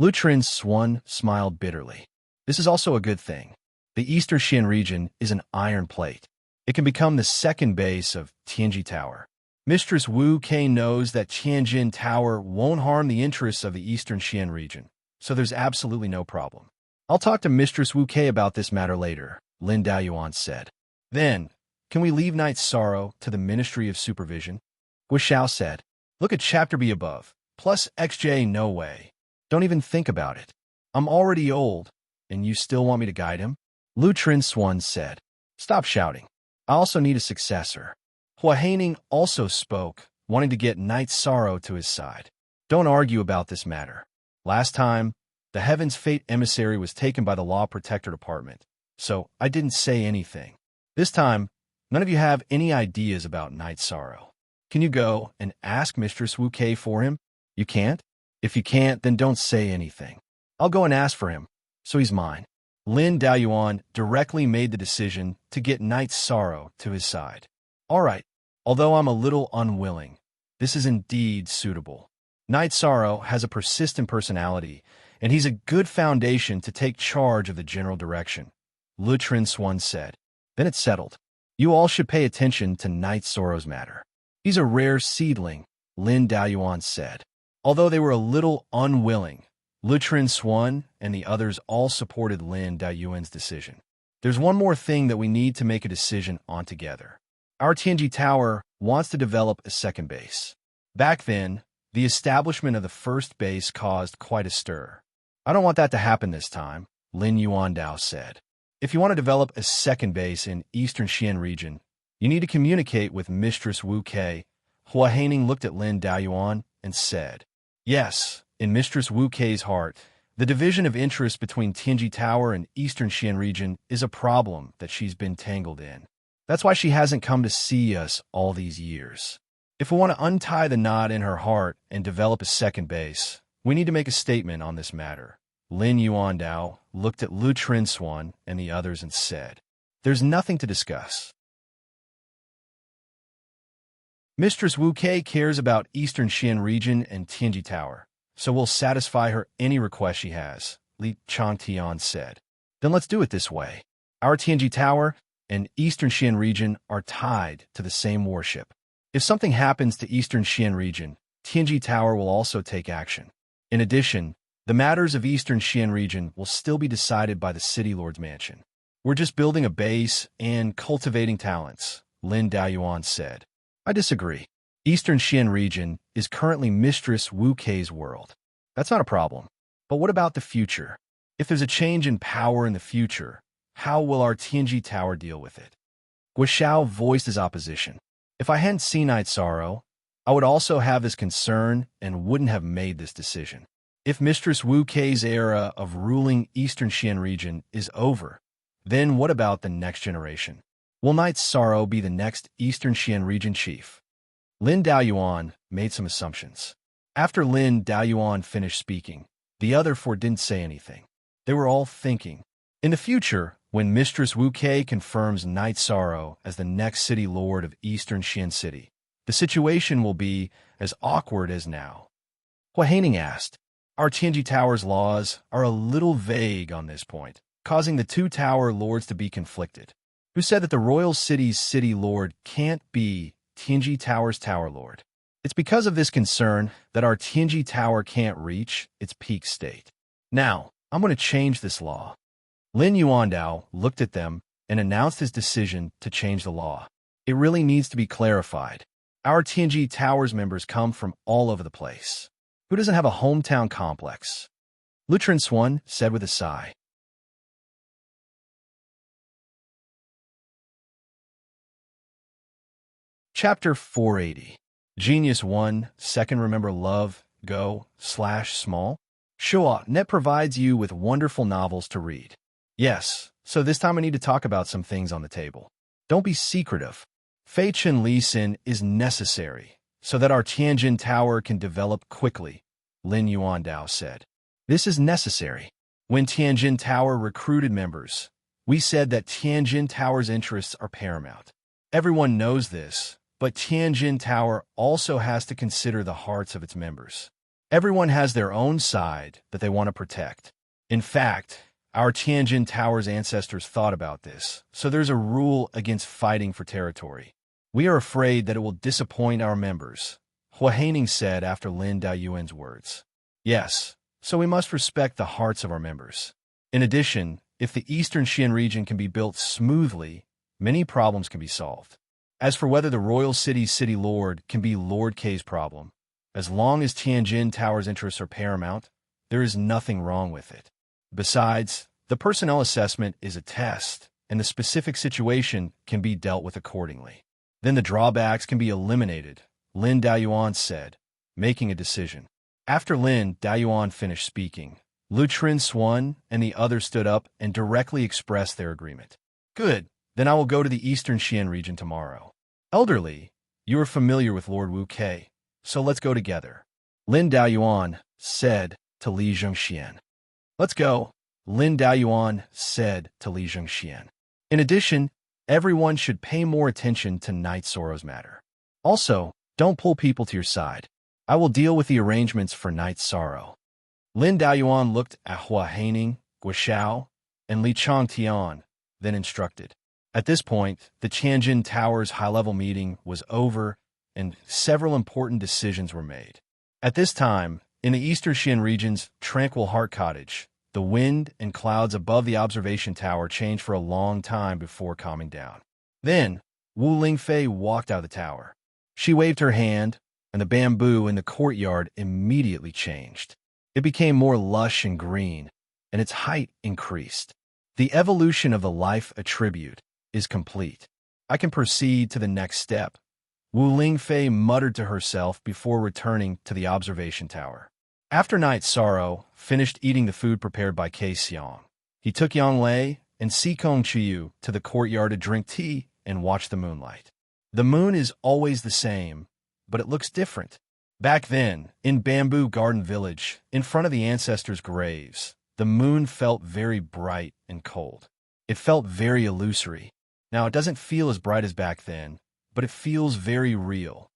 A: Lutrin Swan smiled bitterly. This is also a good thing. The Eastern Xian region is an iron plate. It can become the second base of Tianji Tower. Mistress Wu Kei knows that Tianjin Tower won't harm the interests of the Eastern Xian region, so there's absolutely no problem. I'll talk to Mistress Wu Kei about this matter later, Lin Daoyuan said. Then, can we leave Knight's Sorrow to the Ministry of Supervision? Guishao said. Look at Chapter B above. Plus XJ, no way. Don't even think about it. I'm already old, and you still want me to guide him? Lu Trin Swan said. Stop shouting. I also need a successor. Hua Haining also spoke, wanting to get Knight's Sorrow to his side. Don't argue about this matter. Last time, the Heaven's Fate emissary was taken by the Law Protector Department, so I didn't say anything. This time, none of you have any ideas about Knight's Sorrow. Can you go and ask Mistress Wu Kei for him? You can't? If you can't, then don't say anything. I'll go and ask for him, so he's mine. Lin Daoyuan directly made the decision to get Knight's Sorrow to his side. All right, although I'm a little unwilling, this is indeed suitable. Knight's Sorrow has a persistent personality, and he's a good foundation to take charge of the general direction, Lu Trin Swan said. Then it's settled. You all should pay attention to Knight's Sorrow's matter. He's a rare seedling, Lin Daoyuan said. Although they were a little unwilling, Lu Trin Swan and the others all supported Lin Daoyuan's decision. There's one more thing that we need to make a decision on together. Our Tianji Tower wants to develop a second base. Back then, the establishment of the first base caused quite a stir. I don't want that to happen this time, Lin Yuandao said. If you want to develop a second base in Eastern Xian region, you need to communicate with Mistress Wu Kei. Hua Haining looked at Lin Daoyuan and said, Yes, in Mistress Wu Kei's heart, the division of interest between Tianji Tower and Eastern Xian region is a problem that she's been tangled in. That's why she hasn't come to see us all these years. If we want to untie the knot in her heart and develop a second base, we need to make a statement on this matter. Lin Yuandao looked at Lu Trin Swan and the others and said, There's nothing to discuss. Mistress Wu Kei cares about Eastern Xian region and Tianji Tower, so we'll satisfy her any request she has, Li Changtian said. Then let's do it this way. Our Tianji Tower and Eastern Xian region are tied to the same warship. If something happens to Eastern Xian region, Tianji Tower will also take action. In addition, the matters of Eastern Xian region will still be decided by the City Lord's Mansion. We're just building a base and cultivating talents, Lin Daoyuan said. I disagree. Eastern Xian region is currently Mistress Wu Kei's world. That's not a problem. But what about the future? If there's a change in power in the future, how will our Tianji Tower deal with it? Guishao voiced his opposition. If I hadn't seen Knight's Sorrow, I would also have this concern and wouldn't have made this decision. If Mistress Wu Kei's era of ruling Eastern Xian region is over, then what about the next generation? Will Knight's Sorrow be the next Eastern Xian region chief? Lin Daoyuan made some assumptions. After Lin Daoyuan finished speaking, the other four didn't say anything. They were all thinking. In the future, when Mistress Wu Kei confirms Knight's Sorrow as the next city lord of Eastern Xian City, the situation will be as awkward as now. Hua Haining asked, Our Tianji Tower's laws are a little vague on this point, causing the two tower lords to be conflicted. Who said that the royal city's city lord can't be Tianji Tower's tower lord? It's because of this concern that our Tianji Tower can't reach its peak state. Now, I'm going to change this law. Lin Yuandao looked at them and announced his decision to change the law. It really needs to be clarified. Our Tianji Tower's members come from all over the place. Who doesn't have a hometown complex? Lu Trin Swan said with a sigh. Chapter 480. Genius 1, Second Remember Love, Go/Small. Shua.net provides you with wonderful novels to read. Yes, so this time I need to talk about some things on the table. Don't be secretive. Fei Chen Li Sin is necessary so that our Tianjin Tower can develop quickly, Lin Yuandao said. This is necessary. When Tianjin Tower recruited members, we said that Tianjin Tower's interests are paramount. Everyone knows this, but Tianjin Tower also has to consider the hearts of its members. Everyone has their own side that they want to protect. In fact, our Tianjin Tower's ancestors thought about this, so there's a rule against fighting for territory. We are afraid that it will disappoint our members, Hua Haining said after Lin Daoyuan's words. Yes, so we must respect the hearts of our members. In addition, if the Eastern Xian region can be built smoothly, many problems can be solved. As for whether the royal city's city lord can be Lord K's problem, as long as Tianjin Tower's interests are paramount, there is nothing wrong with it. Besides, the personnel assessment is a test, and the specific situation can be dealt with accordingly. Then the drawbacks can be eliminated, Lin Daoyuan said, making a decision. After Lin Daoyuan finished speaking, Lu Trin-Swan and the others stood up and directly expressed their agreement. Good, then I will go to the Eastern Xian region tomorrow. Elderly, you are familiar with Lord Wu Ke, so let's go together. Lin Daoyuan said to Li Zhengxian. Let's go, Lin Daoyuan said to Li Zhengxian. In addition, everyone should pay more attention to Night Sorrow's matter. Also, don't pull people to your side. I will deal with the arrangements for Night Sorrow. Lin Daoyuan looked at Hua Haining, Guo and Li Changtian, then instructed. At this point, the Tianjin Tower's high-level meeting was over, and several important decisions were made. At this time, in the Eastern Xian region's tranquil heart cottage, the wind and clouds above the observation tower changed for a long time before calming down. Then, Wu Lingfei walked out of the tower. She waved her hand, and the bamboo in the courtyard immediately changed. It became more lush and green, and its height increased. The evolution of the life attribute is complete. I can proceed to the next step, Wu Lingfei muttered to herself before returning to the observation tower. After Night Sorrow finished eating the food prepared by Kei Xiang, he took Yang Lei and Sikong Chiyu to the courtyard to drink tea and watch the moonlight. The moon is always the same, but it looks different. Back then, in Bamboo Garden Village, in front of the ancestors' graves, the moon felt very bright and cold. It felt very illusory. Now, it doesn't feel as bright as back then, but it feels very real.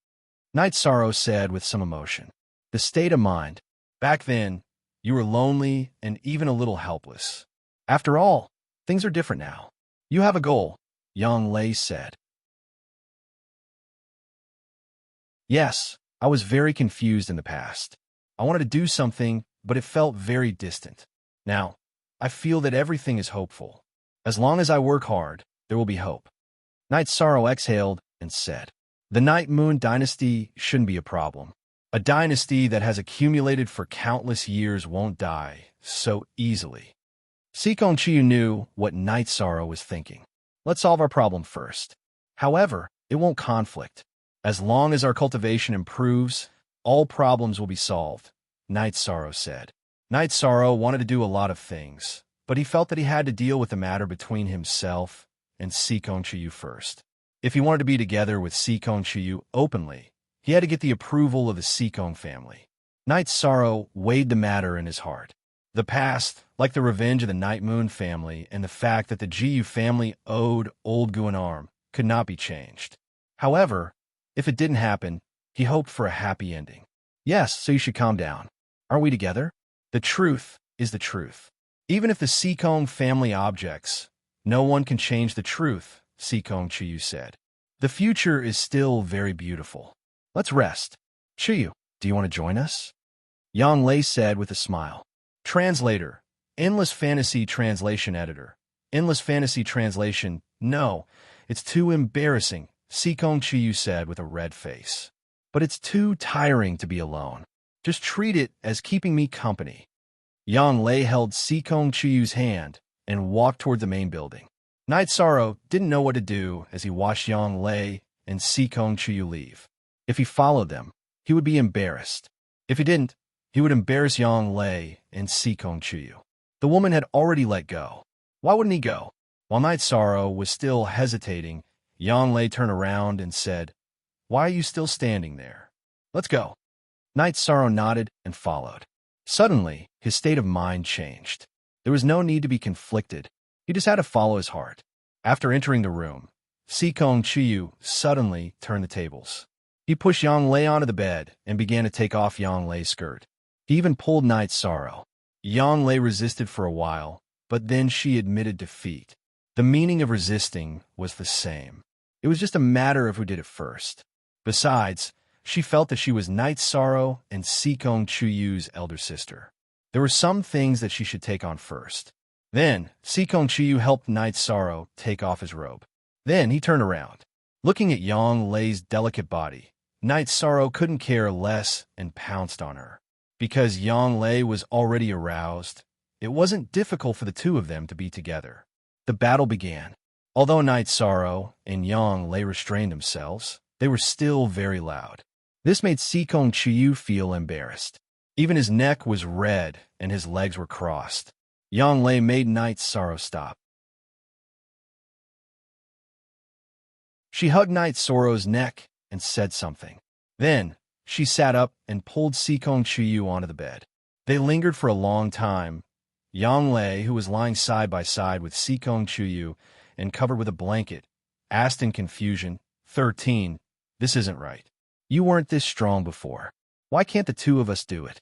A: Night Sorrow said with some emotion. The state of mind. Back then, you were lonely and even a little helpless. After all, things are different now. You have a goal, Yang Lei said. Yes, I was very confused in the past. I wanted to do something, but it felt very distant. Now, I feel that everything is hopeful. As long as I work hard, there will be hope. Night Sorrow exhaled and said, the Night Moon dynasty shouldn't be a problem. A dynasty that has accumulated for countless years won't die so easily. Sikong Chiyu knew what Night Sorrow was thinking. Let's solve our problem first. However, it won't conflict. As long as our cultivation improves, all problems will be solved, Night Sorrow said. Night Sorrow wanted to do a lot of things, but he felt that he had to deal with the matter between himself and Sikong Chiyu first. If he wanted to be together with Sikong Chiyu openly, he had to get the approval of the Sikong family. Night Sorrow weighed the matter in his heart. The past, like the revenge of the Night Moon family and the fact that the Jiyu family owed Old Guanarm, could not be changed. However, if it didn't happen, he hoped for a happy ending. Yes, so you should calm down. Aren't we together? The truth is the truth. Even if the Sikong family objects, no one can change the truth, Sikong Chiyu said. The future is still very beautiful. Let's rest. Chiyu, do you want to join us? Yang Lei said with a smile. Translator, Endless Fantasy Translation Editor. Endless Fantasy Translation, no, it's too embarrassing, Sikong Chiyu said with a red face. But it's too tiring to be alone. Just treat it as keeping me company. Yang Lei held Sikong Chiyu's hand and walked toward the main building. Night Sorrow didn't know what to do as he watched Yang Lei and Sikong Chiyu leave. If he followed them, he would be embarrassed. If he didn't, he would embarrass Yang Lei and Sikong Chiyu. The woman had already let go. Why wouldn't he go? While Night Sorrow was still hesitating, Yang Lei turned around and said, Why are you still standing there? Let's go. Night Sorrow nodded and followed. Suddenly, his state of mind changed. There was no need to be conflicted. He just had to follow his heart. After entering the room, Sikong Chiyu suddenly turned the tables. He pushed Yang Lei onto the bed and began to take off Yang Lei's skirt. He even pulled Night Sorrow. Yang Lei resisted for a while, but then she admitted defeat. The meaning of resisting was the same. It was just a matter of who did it first. Besides, she felt that she was Night Sorrow and Sikong Chiyu's elder sister. There were some things that she should take on first. Then, Sikong Chiyu helped Knight Sorrow take off his robe. Then he turned around. Looking at Yang Lei's delicate body, Knight Sorrow couldn't care less and pounced on her. Because Yang Lei was already aroused, it wasn't difficult for the two of them to be together. The battle began. Although Knight Sorrow and Yang Lei restrained themselves, they were still very loud. This made Sikong Chiyu feel embarrassed. Even his neck was red and his legs were crossed. Yang Lei made Knight Sorrow stop. She hugged Knight Sorrow's neck and said something. Then, she sat up and pulled Sikong Chiyu onto the bed. They lingered for a long time. Yang Lei, who was lying side by side with Sikong Chiyu and covered with a blanket, asked in confusion, 13, this isn't right. You weren't this strong before. Why can't the two of us do it?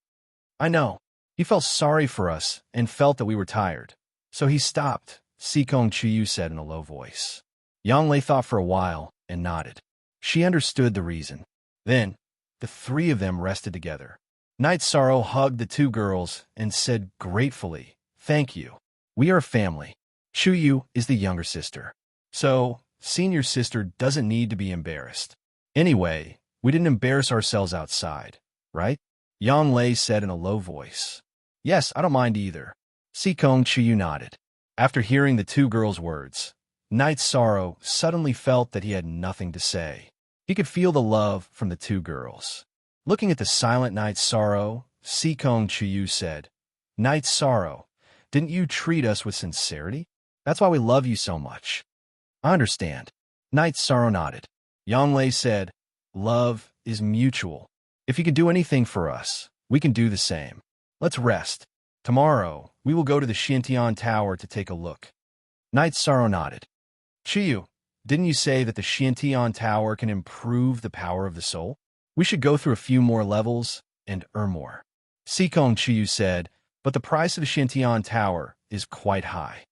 A: I know. He felt sorry for us and felt that we were tired. So he stopped, Sikong Chiyu said in a low voice. Yang Lei thought for a while and nodded. She understood the reason. Then, the three of them rested together. Knight Sorrow hugged the two girls and said gratefully, thank you. We are a family. Chuyu is the younger sister. So, senior sister doesn't need to be embarrassed. Anyway, we didn't embarrass ourselves outside, right? Yang Lei said in a low voice. Yes, I don't mind either. Sikong Chiyu nodded. After hearing the two girls' words, Knight Sorrow suddenly felt that he had nothing to say. He could feel the love from the two girls. Looking at the silent Knight Sorrow, Sikong Chiyu said, Knight Sorrow, didn't you treat us with sincerity? That's why we love you so much. I understand. Knight Sorrow nodded. Yang Lei said, love is mutual. If you can do anything for us, we can do the same. Let's rest. Tomorrow, we will go to the Xiantian Tower to take a look. Knight Sorrow nodded. Chiyu, didn't you say that the Xiantian Tower can improve the power of the soul? We should go through a few more levels and earn more. Sikong Chiyu said, but the price of the Xiantian Tower is quite high.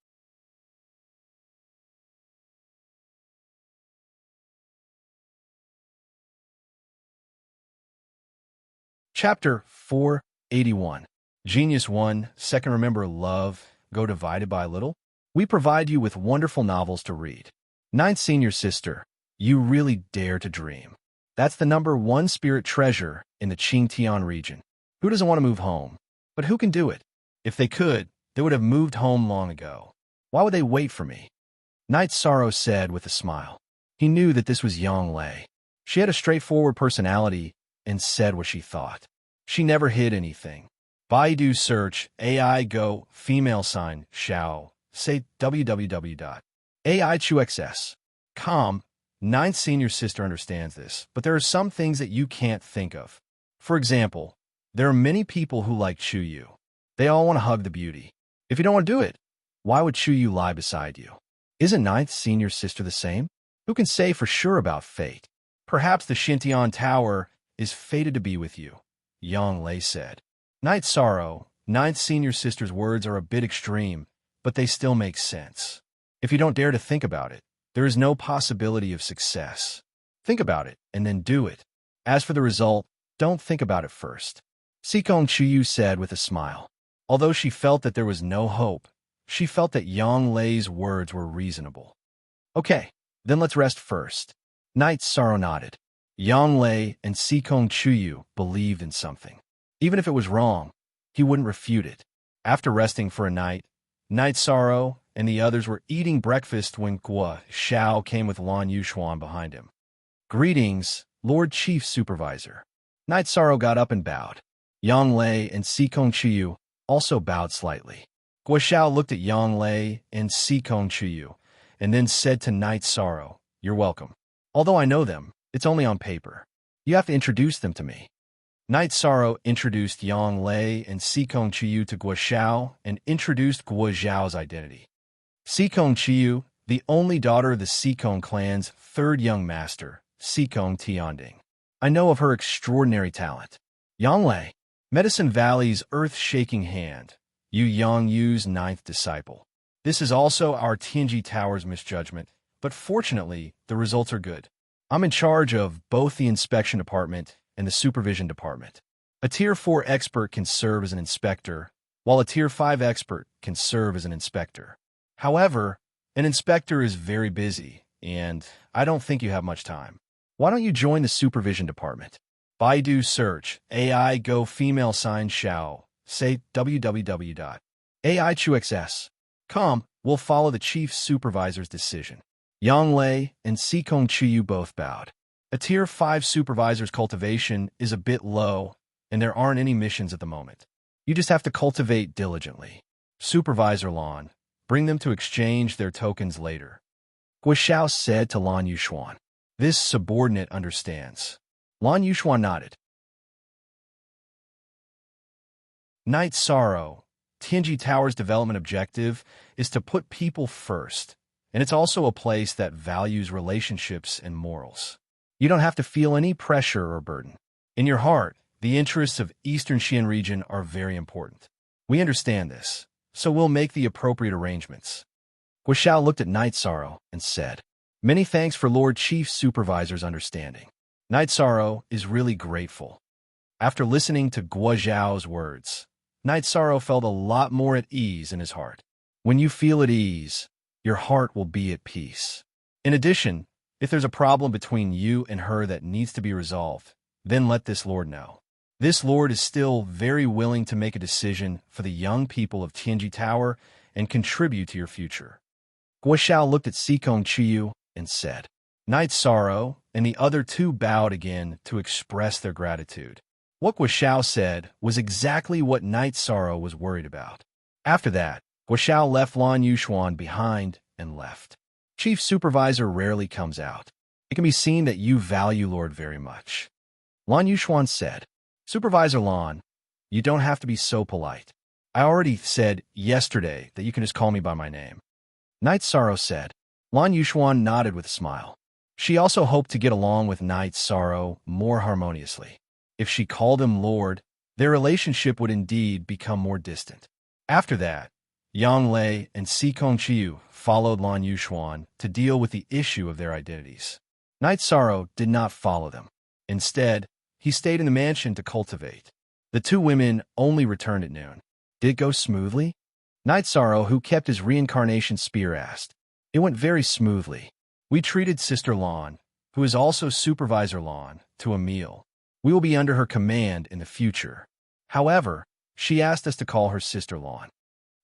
A: Chapter 481. Genius 1, Second Remember Love, Go Divided by Little? We provide you with wonderful novels to read. Ninth Senior Sister, you really dare to dream. That's the #1 spirit treasure in the Qingtian region. Who doesn't want to move home? But who can do it? If they could, they would have moved home long ago. Why would they wait for me? Knight Sorrow said with a smile. He knew that this was Yang Lei. She had a straightforward personality and said what she thought. She never hid anything. Baidu search AI Go female sign Xiao. Say www.aichuxs.com. Ninth Senior Sister understands this, but there are some things that you can't think of. For example, there are many people who like Chuyu. They all want to hug the beauty. If you don't want to do it, why would Chuyu lie beside you? Isn't Ninth Senior Sister the same? Who can say for sure about fate? Perhaps the Xiantian Tower is fated to be with you, Yang Lei said. Knight Sorrow, Ninth Senior Sister's words are a bit extreme, but they still make sense. If you don't dare to think about it, there is no possibility of success. Think about it, and then do it. As for the result, don't think about it first. Sikong Chiyu said with a smile. Although she felt that there was no hope, she felt that Yang Lei's words were reasonable. Okay, then let's rest first. Knight Sorrow nodded. Yang Lei and Sikong Chiyu believed in something. Even if it was wrong, he wouldn't refute it. After resting for a night, Knight Sorrow and the others were eating breakfast when Guo Xiao came with Lan Yuxuan behind him. Greetings, Lord Chief Supervisor. Knight Sorrow got up and bowed. Yang Lei and Sikong Chiyu also bowed slightly. Guo Xiao looked at Yang Lei and Sikong Chiyu and then said to Knight Sorrow, You're welcome. Although I know them, it's only on paper. You have to introduce them to me. Knight Sorrow introduced Yang Lei and Sikong Chiyu to Guo Xiao and introduced Guo Xiao's identity. Sikong Chiyu, the only daughter of the Sikong clan's third young master, Sikong Tianding. I know of her extraordinary talent. Yang Lei, Medicine Valley's earth-shaking hand, Yu Yangyu's ninth disciple. This is also our Tianji Tower's misjudgment, but fortunately, the results are good. I'm in charge of both the inspection department and the supervision department. A Tier 4 expert can serve as an inspector, while a Tier 5 expert can serve as an inspector. However, an inspector is very busy, and I don't think you have much time. Why don't you join the supervision department? Baidu search AI go female sign Xiao. Say www.aichuxs.com will follow the chief supervisor's decision. Yang Lei and Sikong Chiyu both bowed. A Tier 5 supervisor's cultivation is a bit low, and there aren't any missions at the moment. You just have to cultivate diligently. Supervisor Lan, bring them to exchange their tokens later. Guo said to Lan Yuxuan. This subordinate understands. Lan Yuxuan nodded. Night Sorrow. Tianji Tower's development objective is to put people first, and it's also a place that values relationships and morals. You don't have to feel any pressure or burden. In your heart, the interests of Eastern Xian region are very important. We understand this, so we'll make the appropriate arrangements. Guo looked at Night Sorrow and said, Many thanks for Lord Chief Supervisor's understanding. Night Sorrow is really grateful. After listening to Guo Zhao's words, Night Sorrow felt a lot more at ease in his heart. When you feel at ease, your heart will be at peace. In addition, if there's a problem between you and her that needs to be resolved, then let this lord know. This lord is still very willing to make a decision for the young people of Tianji Tower and contribute to your future. Guo looked at Sikong Chiyu and said, Night Sorrow and the other two bowed again to express their gratitude. What Guo said was exactly what Night Sorrow was worried about. After that, Guo left Lan Yuxuan behind and left. Chief Supervisor rarely comes out. It can be seen that you value Lord very much. Lan Yuxuan said, Supervisor Lan, you don't have to be so polite. I already said yesterday that you can just call me by my name. Night Sorrow said. Lan Yuxuan nodded with a smile. She also hoped to get along with Night Sorrow more harmoniously. If she called him Lord, their relationship would indeed become more distant. After that, Yang Lei and Sikong Chiyu followed Lan Yuxuan to deal with the issue of their identities. Night Sorrow did not follow them. Instead, he stayed in the mansion to cultivate. The two women only returned at noon. Did it go smoothly? Night Sorrow, who kept his reincarnation spear, asked. It went very smoothly. We treated Sister Lan, who is also Supervisor Lan, to a meal. We will be under her command in the future. However, she asked us to call her Sister Lan.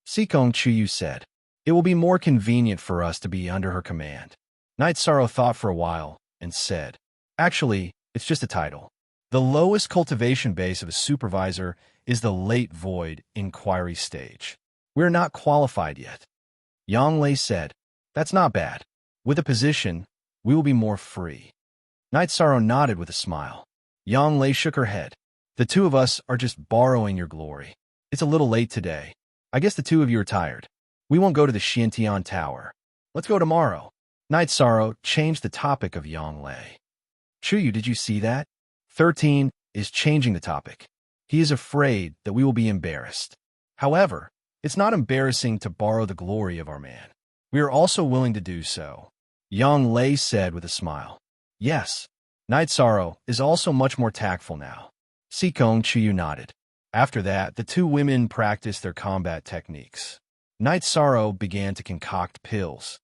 A: Sikong Chiyu said, It will be more convenient for us to be under her command. Night Sorrow thought for a while and said, Actually, it's just a title. The lowest cultivation base of a supervisor is the late void inquiry stage. We're not qualified yet. Yang Lei said, That's not bad. With a position, we will be more free. Night Sorrow nodded with a smile. Yang Lei shook her head. The two of us are just borrowing your glory. It's a little late today. I guess the two of you are tired. We won't go to the Xiantian Tower. Let's go tomorrow. Night Sorrow changed the topic of Yang Lei. Chuyu, did you see that? 13 is changing the topic. He is afraid that we will be embarrassed. However, it's not embarrassing to borrow the glory of our man. We are also willing to do so. Yang Lei said with a smile. Yes. Night Sorrow is also much more tactful now. Sikong Chiyu nodded. After that, the two women practiced their combat techniques. Night Sorrow began to concoct pills.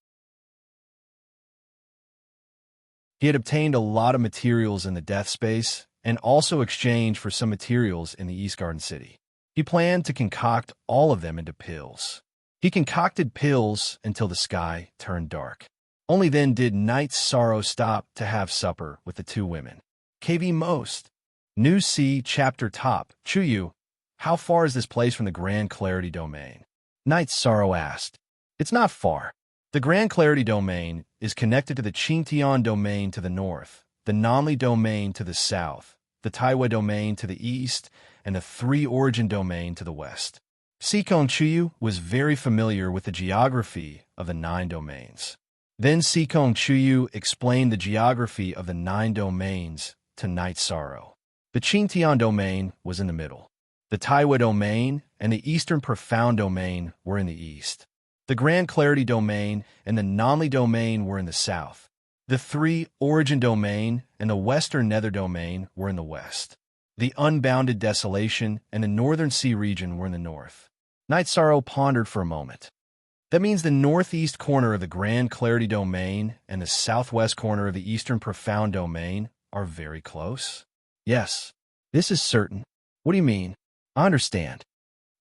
A: He had obtained a lot of materials in the Death Space and also exchanged for some materials in the East Garden City. He planned to concoct all of them into pills. He concocted pills until the sky turned dark. Only then did Night Sorrow stop to have supper with the two women. KV Most. New C Chapter Top. Chuyu, how far is this place from the Grand Clarity Domain? Night Sorrow asked. It's not far. The Grand Clarity Domain is connected to the Qingtian Domain to the north, the Nanli Domain to the south, the Taiwei Domain to the east, and the Three Origin Domain to the west. Sikong Chiyu was very familiar with the geography of the 9 domains. Then Sikong Chiyu explained the geography of the 9 domains to Night Sorrow. The Qingtian Domain was in the middle. The Taiwei Domain and the Eastern Profound Domain were in the east. The Grand Clarity Domain and the Nanli Domain were in the south. The Three Origin Domain and the Western Nether Domain were in the west. The Unbounded Desolation and the Northern Sea region were in the north. Night Sorrow pondered for a moment. That means the northeast corner of the Grand Clarity Domain and the southwest corner of the Eastern Profound Domain are very close? Yes, this is certain. What do you mean? I understand.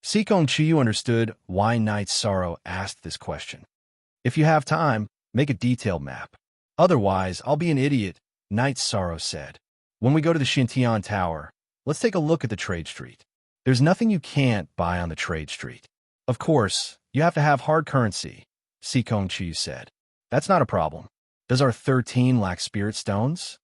A: Sikong Chiyu understood why Night Sorrow asked this question. If you have time, make a detailed map. Otherwise, I'll be an idiot, Night Sorrow said. When we go to the Xintian Tower, let's take a look at the trade street. There's nothing you can't buy on the trade street. Of course, you have to have hard currency, Sikong Chiyu said. That's not a problem. Does our 13 lack spirit stones?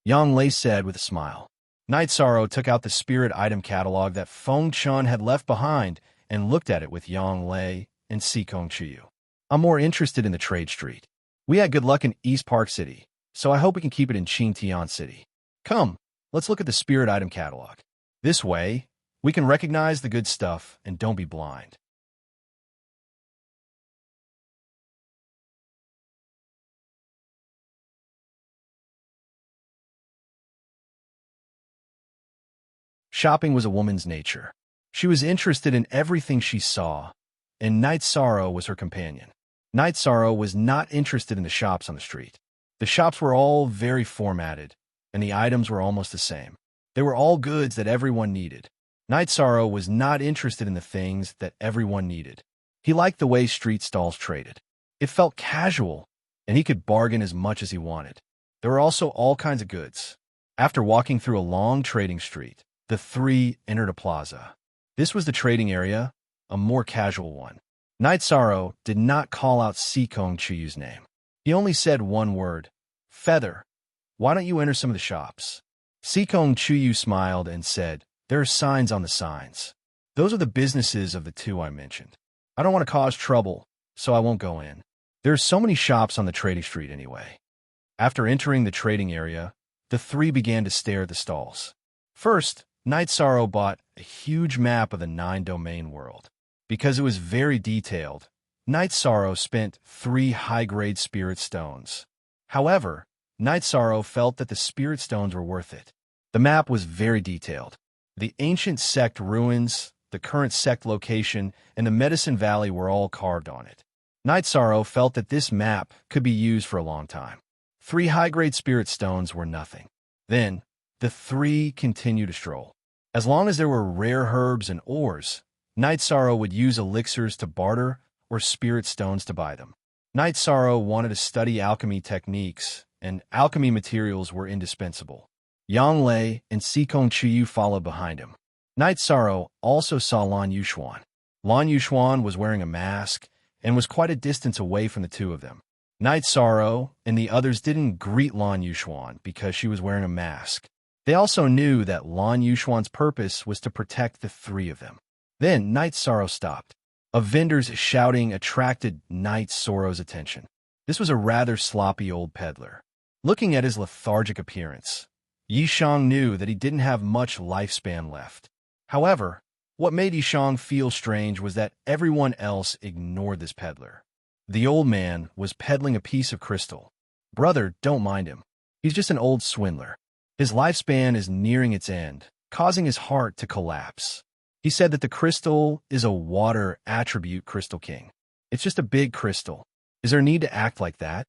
A: Yang Lei said with a smile. Night Sorrow took out the spirit item catalog that Feng Chun had left behind and looked at it with Yang Lei and Sikong Chiyu. I'm more interested in the trade street. We had good luck in East Park City, so I hope we can keep it in Xintian City. Come, let's look at the spirit item catalog. This way, we can recognize the good stuff and don't be blind. Shopping was a woman's nature. She was interested in everything she saw, and Night Sorrow was her companion. Night Sorrow was not interested in the shops on the street. The shops were all very formatted, and the items were almost the same. They were all goods that everyone needed. Night Sorrow was not interested in the things that everyone needed. He liked the way street stalls traded. It felt casual, and he could bargain as much as he wanted. There were also all kinds of goods. After walking through a long trading street, the three entered a plaza. This was the trading area, a more casual one. Night Sorrow did not call out Sikong Chiyu's name. He only said one word, Feather. Why don't you enter some of the shops? Sikong Chiyu smiled and said, There are signs on the signs. Those are the businesses of the two I mentioned. I don't want to cause trouble, so I won't go in. There are so many shops on the trading street anyway. After entering the trading area, the three began to stare at the stalls. First, Night Sorrow bought a huge map of the 9-domain world. Because it was very detailed, Night Sorrow spent 3 high-grade spirit stones. However, Night Sorrow felt that the spirit stones were worth it. The map was very detailed. The ancient sect ruins, the current sect location, and the Medicine Valley were all carved on it. Night Sorrow felt that this map could be used for a long time. 3 high-grade spirit stones were nothing. Then, the three continued to stroll. As long as there were rare herbs and ores, Night Sorrow would use elixirs to barter or spirit stones to buy them. Night Sorrow wanted to study alchemy techniques, and alchemy materials were indispensable. Yang Lei and Sikong Chiyu followed behind him. Night Sorrow also saw Lan Yuxuan. Lan Yuxuan was wearing a mask and was quite a distance away from the two of them. Night Sorrow and the others didn't greet Lan Yuxuan because she was wearing a mask. They also knew that Lan Yuxuan's purpose was to protect the three of them. Then Night Sorrow stopped. A vendor's shouting attracted Night Sorrow's attention. This was a rather sloppy old peddler. Looking at his lethargic appearance, Yishang knew that he didn't have much lifespan left. However, what made Yishang feel strange was that everyone else ignored this peddler. The old man was peddling a piece of crystal. Brother, don't mind him. He's just an old swindler. His lifespan is nearing its end, causing his heart to collapse. He said that the crystal is a water attribute crystal king. It's just a big crystal. Is there a need to act like that?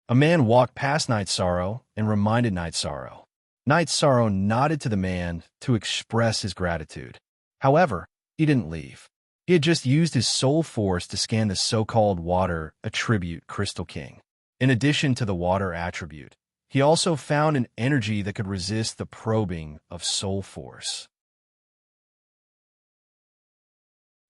A: A man walked past Night Sorrow and reminded Night Sorrow. Night Sorrow nodded to the man to express his gratitude. However, he didn't leave. He had just used his soul force to scan the so-called water attribute crystal king. In addition to the water attribute, he also found an energy that could resist the probing of soul force.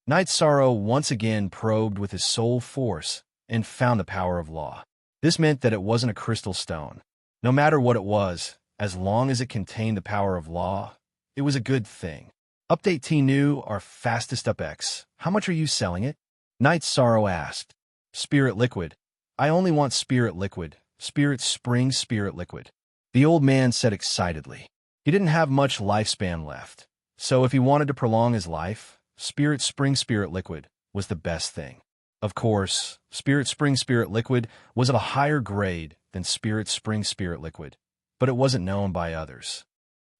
A: Night Sorrow once again probed with his soul force and found the power of law. This meant that it wasn't a crystal stone. No matter what it was, as long as it contained the power of law, it was a good thing. Update T new, our fastest up X. How much are you selling it? Night Sorrow asked. Spirit liquid. I only want spirit liquid. Spirit spring spirit liquid. The old man said excitedly. He didn't have much lifespan left, so if he wanted to prolong his life, Spirit Spring Spirit Liquid was the best thing. Of course, Spirit Spring Spirit Liquid was of a higher grade than Spirit Spring Spirit Liquid, but it wasn't known by others.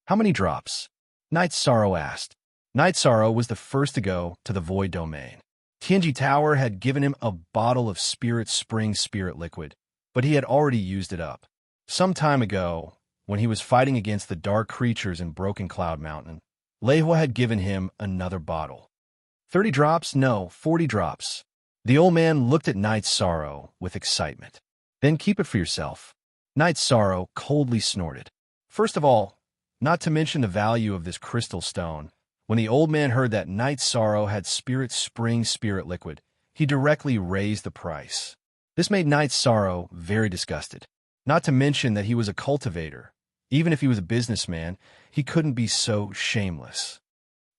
A: How many drops? Night Sorrow asked. Night Sorrow was the first to go to the Void Domain. Tianji Tower had given him a bottle of Spirit Spring Spirit Liquid, but he had already used it up. Some time ago, when he was fighting against the dark creatures in Broken Cloud Mountain, Leihua had given him another bottle. 30 drops? No, 40 drops. The old man looked at Night Sorrow with excitement. Then keep it for yourself. Night Sorrow coldly snorted. First of all, not to mention the value of this crystal stone, when the old man heard that Night Sorrow had Spirit Spring Spirit Liquid, he directly raised the price. This made Night Sorrow very disgusted. Not to mention that he was a cultivator. Even if he was a businessman, he couldn't be so shameless.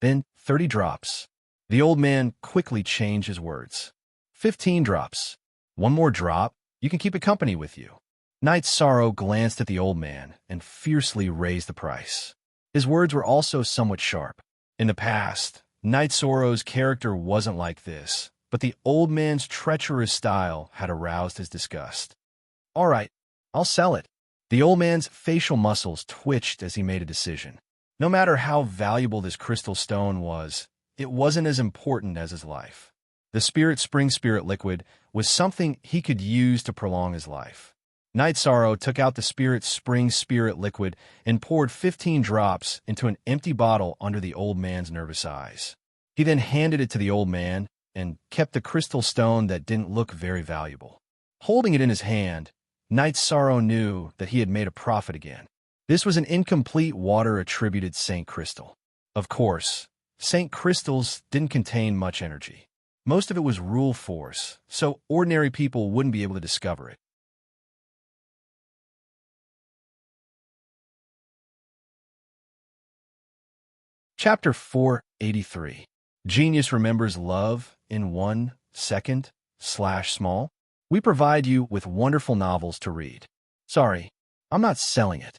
A: Then 30 drops. The old man quickly changed his words. 15 drops. One more drop, you can keep it company with you. Night Sorrow glanced at the old man and fiercely raised the price. His words were also somewhat sharp. In the past, Night Sorrow's character wasn't like this, but the old man's treacherous style had aroused his disgust. All right, I'll sell it. The old man's facial muscles twitched as he made a decision. No matter how valuable this crystal stone was, it wasn't as important as his life. The Spirit Spring Spirit Liquid was something he could use to prolong his life. Night Sorrow took out the Spirit Spring Spirit Liquid and poured 15 drops into an empty bottle under the old man's nervous eyes. He then handed it to the old man and kept the crystal stone that didn't look very valuable. Holding it in his hand, Night Sorrow knew that he had made a profit again. This was an incomplete water-attributed Saint Crystal. Of course, Saint Crystals didn't contain much energy. Most of it was rule force, so ordinary people wouldn't be able to discover it. Chapter 483. Genius Remembers Love in 1 Second /small. We provide you with wonderful novels to read. Sorry, I'm not selling it.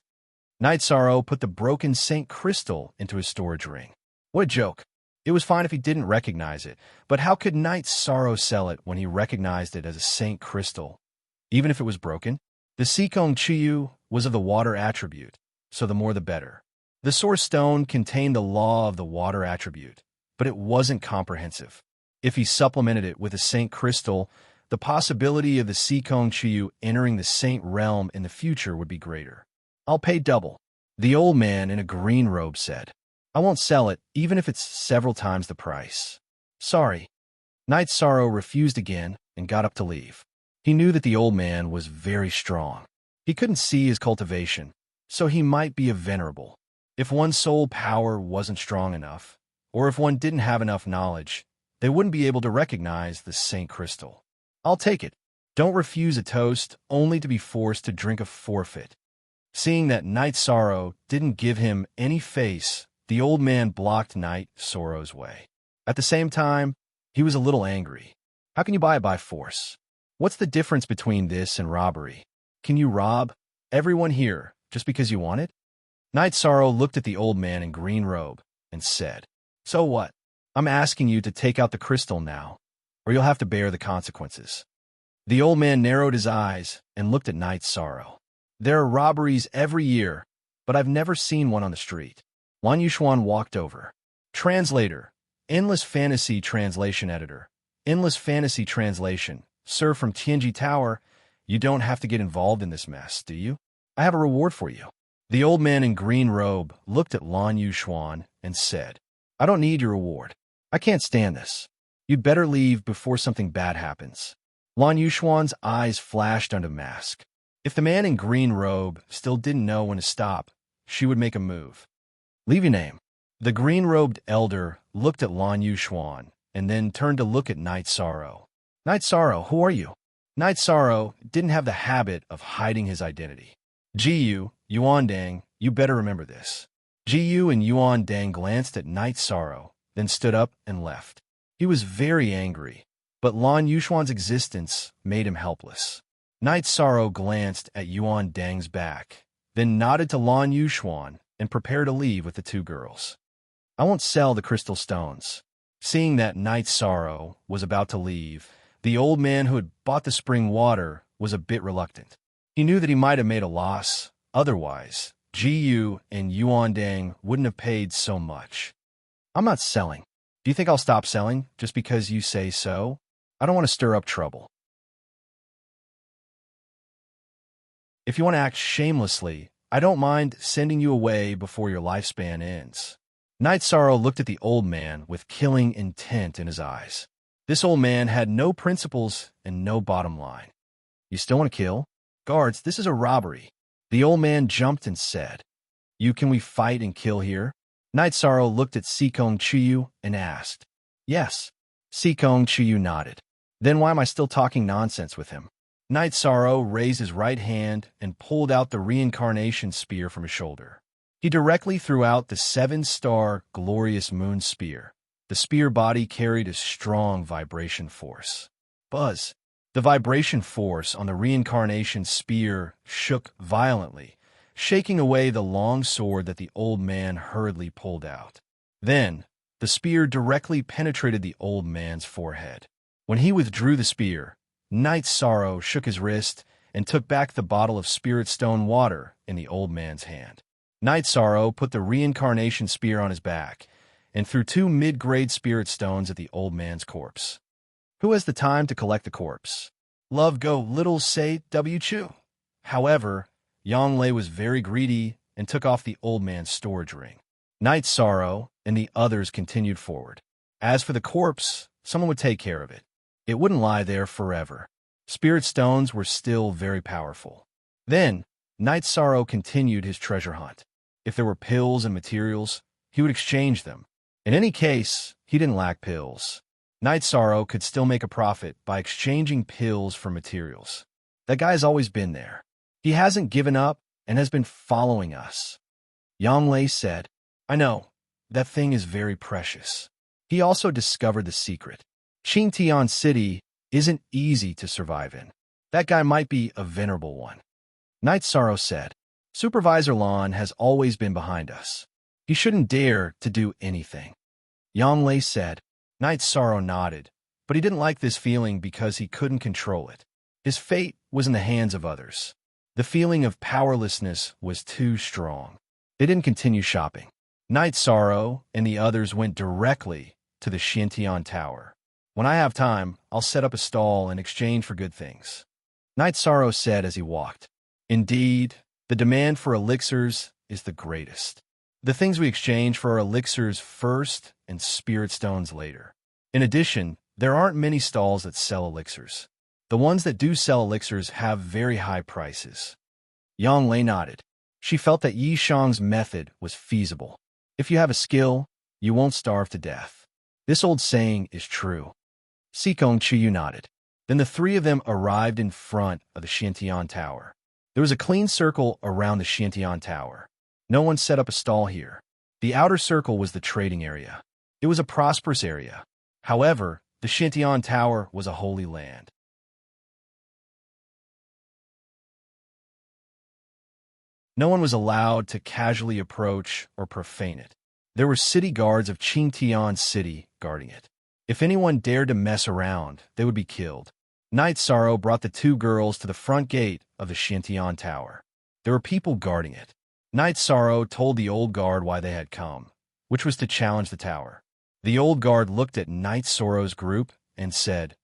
A: Night Sorrow put the broken Saint Crystal into his storage ring. What a joke. It was fine if he didn't recognize it, but how could Night Sorrow sell it when he recognized it as a Saint Crystal, even if it was broken? The Sikong Chiyu was of the water attribute, so the more the better. The Source Stone contained the law of the water attribute, but it wasn't comprehensive. If he supplemented it with a Saint Crystal, the possibility of the Sikong Chiyu entering the Saint realm in the future would be greater. I'll pay double. The old man in a green robe said. I won't sell it, even if it's several times the price. Sorry. Night Sorrow refused again and got up to leave. He knew that the old man was very strong. He couldn't see his cultivation, so he might be a venerable. If one's soul power wasn't strong enough, or if one didn't have enough knowledge, they wouldn't be able to recognize the Saint Crystal. I'll take it. Don't refuse a toast only to be forced to drink a forfeit. Seeing that Night Sorrow didn't give him any face, the old man blocked Night Sorrow's way. At the same time, he was a little angry. How can you buy it by force? What's the difference between this and robbery? Can you rob everyone here just because you want it? Night Sorrow looked at the old man in green robe and said, So what? I'm asking you to take out the crystal now, or you'll have to bear the consequences. The old man narrowed his eyes and looked at Night Sorrow. There are robberies every year, but I've never seen one on the street. Lan Yuxuan walked over. Translator. Endless Fantasy Translation Editor. Endless Fantasy Translation. Sir, from Tianji Tower, you don't have to get involved in this mess, do you? I have a reward for you. The old man in green robe looked at Lan Yuxuan and said, I don't need your reward. I can't stand this. You'd better leave before something bad happens. Lan Yuxuan's eyes flashed under the mask. If the man in green robe still didn't know when to stop, she would make a move. Leave your name. The green-robed elder looked at Lan Yuxuan and then turned to look at Night Sorrow. Night Sorrow, who are you? Night Sorrow didn't have the habit of hiding his identity. Jiyu, Yuandang, you better remember this. Jiyu and Yuandang glanced at Night Sorrow, then stood up and left. He was very angry, but Lan Yuxuan's existence made him helpless. Night Sorrow glanced at Yuandang's back, then nodded to Lan Yuxuan and prepared to leave with the two girls. I won't sell the crystal stones. Seeing that Night Sorrow was about to leave, the old man who had bought the spring water was a bit reluctant. He knew that he might have made a loss. Otherwise, Jiyu and Yuandang wouldn't have paid so much. I'm not selling. Do you think I'll stop selling just because you say so? I don't want to stir up trouble. If you want to act shamelessly, I don't mind sending you away before your lifespan ends. Night Sorrow looked at the old man with killing intent in his eyes. This old man had no principles and no bottom line. You still want to kill? Guards, this is a robbery. The old man jumped and said, Can we fight and kill here? Night Sorrow looked at Sikong Chiyu and asked. Yes. Sikong Chiyu nodded. Then why am I still talking nonsense with him? Night Sorrow raised his right hand and pulled out the reincarnation spear from his shoulder. He directly threw out the 7-star glorious moon spear. The spear body carried a strong vibration force. Buzz! The vibration force on the reincarnation spear shook violently, shaking away the long sword that the old man hurriedly pulled out. Then, the spear directly penetrated the old man's forehead. When he withdrew the spear, Night Sorrow shook his wrist and took back the bottle of spirit stone water in the old man's hand. Night Sorrow put the reincarnation spear on his back and threw 2 mid-grade spirit stones at the old man's corpse. Who has the time to collect the corpse? Love go little say W Chu. However, Yanglei was very greedy and took off the old man's storage ring. Night Sorrow and the others continued forward. As for the corpse, someone would take care of it. It wouldn't lie there forever. Spirit stones were still very powerful. Then, Night Sorrow continued his treasure hunt. If there were pills and materials, he would exchange them. In any case, he didn't lack pills. Night Sorrow could still make a profit by exchanging pills for materials. That guy's always been there. He hasn't given up and has been following us. Yanglei said, I know, that thing is very precious. He also discovered the secret. Qingtian City isn't easy to survive in. That guy might be a venerable one. Night Sorrow said, Supervisor Lan has always been behind us. He shouldn't dare to do anything. Yanglei said. Night Sorrow nodded, but he didn't like this feeling because he couldn't control it. His fate was in the hands of others. The feeling of powerlessness was too strong. They didn't continue shopping. Night Sorrow and the others went directly to the Xiantian Tower. When I have time, I'll set up a stall in exchange for good things. Night Sorrow said as he walked. Indeed, the demand for elixirs is the greatest. The things we exchange for are elixirs first and spirit stones later. In addition, there aren't many stalls that sell elixirs. The ones that do sell elixirs have very high prices. Yanglei nodded. She felt that Yi Shang's method was feasible. If you have a skill, you won't starve to death. This old saying is true. Sikong Chiyu nodded. Then the 3 of them arrived in front of the Xiantian Tower. There was a clean circle around the Xiantian Tower. No one set up a stall here. The outer circle was the trading area. It was a prosperous area. However, the Xiantian Tower was a holy land. No one was allowed to casually approach or profane it. There were city guards of Qingtian City guarding it. If anyone dared to mess around, they would be killed. Night Sorrow brought the 2 girls to the front gate of the Xiantian Tower. There were people guarding it. Night Sorrow told the old guard why they had come, which was to challenge the tower. The old guard looked at Night Sorrow's group and said,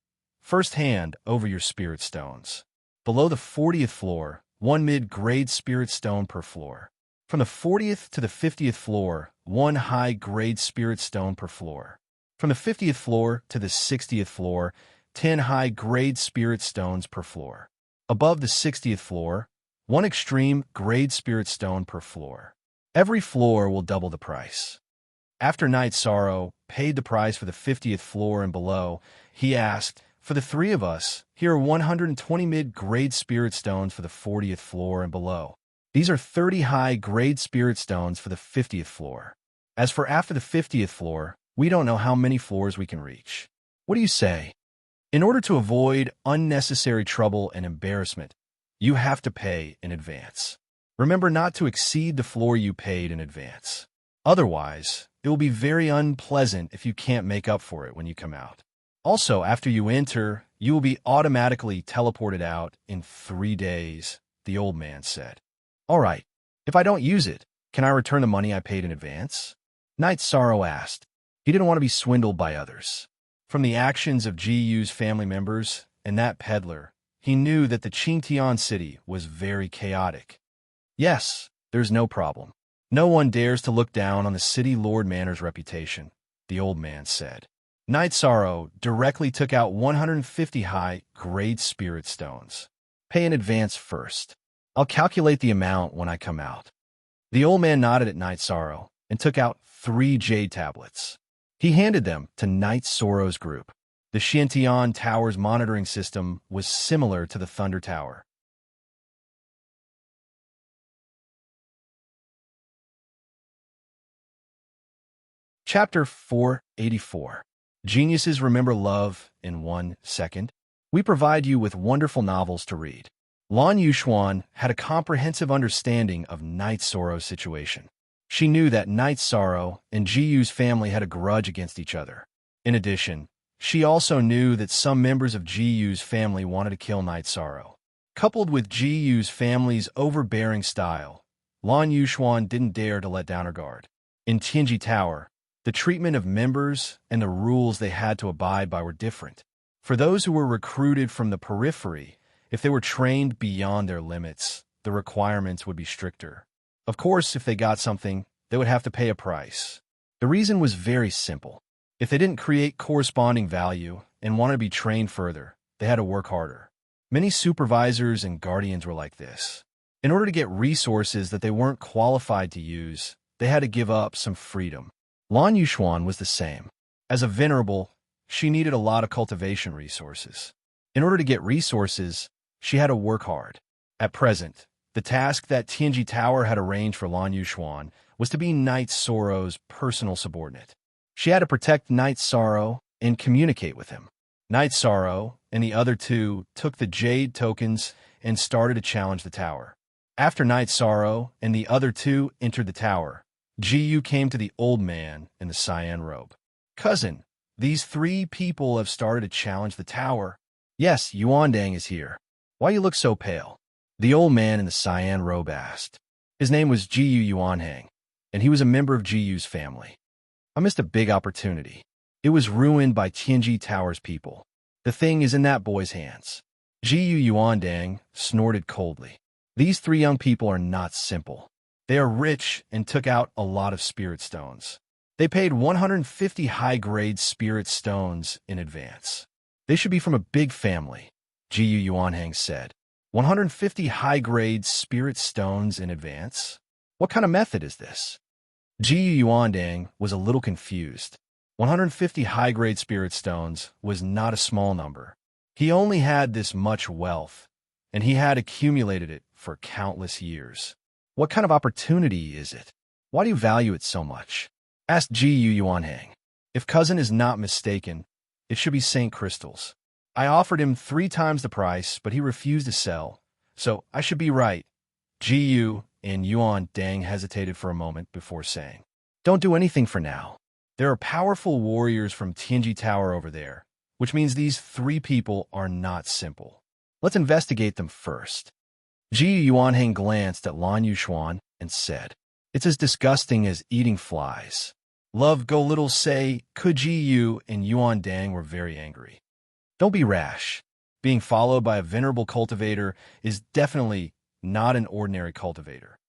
A: First hand over your spirit stones. Below the 40th floor, 1 mid-grade spirit stone per floor. From the 40th to the 50th floor, 1 high-grade spirit stone per floor. From the 50th floor to the 60th floor, 10 high-grade spirit stones per floor. Above the 60th floor, 1 extreme grade spirit stone per floor. Every floor will double the price. After Night Sorrow paid the price for the 50th floor and below, he asked, For the 3 of us, here are 120 mid-grade spirit stones for the 40th floor and below. These are 30 high-grade spirit stones for the 50th floor. As for after the 50th floor, we don't know how many floors we can reach. What do you say? In order to avoid unnecessary trouble and embarrassment, you have to pay in advance. Remember not to exceed the floor you paid in advance. Otherwise, it will be very unpleasant if you can't make up for it when you come out. Also, after you enter, you will be automatically teleported out in 3 days, the old man said. All right, if I don't use it, can I return the money I paid in advance? Night Sorrow asked. He didn't want to be swindled by others. From the actions of Ji-Yu's family members and that peddler, he knew that the Qingtian city was very chaotic. Yes, there's no problem. No one dares to look down on the city Lord Manor's reputation, the old man said. Night Sorrow directly took out 150 high-grade spirit stones. Pay in advance first. I'll calculate the amount when I come out. The old man nodded at Night Sorrow and took out 3 jade tablets. He handed them to Night Sorrow's group. The Xiantian Tower's monitoring system was similar to the Thunder Tower. Chapter 484. Geniuses Remember Love in 1 Second. We provide you with wonderful novels to read. Lan Yuxuan had a comprehensive understanding of Night Sorrow's situation. She knew that Night Sorrow and Ji-Yu's family had a grudge against each other. In addition, she also knew that some members of Ji-Yu's family wanted to kill Night Sorrow. Coupled with Ji-Yu's family's overbearing style, Lan Yuxuan didn't dare to let down her guard. In Tianji Tower, the treatment of members and the rules they had to abide by were different. For those who were recruited from the periphery, if they were trained beyond their limits, the requirements would be stricter. Of course, if they got something, they would have to pay a price. The reason was very simple. If they didn't create corresponding value and wanted to be trained further, they had to work harder. Many supervisors and guardians were like this. In order to get resources that they weren't qualified to use, they had to give up some freedom. Lan Yuxuan was the same. As a venerable, she needed a lot of cultivation resources. In order to get resources, she had to work hard. At present, the task that Tianji Tower had arranged for Lan Yuxuan was to be Night Sorrow's personal subordinate. She had to protect Night Sorrow and communicate with him. Night Sorrow and the other two took the jade tokens and started to challenge the tower. After Night Sorrow and the other two entered the tower, Ji-Yu came to the old man in the cyan robe. Cousin, these 3 people have started to challenge the tower. Yes, Yuandang is here. Why you look so pale? The old man in the cyan robe asked. His name was Ji-Yu Yuanhang, and he was a member of Ji-Yu's family. I missed a big opportunity. It was ruined by Tianji Tower's people. The thing is in that boy's hands. Ji-Yu Yuandang snorted coldly. These 3 young people are not simple. They are rich and took out a lot of spirit stones. They paid 150 high-grade spirit stones in advance. They should be from a big family, Ji-Yu Yuanhang said. 150 high-grade spirit stones in advance? What kind of method is this? Ji-Yu Yuandang was a little confused. 150 high-grade spirit stones was not a small number. He only had this much wealth, and he had accumulated it for countless years. What kind of opportunity is it? Why do you value it so much? Asked Ji-Yu Yuanhang. If cousin is not mistaken, it should be St. Crystals. I offered him 3 times the price, but he refused to sell, so I should be right. Ji-Yu and Yuandang hesitated for a moment before saying, Don't do anything for now. There are powerful warriors from Tianji Tower over there, which means these 3 people are not simple. Let's investigate them first. Ji-Yu Yuanhang glanced at Lan Yuxuan and said, It's as disgusting as eating flies. Love Go Little say, Ji-Yu and Yuandang were very angry. Don't be rash. Being followed by a venerable cultivator is definitely not an ordinary cultivator.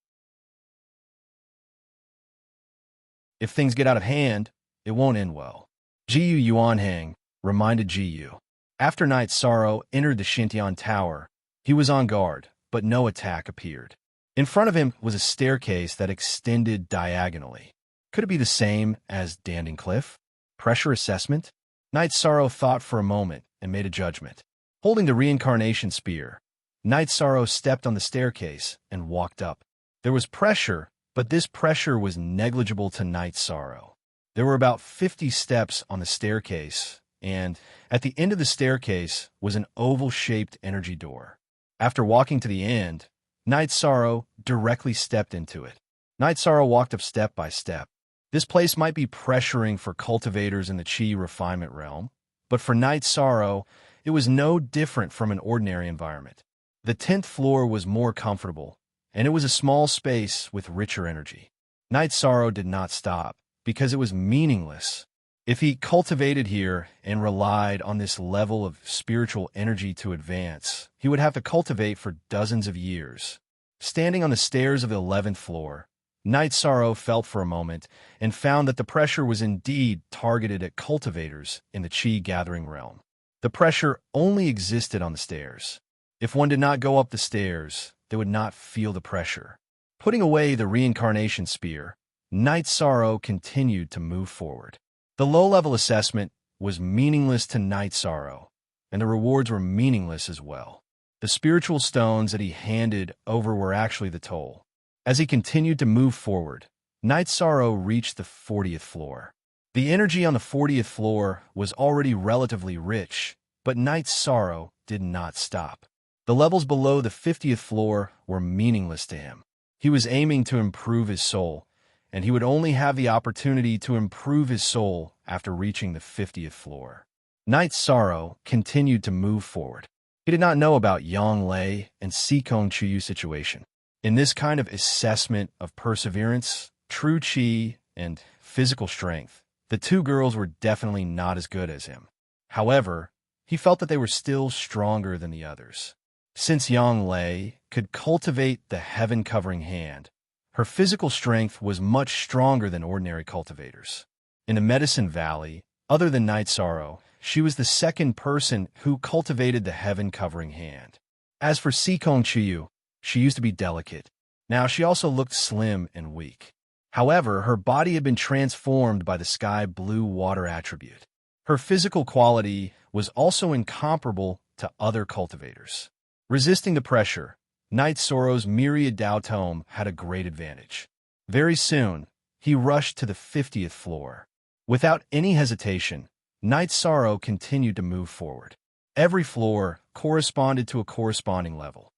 A: If things get out of hand, it won't end well. Ji-Yu Yuanhang reminded Ji-Yu. After Night Sorrow entered the Xiantian Tower, he was on guard, but no attack appeared. In front of him was a staircase that extended diagonally. Could it be the same as Danding Cliff? Pressure assessment? Night Sorrow thought for a moment and made a judgment. Holding the reincarnation spear, Night Sorrow stepped on the staircase and walked up. There was pressure, but this pressure was negligible to Night Sorrow. There were about 50 steps on the staircase, and at the end of the staircase was an oval-shaped energy door. After walking to the end, Night Sorrow directly stepped into it. Night Sorrow walked up step by step. This place might be pressuring for cultivators in the Qi refinement realm, but for Night Sorrow, it was no different from an ordinary environment. The 10th floor was more comfortable, and it was a small space with richer energy. Night Sorrow did not stop, because it was meaningless If he cultivated here and relied on this level of spiritual energy to advance, he would have to cultivate for dozens of years. Standing on the stairs of the 11th floor, Night Sorrow felt for a moment and found that the pressure was indeed targeted at cultivators in the Chi-gathering realm. The pressure only existed on the stairs. If one did not go up the stairs, they would not feel the pressure. Putting away the reincarnation spear, Night Sorrow continued to move forward. The low-level assessment was meaningless to Night Sorrow, and the rewards were meaningless as well. The spiritual stones that he handed over were actually the toll. As he continued to move forward, Night Sorrow reached the 40th floor. The energy on the 40th floor was already relatively rich, but Night Sorrow did not stop. The levels below the 50th floor were meaningless to him. He was aiming to improve his soul, and he would only have the opportunity to improve his soul after reaching the 50th floor. Night Sorrow continued to move forward. He did not know about Yang Lei and Sikong Chiyu's situation. In this kind of assessment of perseverance, true chi, and physical strength, the two girls were definitely not as good as him. However, he felt that they were still stronger than the others. Since Yang Lei could cultivate the heaven-covering hand, her physical strength was much stronger than ordinary cultivators. In the Medicine Valley, other than Night Sorrow, she was the second person who cultivated the heaven-covering hand. As for Sikong Chiyu, she used to be delicate. Now she also looked slim and weak. However, her body had been transformed by the sky blue water attribute. Her physical quality was also incomparable to other cultivators. Resisting the pressure, Night Sorrow's Myriad Dao Tome had a great advantage. Very soon, he rushed to the 50th floor. Without any hesitation, Night Sorrow continued to move forward. Every floor corresponded to a corresponding level.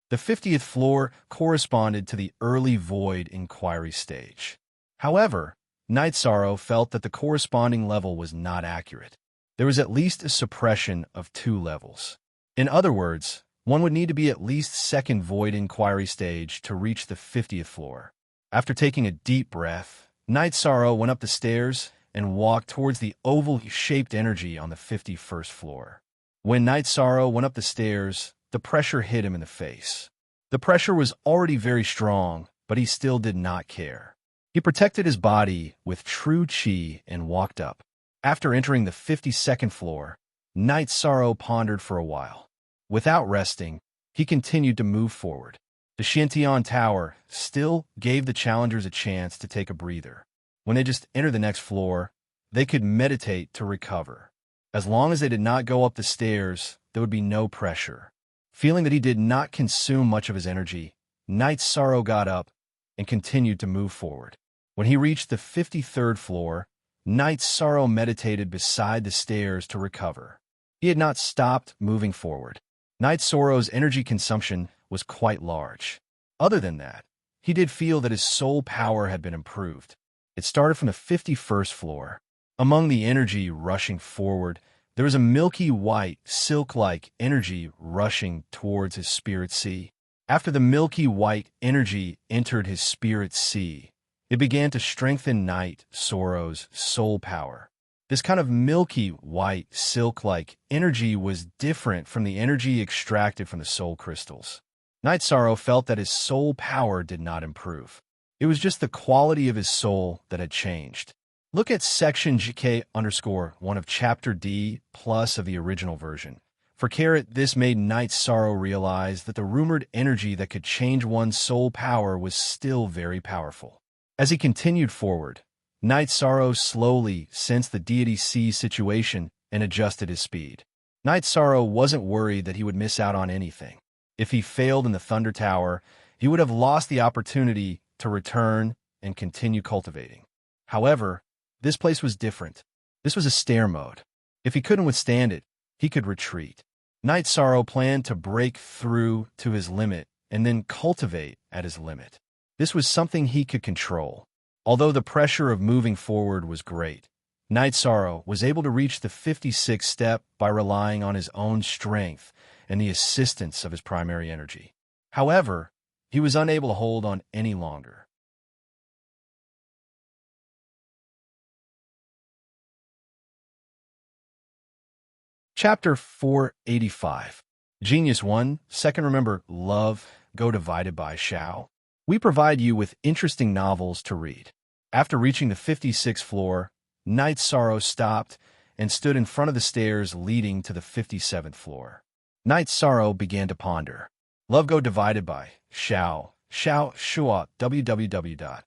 A: The 50th floor corresponded to the early void inquiry stage. However, Night Sorrow felt that the corresponding level was not accurate. There was at least a suppression of 2 levels. In other words, one would need to be at least second void inquiry stage to reach the 50th floor. After taking a deep breath, Night Sorrow went up the stairs and walked towards the oval-shaped energy on the 51st floor. When Night Sorrow went up the stairs, the pressure hit him in the face. The pressure was already very strong, but he still did not care. He protected his body with true chi and walked up. After entering the 52nd floor, Night Sorrow pondered for a while. Without resting, he continued to move forward. The Shintian Tower still gave the challengers a chance to take a breather. When they just entered the next floor, they could meditate to recover. As long as they did not go up the stairs, there would be no pressure. Feeling that he did not consume much of his energy, Night Sorrow got up and continued to move forward. When he reached the 53rd floor, Night Sorrow meditated beside the stairs to recover. He had not stopped moving forward. Night Sorrow's energy consumption was quite large. Other than that, he did feel that his soul power had been improved. It started from the 51st floor. Among the energy rushing forward, there was a milky white, silk-like energy rushing towards his spirit sea. After the milky white energy entered his spirit sea, it began to strengthen Night Sorrow's soul power. This kind of milky white, silk-like energy was different from the energy extracted from the soul crystals. Night Sorrow felt that his soul power did not improve. It was just the quality of his soul that had changed. Look at section GK_1 of chapter D+ of the original version. For Carrot, this made Night Sorrow realize that the rumored energy that could change one's soul power was still very powerful. As he continued forward, Night Sorrow slowly sensed the deity C situation and adjusted his speed. Night Sorrow wasn't worried that he would miss out on anything. If he failed in the Thunder Tower, he would have lost the opportunity to return and continue cultivating. However, this place was different. This was a stair mode. If he couldn't withstand it, he could retreat. Night Sorrow planned to break through to his limit and then cultivate at his limit. This was something he could control. Although the pressure of moving forward was great, Night Sorrow was able to reach the 56th step by relying on his own strength and the assistance of his primary energy. However, he was unable to hold on any longer. Chapter 485. Genius 1, Second Remember Love, Go Divided by Shao. We provide you with interesting novels to read. After reaching the 56th floor, Knight's Sorrow stopped and stood in front of the stairs leading to the 57th floor. Knight's Sorrow began to ponder. Love Go Divided by Shao, Shua, www.aichux.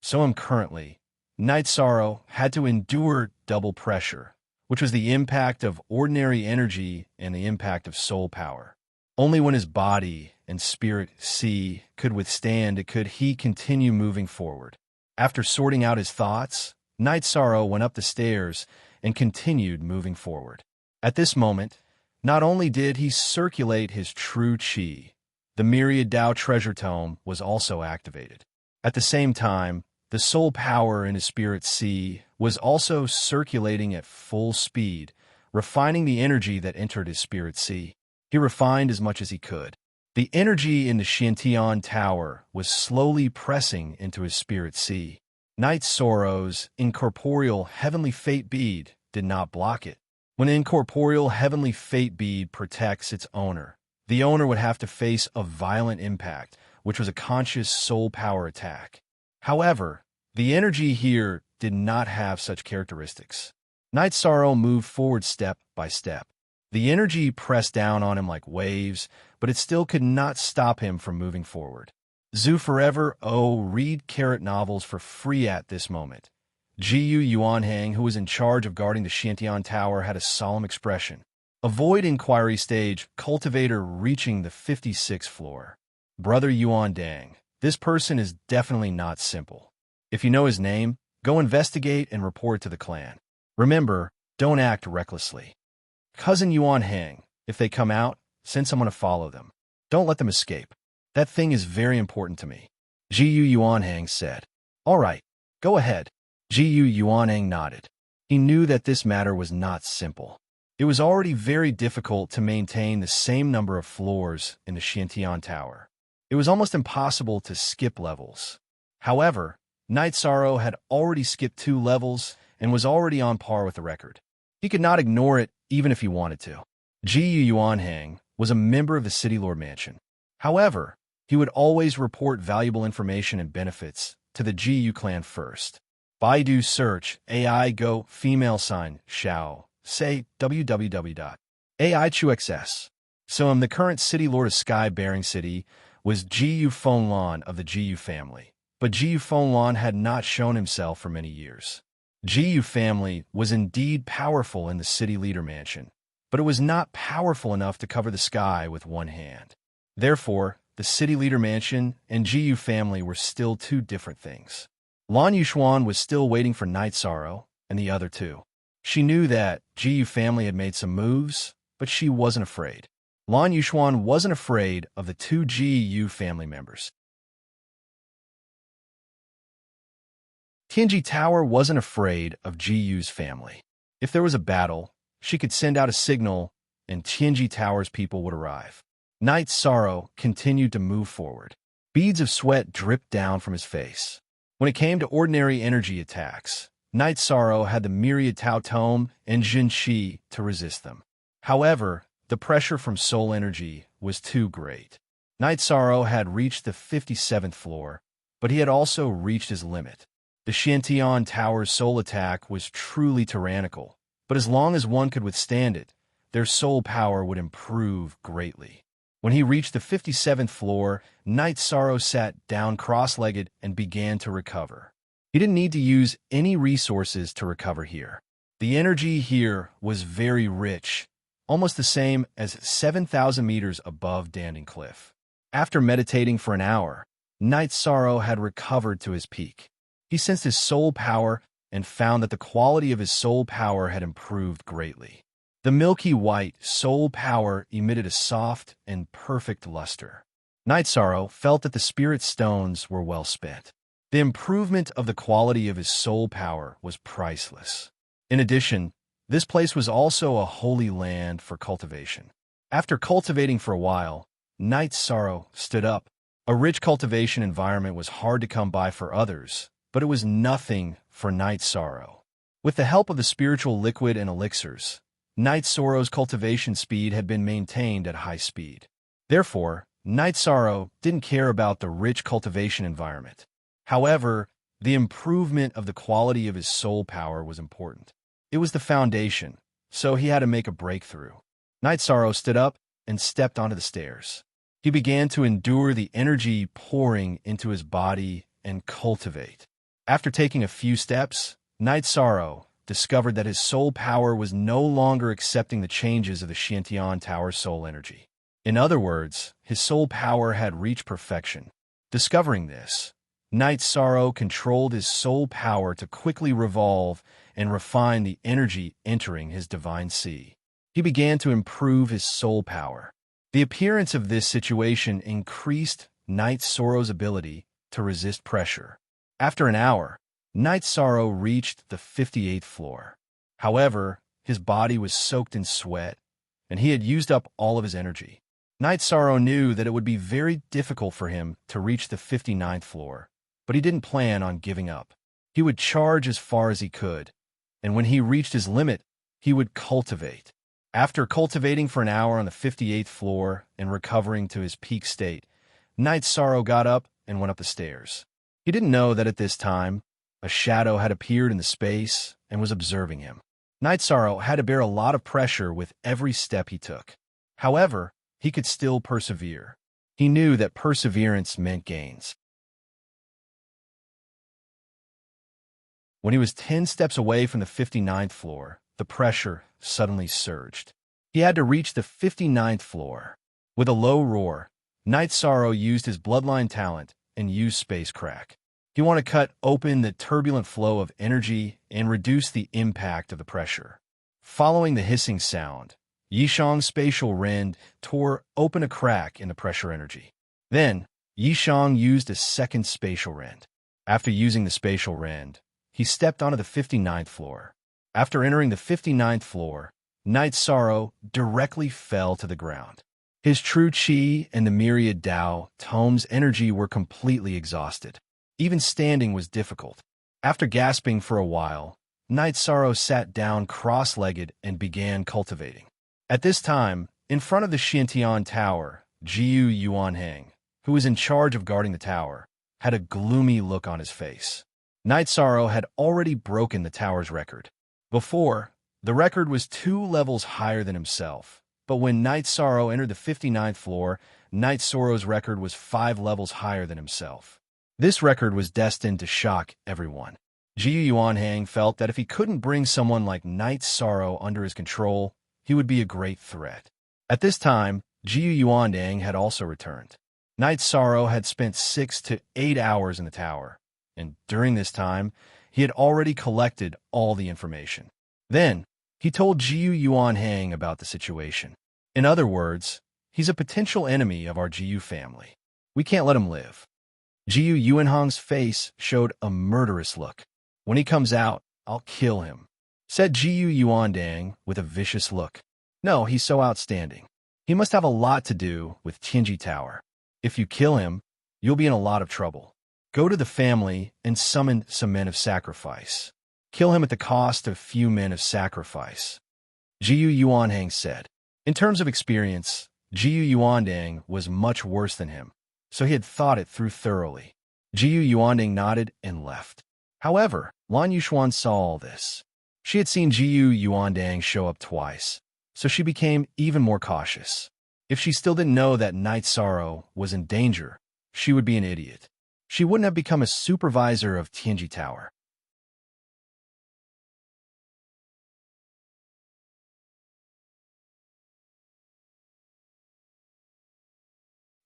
A: So currently, Knight's Sorrow had to endure double pressure, which was the impact of ordinary energy and the impact of soul power. Only when his body and spirit could withstand it could he continue moving forward. After sorting out his thoughts, Knight's Sorrow went up the stairs and continued moving forward. At this moment, not only did he circulate his true chi, the Myriad Tao treasure tome was also activated. At the same time, the soul power in his spirit was also circulating at full speed, refining the energy that entered his spirit He refined as much as he could. The energy in the Shantian Tower was slowly pressing into his spirit Knight's Sorrow's incorporeal heavenly fate bead did not block it. When an incorporeal heavenly fate bead protects its owner, the owner would have to face a violent impact, which was a conscious soul power attack. However, the energy here did not have such characteristics. Knight's Sorrow moved forward step by step. The energy pressed down on him like waves, but it still could not stop him from moving forward. Zoo Forever read carrot novels for free at this moment. Jiyu Yuanhang, who was in charge of guarding the Shantian Tower, had a solemn expression. Avoid inquiry stage, cultivator reaching the 56th floor. Brother Yuan Dang, this person is definitely not simple. If you know his name, go investigate and report to the clan. Remember, don't act recklessly. Cousin Yuan Hang, if they come out, send someone to follow them. Don't let them escape. That thing is very important to me. Jiyu Yuan Hang said. All right, go ahead. Jiyu Yuan Hang nodded. He knew that this matter was not simple. It was already very difficult to maintain the same number of floors in the Shantian Tower. It was almost impossible to skip levels. However, Knight's Sorrow had already skipped 2 levels and was already on par with the record. He could not ignore it even if he wanted to. Jiyu Yuanhang was a member of the City Lord Mansion. However, he would always report valuable information and benefits to the Jiyu clan first. Baidu search AI Go female sign Shao say www.aichuxs. So the current City Lord of Sky Bearing City was Jiyu Fenglan of the Jiyu family, but Jiyu Fenglan had not shown himself for many years. Jiyu family was indeed powerful in the city leader mansion, but it was not powerful enough to cover the sky with one hand. Therefore, the city leader mansion and Jiyu family were still 2 different things. Lan Yushuan was still waiting for Knight's Sorrow and the other 2. She knew that Jiyu family had made some moves, but she wasn't afraid. Lan Yushuan wasn't afraid of the 2 Jiyu family members. Tianji Tower wasn't afraid of Jiyu's family. If there was a battle, she could send out a signal and Tianji Tower's people would arrive. Knight's Sorrow continued to move forward. Beads of sweat dripped down from his face. When it came to ordinary energy attacks, Knight's Sorrow had the Myriad Tao Tome and Jin Qi to resist them. However, the pressure from soul energy was too great. Knight's Sorrow had reached the 57th floor, but he had also reached his limit. The Shantian Tower's soul attack was truly tyrannical, but as long as one could withstand it, their soul power would improve greatly. When he reached the 57th floor, Knight's Sorrow sat down cross-legged and began to recover. He didn't need to use any resources to recover here. The energy here was very rich, almost the same as 7,000 meters above Danding Cliff. After meditating for an hour, Knight's Sorrow had recovered to his peak. He sensed his soul power and found that the quality of his soul power had improved greatly. The milky white soul power emitted a soft and perfect luster. Knight's Sorrow felt that the spirit stones were well spent. The improvement of the quality of his soul power was priceless. In addition, this place was also a holy land for cultivation. After cultivating for a while, Knight's Sorrow stood up. A rich cultivation environment was hard to come by for others, but it was nothing for Knight's Sorrow. With the help of the spiritual liquid and elixirs, Night Sorrow's cultivation speed had been maintained at high speed. Therefore, Night Sorrow didn't care about the rich cultivation environment. However, the improvement of the quality of his soul power was important. It was the foundation, so he had to make a breakthrough. Night Sorrow stood up and stepped onto the stairs. He began to endure the energy pouring into his body and cultivate. After taking a few steps, Night Sorrow discovered that his soul power was no longer accepting the changes of the Shantian Tower's soul energy. In other words, his soul power had reached perfection. Discovering this, Night Sorrow controlled his soul power to quickly revolve and refine the energy entering his divine sea. He began to improve his soul power. The appearance of this situation increased Night Sorrow's ability to resist pressure. After an hour, Night Sorrow reached the 58th floor. However, his body was soaked in sweat, and he had used up all of his energy. Night Sorrow knew that it would be very difficult for him to reach the 59th floor, but he didn't plan on giving up. He would charge as far as he could, and when he reached his limit, he would cultivate. After cultivating for an hour on the 58th floor and recovering to his peak state, Night Sorrow got up and went up the stairs. He didn't know that at this time, a shadow had appeared in the space and was observing him. Night Sorrow had to bear a lot of pressure with every step he took. However, he could still persevere. He knew that perseverance meant gains. When he was 10 steps away from the 59th floor, the pressure suddenly surged. He had to reach the 59th floor. With a low roar, Night Sorrow used his bloodline talent and used Space Crack. He wanted to cut open the turbulent flow of energy and reduce the impact of the pressure. Following the hissing sound, Yishang's spatial rend tore open a crack in the pressure energy. Then, Yishang used a second spatial rend. After using the spatial rend, he stepped onto the 59th floor. After entering the 59th floor, Night Sorrow directly fell to the ground. His true chi and the Myriad Tao tome's energy were completely exhausted. Even standing was difficult. After gasping for a while, Night Sorrow sat down cross-legged and began cultivating. At this time, in front of the Shantian Tower, Jiu Yuanhang, who was in charge of guarding the tower, had a gloomy look on his face. Night Sorrow had already broken the tower's record. Before, the record was 2 levels higher than himself, but when Night Sorrow entered the 59th floor, Night Sorrow's record was 5 levels higher than himself. This record was destined to shock everyone. Jiu Yuanhang felt that if he couldn't bring someone like Night Sorrow under his control, he would be a great threat. At this time, Jiu Yuanhang had also returned. Night Sorrow had spent 6 to 8 hours in the tower, and during this time, he had already collected all the information. Then, he told Jiu Yuanhang about the situation. In other words, he's a potential enemy of our Jiu family. We can't let him live. Jiu Yuanhang's face showed a murderous look. When he comes out, I'll kill him, said Jiu Yuanhang with a vicious look. No, he's so outstanding. He must have a lot to do with Tianji Tower. If you kill him, you'll be in a lot of trouble. Go to the family and summon some men of sacrifice. Kill him at the cost of few men of sacrifice, Jiu Yuanhang said. In terms of experience, Jiu Yuanhang was much worse than him, so he had thought it through thoroughly. Jiu Yuanhang nodded and left. However, Lan Yuxuan saw all this. She had seen Jiu Yuanhang show up twice, so she became even more cautious. If she still didn't know that Night Sorrow was in danger, she would be an idiot. She wouldn't have become a supervisor of Tianji Tower.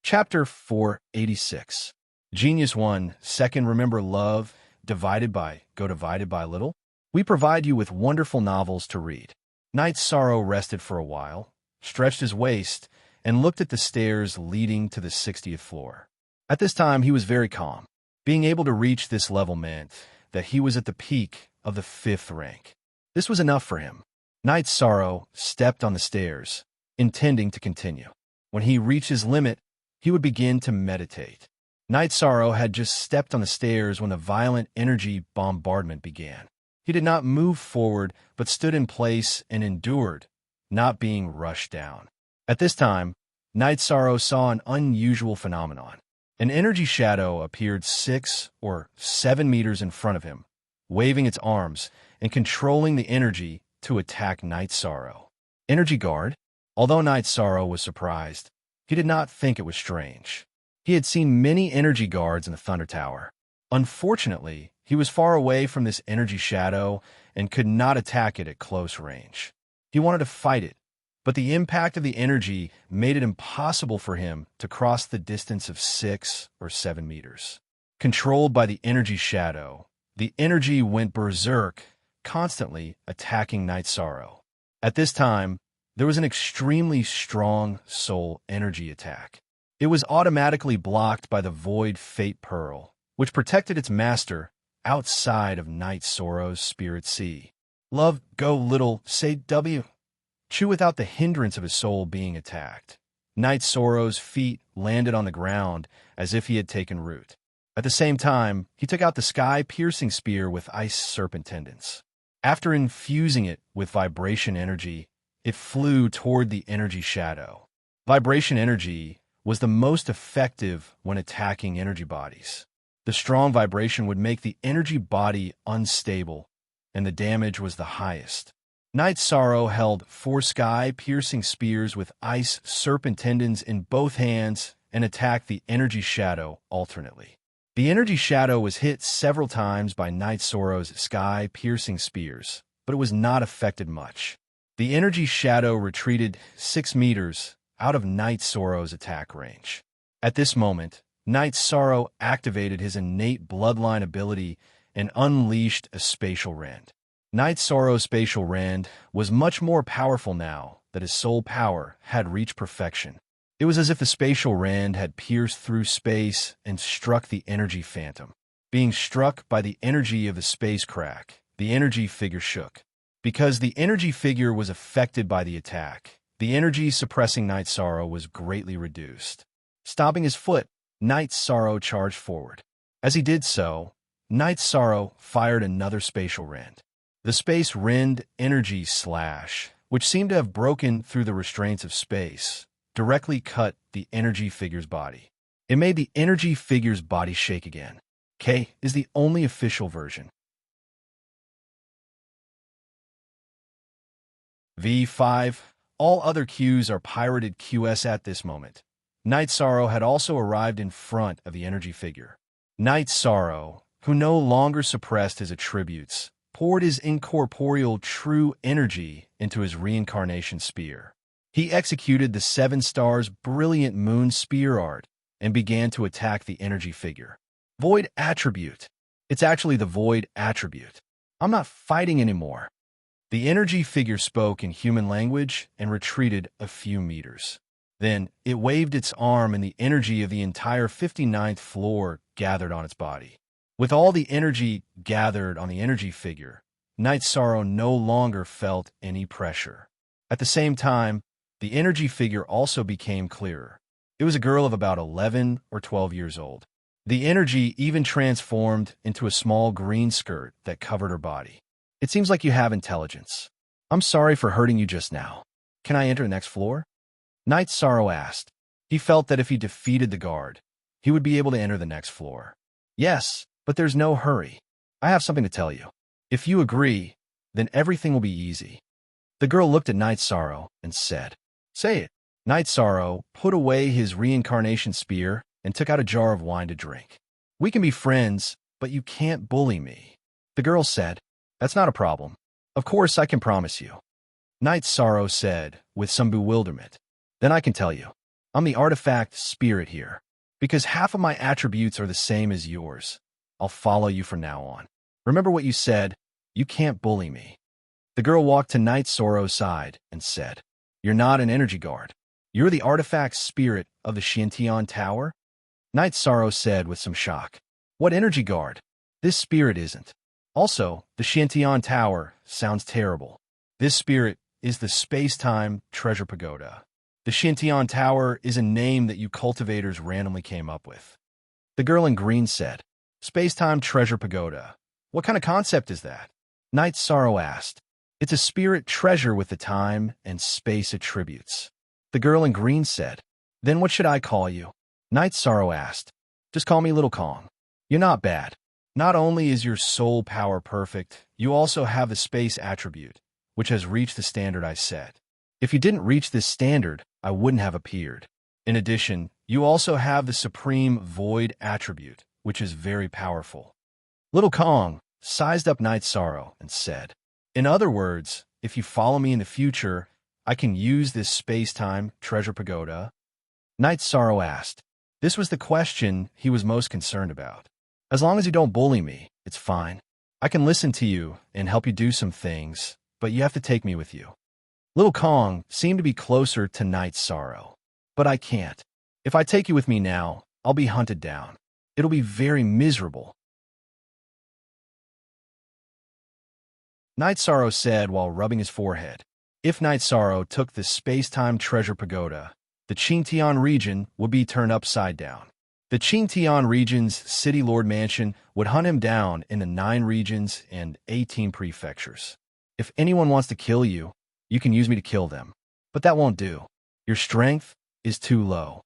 A: Chapter 486. Genius 1, Second Remember Love, divided by little? We provide you with wonderful novels to read. Night Sorrow rested for a while, stretched his waist, and looked at the stairs leading to the 60th floor. At this time, he was very calm. Being able to reach this level meant that he was at the peak of the 5th rank. This was enough for him. Night Sorrow stepped on the stairs, intending to continue. When he reached his limit, he would begin to meditate. Night Sorrow had just stepped on the stairs when the violent energy bombardment began. He did not move forward, but stood in place and endured not being rushed down. At this time, Night Sorrow saw an unusual phenomenon. An energy shadow appeared 6 or 7 meters in front of him, waving its arms and controlling the energy to attack Night Sorrow. Energy Guard? Although Night Sorrow was surprised, he did not think it was strange. He had seen many energy guards in the Thunder Tower. Unfortunately, he was far away from this energy shadow and could not attack it at close range. He wanted to fight it, but the impact of the energy made it impossible for him to cross the distance of 6 or 7 meters. Controlled by the energy shadow, the energy went berserk, constantly attacking Night Sorrow. At this time, there was an extremely strong soul energy attack. It was automatically blocked by the Void Fate Pearl, which protected its master outside of Night Sorrow's Spirit Sea. Love, go little, say W. Chew without the hindrance of his soul being attacked. Night Sorrow's feet landed on the ground as if he had taken root. At the same time, he took out the sky-piercing spear with ice serpent tendons. After infusing it with vibration energy, it flew toward the energy shadow. Vibration energy was the most effective when attacking energy bodies. The strong vibration would make the energy body unstable, and the damage was the highest. Night Sorrow held 4 sky-piercing spears with ice serpent tendons in both hands and attacked the energy shadow alternately. The energy shadow was hit several times by Night Sorrow's sky-piercing spears, but it was not affected much. The energy shadow retreated 6 meters out of Night Sorrow's attack range. At this moment, Night Sorrow activated his innate bloodline ability and unleashed a spatial rend. Night Sorrow's spatial rend was much more powerful now that his soul power had reached perfection. It was as if the spatial rend had pierced through space and struck the energy phantom. Being struck by the energy of the space crack, the energy figure shook. Because the energy figure was affected by the attack, the energy suppressing Night Sorrow was greatly reduced. Stomping his foot, Night Sorrow charged forward. As he did so, Night Sorrow fired another spatial rend. The space rend energy slash, which seemed to have broken through the restraints of space, directly cut the energy figure's body. It made the energy figure's body shake again. K is the only official version. V5. All other Qs are pirated QS at this moment. Night Sorrow had also arrived in front of the energy figure. Night Sorrow, who no longer suppressed his attributes, poured his incorporeal true energy into his reincarnation spear. He executed the 7 stars brilliant moon spear art and began to attack the energy figure. Void attribute. It's actually the void attribute. I'm not fighting anymore. The energy figure spoke in human language and retreated a few meters. Then it waved its arm and the energy of the entire 59th floor gathered on its body. With all the energy gathered on the energy figure, Night Sorrow no longer felt any pressure. At the same time, the energy figure also became clearer. It was a girl of about 11 or 12 years old. The energy even transformed into a small green skirt that covered her body. It seems like you have intelligence. I'm sorry for hurting you just now. Can I enter the next floor? Night Sorrow asked. He felt that if he defeated the guard, he would be able to enter the next floor. Yes, but there's no hurry. I have something to tell you. If you agree, then everything will be easy. The girl looked at Night Sorrow and said, Say it. Night Sorrow put away his reincarnation spear and took out a jar of wine to drink. We can be friends, but you can't bully me. The girl said, That's not a problem. Of course, I can promise you. Night Sorrow said, with some bewilderment, Then I can tell you. I'm the artifact spirit here. Because half of my attributes are the same as yours, I'll follow you from now on. Remember what you said, you can't bully me. The girl walked to Night Sorrow's side and said, You're not an energy guard. You're the artifact spirit of the Shantian Tower? Night Sorrow said with some shock. What energy guard? This spirit isn't. Also, the Shantian Tower sounds terrible. This spirit is the space-time treasure pagoda. The Shantian Tower is a name that you cultivators randomly came up with. The girl in green said, Space-time treasure pagoda. What kind of concept is that? Night Sorrow asked. It's a spirit treasure with the time and space attributes. The girl in green said. Then what should I call you? Night Sorrow asked. Just call me Little Kong. You're not bad. Not only is your soul power perfect, you also have the space attribute, which has reached the standard I set. If you didn't reach this standard, I wouldn't have appeared. In addition, you also have the supreme void attribute, which is very powerful. Little Kong sized up Night Sorrow and said, in other words, if you follow me in the future, I can use this space-time treasure pagoda? Night Sorrow asked. This was the question he was most concerned about. As long as you don't bully me, it's fine. I can listen to you and help you do some things, but you have to take me with you. Little Kong seemed to be closer to Night Sorrow. But I can't. If I take you with me now, I'll be hunted down. It'll be very miserable. Night Sorrow said while rubbing his forehead. If Night Sorrow took the space-time treasure pagoda, the Qingtian region would be turned upside down. The Qingtian region's city lord mansion would hunt him down in the 9 regions and 18 prefectures. If anyone wants to kill you, you can use me to kill them. But that won't do. Your strength is too low.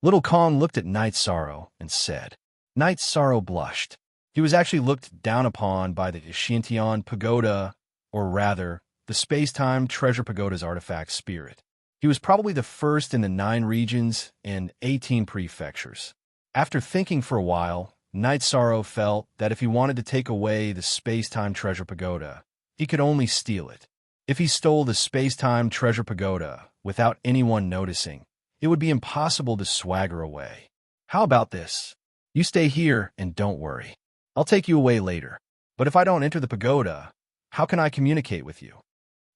A: Little Kong looked at Night Sorrow and said. Night Sorrow blushed. He was actually looked down upon by the Qingtian pagoda, or rather, the space-time treasure pagoda's artifact spirit. He was probably the first in the 9 regions and 18 prefectures. After thinking for a while, Night Sorrow felt that if he wanted to take away the space-time treasure pagoda, he could only steal it. If he stole the space-time treasure pagoda without anyone noticing, it would be impossible to swagger away. How about this? You stay here and don't worry. I'll take you away later. But if I don't enter the pagoda, how can I communicate with you?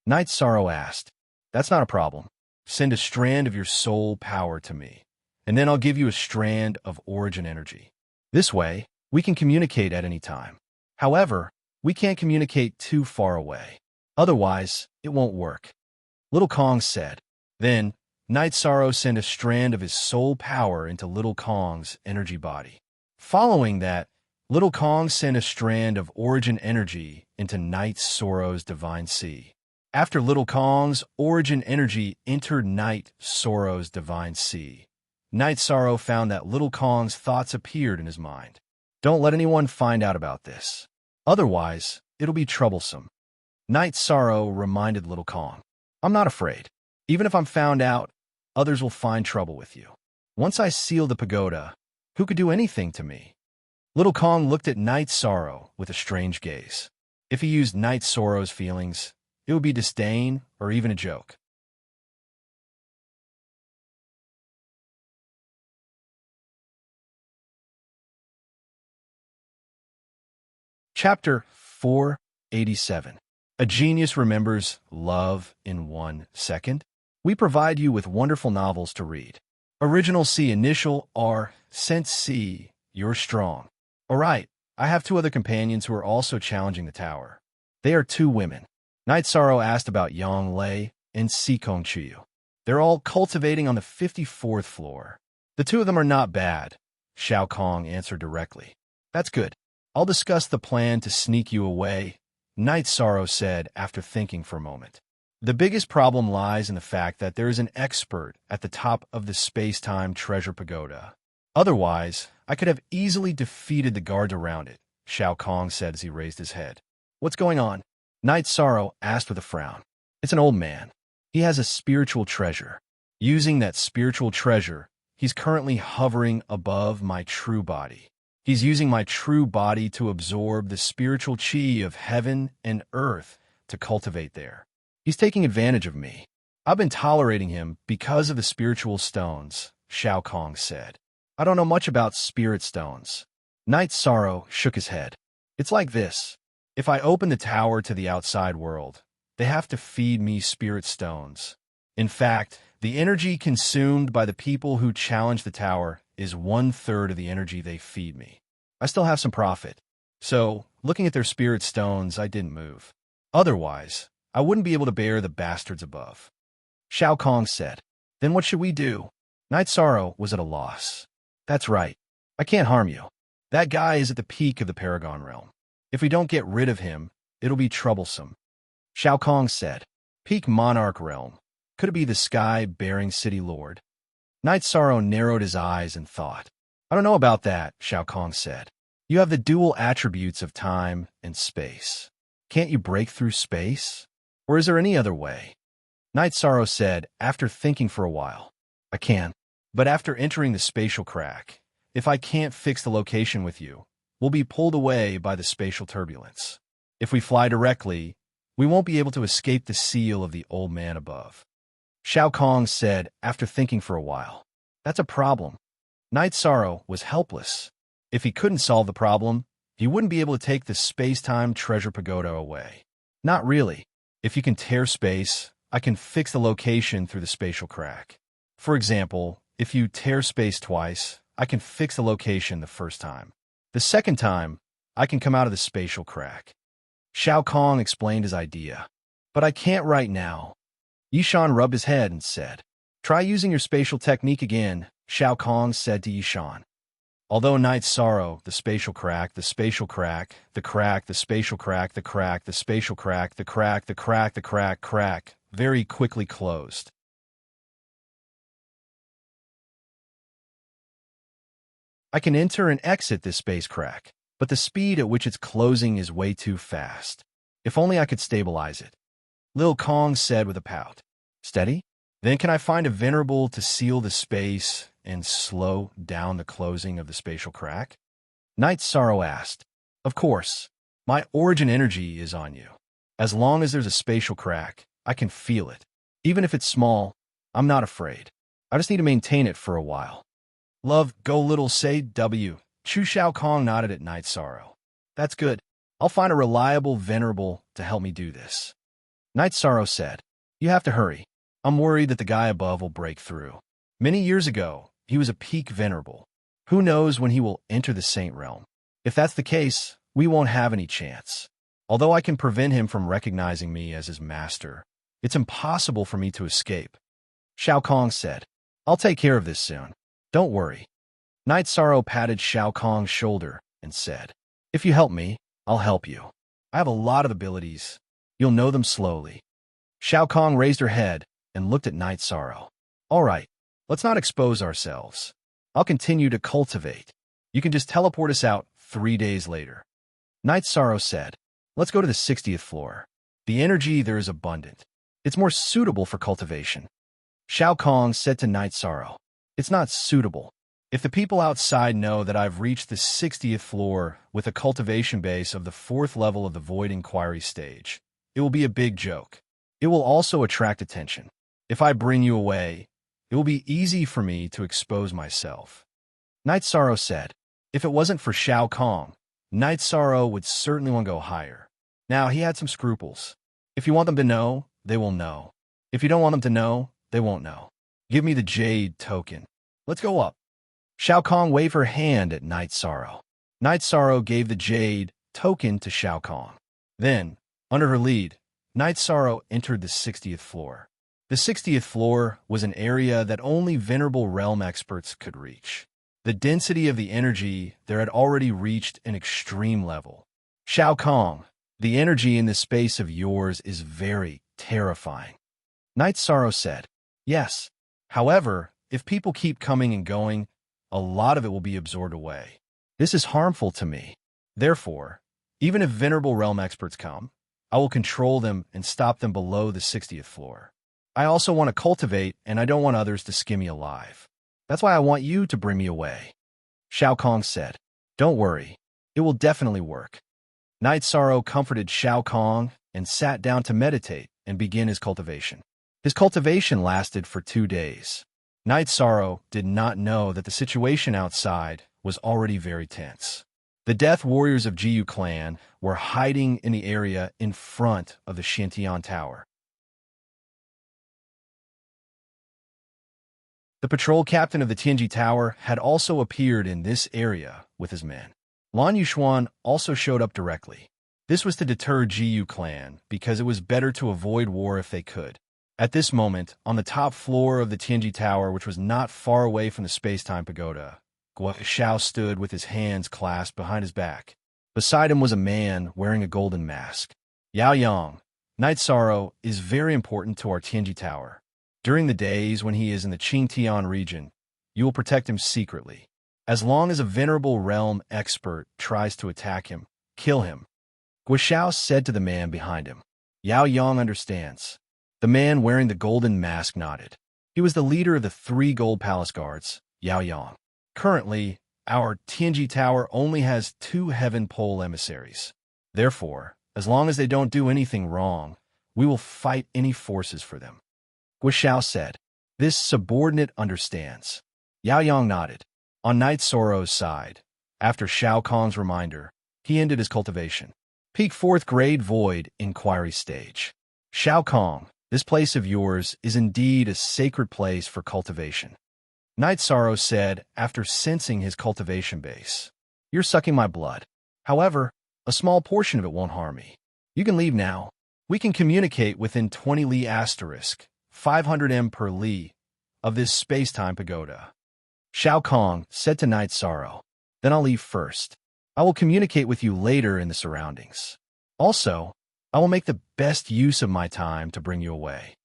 A: Night Sorrow asked. That's not a problem. Send a strand of your soul power to me, and then I'll give you a strand of origin energy. This way, we can communicate at any time. However, we can't communicate too far away. Otherwise, it won't work. Little Kong said. Then, Night Sorrow sent a strand of his soul power into Little Kong's energy body. Following that, Little Kong sent a strand of origin energy into Night Sorrow's divine sea. After Little Kong's origin energy entered Night Sorrow's divine sea, Night Sorrow found that Little Kong's thoughts appeared in his mind. Don't let anyone find out about this. Otherwise, it'll be troublesome. Night Sorrow reminded Little Kong. I'm not afraid. Even if I'm found out, others will find trouble with you. Once I seal the pagoda, who could do anything to me? Little Kong looked at Night Sorrow with a strange gaze. If he used Night Sorrow's feelings, it would be disdain or even a joke. Chapter 487. A Genius Remembers Love in 1 Second. We provide you with wonderful novels to read. Original C, initial R, Sense C, you're strong. All right, I have 2 other companions who are also challenging the tower. They are 2 women. Night Sorrow asked about Yang Lei and Sikong Chiyu. They're all cultivating on the 54th floor. The 2 of them are not bad, Xiao Kong answered directly. That's good. I'll discuss the plan to sneak you away, Night Sorrow said after thinking for a moment. The biggest problem lies in the fact that there is an expert at the top of the space-time treasure pagoda. Otherwise, I could have easily defeated the guards around it, Xiao Kong said as he raised his head. What's going on? Night Sorrow asked with a frown. It's an old man. He has a spiritual treasure. Using that spiritual treasure, he's currently hovering above my true body. He's using my true body to absorb the spiritual chi of heaven and earth to cultivate there. He's taking advantage of me. I've been tolerating him because of the spiritual stones, Xiao Kong said. I don't know much about spirit stones. Night Sorrow shook his head. It's like this. If I open the tower to the outside world, they have to feed me spirit stones. In fact, the energy consumed by the people who challenge the tower is 1/3 of the energy they feed me. I still have some profit. So, looking at their spirit stones, I didn't move. Otherwise, I wouldn't be able to bear the bastards above. Xiao Kong said. Then what should we do? Night Sorrow was at a loss. That's right. I can't harm you. That guy is at the peak of the Paragon realm. If we don't get rid of him, it'll be troublesome. Shao Kong said. Peak Monarch Realm. Could it be the sky-bearing city lord? Night Sorrow narrowed his eyes and thought. I don't know about that, Shao Kong said. You have the dual attributes of time and space. Can't you break through space? Or is there any other way? Night Sorrow said, after thinking for a while. I can. But after entering the spatial crack, if I can't fix the location with you, we'll be pulled away by the spatial turbulence. If we fly directly, we won't be able to escape the seal of the old man above. Shao Kong said, after thinking for a while. That's a problem. Night Sorrow was helpless. If he couldn't solve the problem, he wouldn't be able to take the space-time treasure pagoda away. Not really. If you can tear space, I can fix the location through the spatial crack. For example, if you tear space twice, I can fix the location the first time. The second time, I can come out of the spatial crack. Shao Kong explained his idea. But I can't right now. Yishan rubbed his head and said, Try using your spatial technique again, Shao Kong said to Yishan. Although Night Sorrow, the spatial crack, the spatial crack, the crack, the spatial crack, the crack, the spatial crack, the crack, the crack, the crack, crack, very quickly closed. I can enter and exit this space crack, but the speed at which it's closing is way too fast. If only I could stabilize it. Lil Kong said with a pout. Steady? Then can I find a venerable to seal the space and slow down the closing of the spatial crack? Night Sorrow asked. Of course. My origin energy is on you. As long as there's a spatial crack, I can feel it. Even if it's small, I'm not afraid. I just need to maintain it for a while. Love, go little say W. Chu Shao Kong nodded at Night Sorrow. That's good. I'll find a reliable venerable to help me do this. Night Sorrow said, You have to hurry. I'm worried that the guy above will break through. Many years ago, he was a peak venerable. Who knows when he will enter the Saint Realm? If that's the case, we won't have any chance. Although I can prevent him from recognizing me as his master, it's impossible for me to escape. Shao Kong said, I'll take care of this soon. Don't worry. Night Sorrow patted Shao Kong's shoulder and said, If you help me, I'll help you. I have a lot of abilities. You'll know them slowly. Shao Kong raised her head and looked at Night Sorrow. All right, let's not expose ourselves. I'll continue to cultivate. You can just teleport us out 3 days later. Night Sorrow said, Let's go to the 60th floor. The energy there is abundant. It's more suitable for cultivation. Shao Kong said to Night Sorrow, It's not suitable. If the people outside know that I've reached the 60th floor with a cultivation base of the 4th level of the Void Inquiry stage, it will be a big joke. It will also attract attention. If I bring you away, it will be easy for me to expose myself. Night Sorrow said, If it wasn't for Shao Kong, Night Sorrow would certainly want to go higher. Now, he had some scruples. If you want them to know, they will know. If you don't want them to know, they won't know. Give me the Jade token. Let's go up. Shao Kong waved her hand at Night Sorrow. Night Sorrow gave the Jade token to Shao Kong. Then, under her lead, Night Sorrow entered the 60th floor. The 60th floor was an area that only Venerable Realm experts could reach. The density of the energy there had already reached an extreme level. Shao Kong, the energy in this space of yours is very terrifying. Night Sorrow said, Yes. However, if people keep coming and going, a lot of it will be absorbed away. This is harmful to me. Therefore, even if Venerable Realm experts come, I will control them and stop them below the 60th floor. I also want to cultivate, and I don't want others to skim me alive. That's why I want you to bring me away. Shao Kong said, Don't worry. It will definitely work. Night Sorrow comforted Shao Kong and sat down to meditate and begin his cultivation. His cultivation lasted for 2 days. Night Sorrow did not know that the situation outside was already very tense. The Death Warriors of Jiyu clan were hiding in the area in front of the Shintian Tower. The patrol captain of the Tianji Tower had also appeared in this area with his men. Lan Yuxuan also showed up directly. This was to deter Jiyu clan because it was better to avoid war if they could. At this moment, on the top floor of the Tianji Tower, which was not far away from the space-time pagoda, Guo Shao stood with his hands clasped behind his back. Beside him was a man wearing a golden mask. Yao Yang, Night Sorrow is very important to our Tianji Tower. During the days when he is in the Qingtian region, you will protect him secretly. As long as a venerable realm expert tries to attack him, kill him. Guishao said to the man behind him. Yao Yang understands. The man wearing the golden mask nodded. He was the leader of the 3 gold palace guards, Yao Yang. Currently, our Tianji Tower only has 2 heaven pole emissaries. Therefore, as long as they don't do anything wrong, we will fight any forces for them. Guishao said. This subordinate understands. Yao Yang nodded. On Night Sorrow's side, after Shao Kong's reminder, he ended his cultivation. Peak 4th grade void inquiry stage. Shao Kong, this place of yours is indeed a sacred place for cultivation. Night Sorrow said after sensing his cultivation base. You're sucking my blood. However, a small portion of it won't harm me. You can leave now. We can communicate within 20 li asterisk, 500 m per li, of this space-time pagoda. Shao Kong said to Night Sorrow. Then I'll leave first. I will communicate with you later in the surroundings. Also, I will make the best use of my time to bring you away.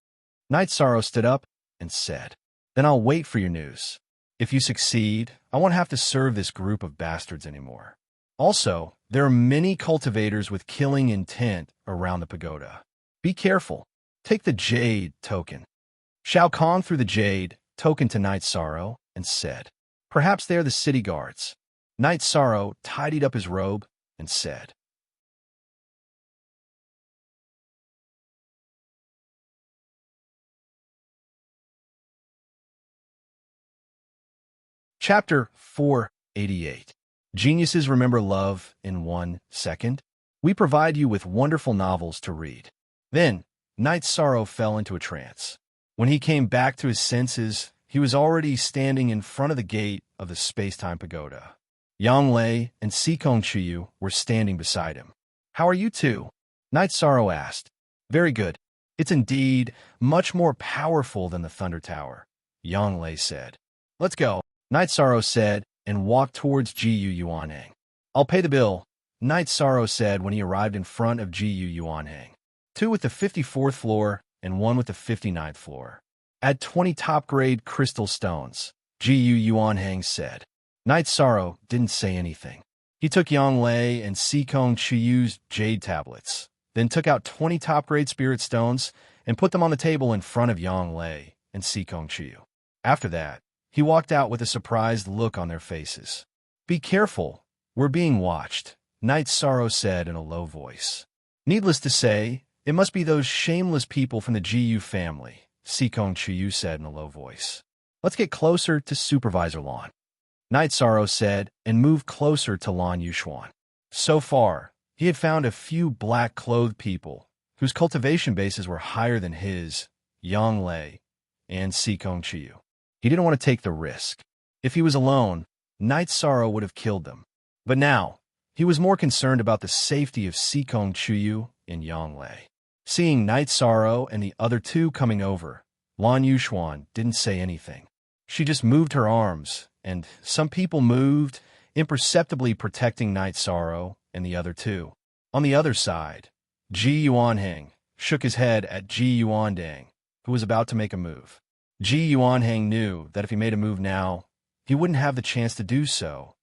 A: Night Sorrow stood up and said, Then I'll wait for your news. If you succeed, I won't have to serve this group of bastards anymore. Also, there are many cultivators with killing intent around the pagoda. Be careful. Take the Jade token. Shao Kong threw the Jade token to Night Sorrow and said, Perhaps they are the city guards. Night Sorrow tidied up his robe and said, Chapter 488. Geniuses remember love in 1 second. We provide you with wonderful novels to read. Then, Night Sorrow fell into a trance. When he came back to his senses, he was already standing in front of the gate of the space-time pagoda. Yang Lei and Sikong Chuyu were standing beside him. How are you two? Night Sorrow asked. Very good. It's indeed much more powerful than the Thunder Tower, Yang Lei said. Let's go, Night Sorrow said, and walked towards Jiyu Yuanhang. I'll pay the bill, Night Sorrow said when he arrived in front of Jiyu Yuanhang. 2 with the 54th floor and 1 with the 59th floor. Add 20 top-grade crystal stones, Jiyu Yuanhang said. Night Sorrow didn't say anything. He took Yang Lei and Sikong Chuyu's jade tablets, then took out 20 top-grade spirit stones and put them on the table in front of Yang Lei and Sikong Chuyu. After that, he walked out with a surprised look on their faces. Be careful, we're being watched, Night Sorrow said in a low voice. Needless to say, it must be those shameless people from the Jiyu family, Sikong Chuyu said in a low voice. Let's get closer to Supervisor Lan. Night Sorrow said and moved closer to Lan Yuxuan. So far, he had found a few black-clothed people whose cultivation bases were higher than his, Yang Lei, and Sikong Chuyu. He didn't want to take the risk. If he was alone, Night Sorrow would have killed them. But now, he was more concerned about the safety of Sikong Chuyu and Yang Lei. Seeing Night Sorrow and the other 2 coming over, Lan Yuxuan didn't say anything. She just moved her arms, and some people moved, imperceptibly protecting Night Sorrow and the other 2. On the other side, Ji Yuanhang shook his head at Ji Yuandang, who was about to make a move. Ji Yuanhang knew that if he made a move now, he wouldn't have the chance to do so,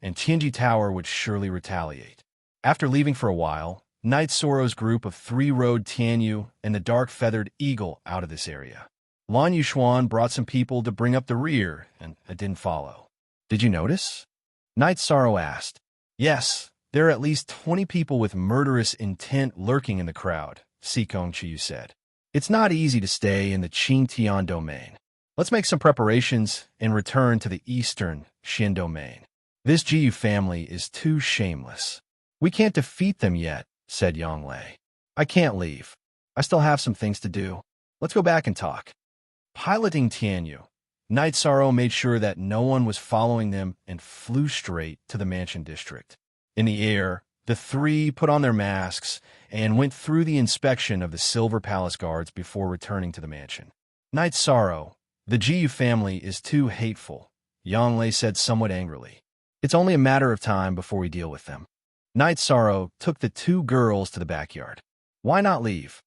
A: and Tianji Tower would surely retaliate. After leaving for a while, Night Sorrow's group of 3 rode Tianyu and the dark-feathered eagle out of this area. Lan Yuxuan brought some people to bring up the rear, and it didn't follow. Did you notice? Night Sorrow asked. Yes, there are at least 20 people with murderous intent lurking in the crowd, Sikong Chuyu said. It's not easy to stay in the Qingtian domain. Let's make some preparations and return to the eastern Xin domain. This Jiyu family is too shameless. We can't defeat them yet, said Yang Lei. I can't leave. I still have some things to do. Let's go back and talk. Piloting Tianyu, Night Sorrow made sure that no one was following them and flew straight to the mansion district. In the air, the 3 put on their masks and went through the inspection of the Silver Palace guards before returning to the mansion. Night Sorrow, the Jiyu family is too hateful, Yang Lei said somewhat angrily. It's only a matter of time before we deal with them. Night Sorrow took the 2 girls to the backyard. Why not leave?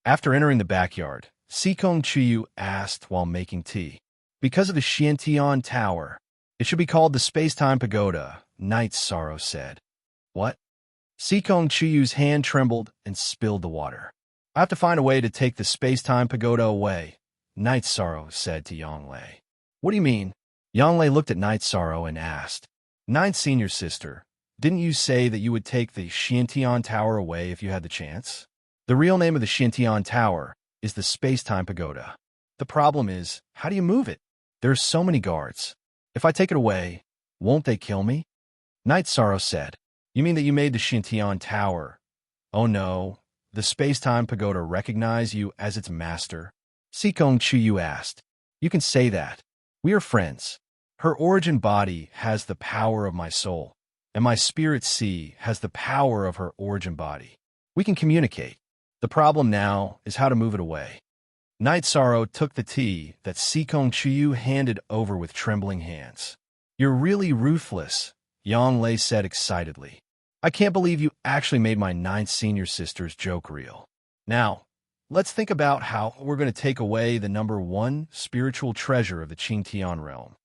A: After entering the backyard, Sikong Chuyu asked while making tea. Because of the Xiantian Tower, it should be called the Space-Time Pagoda, Knight's Sorrow said. What? Sikong Chuyu's hand trembled and spilled the water. I have to find a way to take the Space-Time Pagoda away, Knight's Sorrow said to Yanglei. What do you mean? Yanglei looked at Knight's Sorrow and asked. Ninth Senior Sister, didn't you say that you would take the Xiantian Tower away if you had the chance? The real name of the Xiantian Tower is the Space-Time Pagoda. The problem is, how do you move it? There are so many guards. If I take it away, won't they kill me? Knight's Sorrow said. You mean that you made the Xiantian Tower? Oh no, the Space-Time Pagoda recognize you as its master? Sikong Chuyu asked. You can say that. We are friends. Her origin body has the power of my soul, and my spirit sea has the power of her origin body. We can communicate. The problem now is how to move it away. Knight's Sorrow took the tea that Sikong Chuyu handed over with trembling hands. You're really ruthless, Yanglei said excitedly. I can't believe you actually made my 9th Senior Sister's joke real. Now, let's think about how we're going to take away the number 1 spiritual treasure of the Qingtian realm.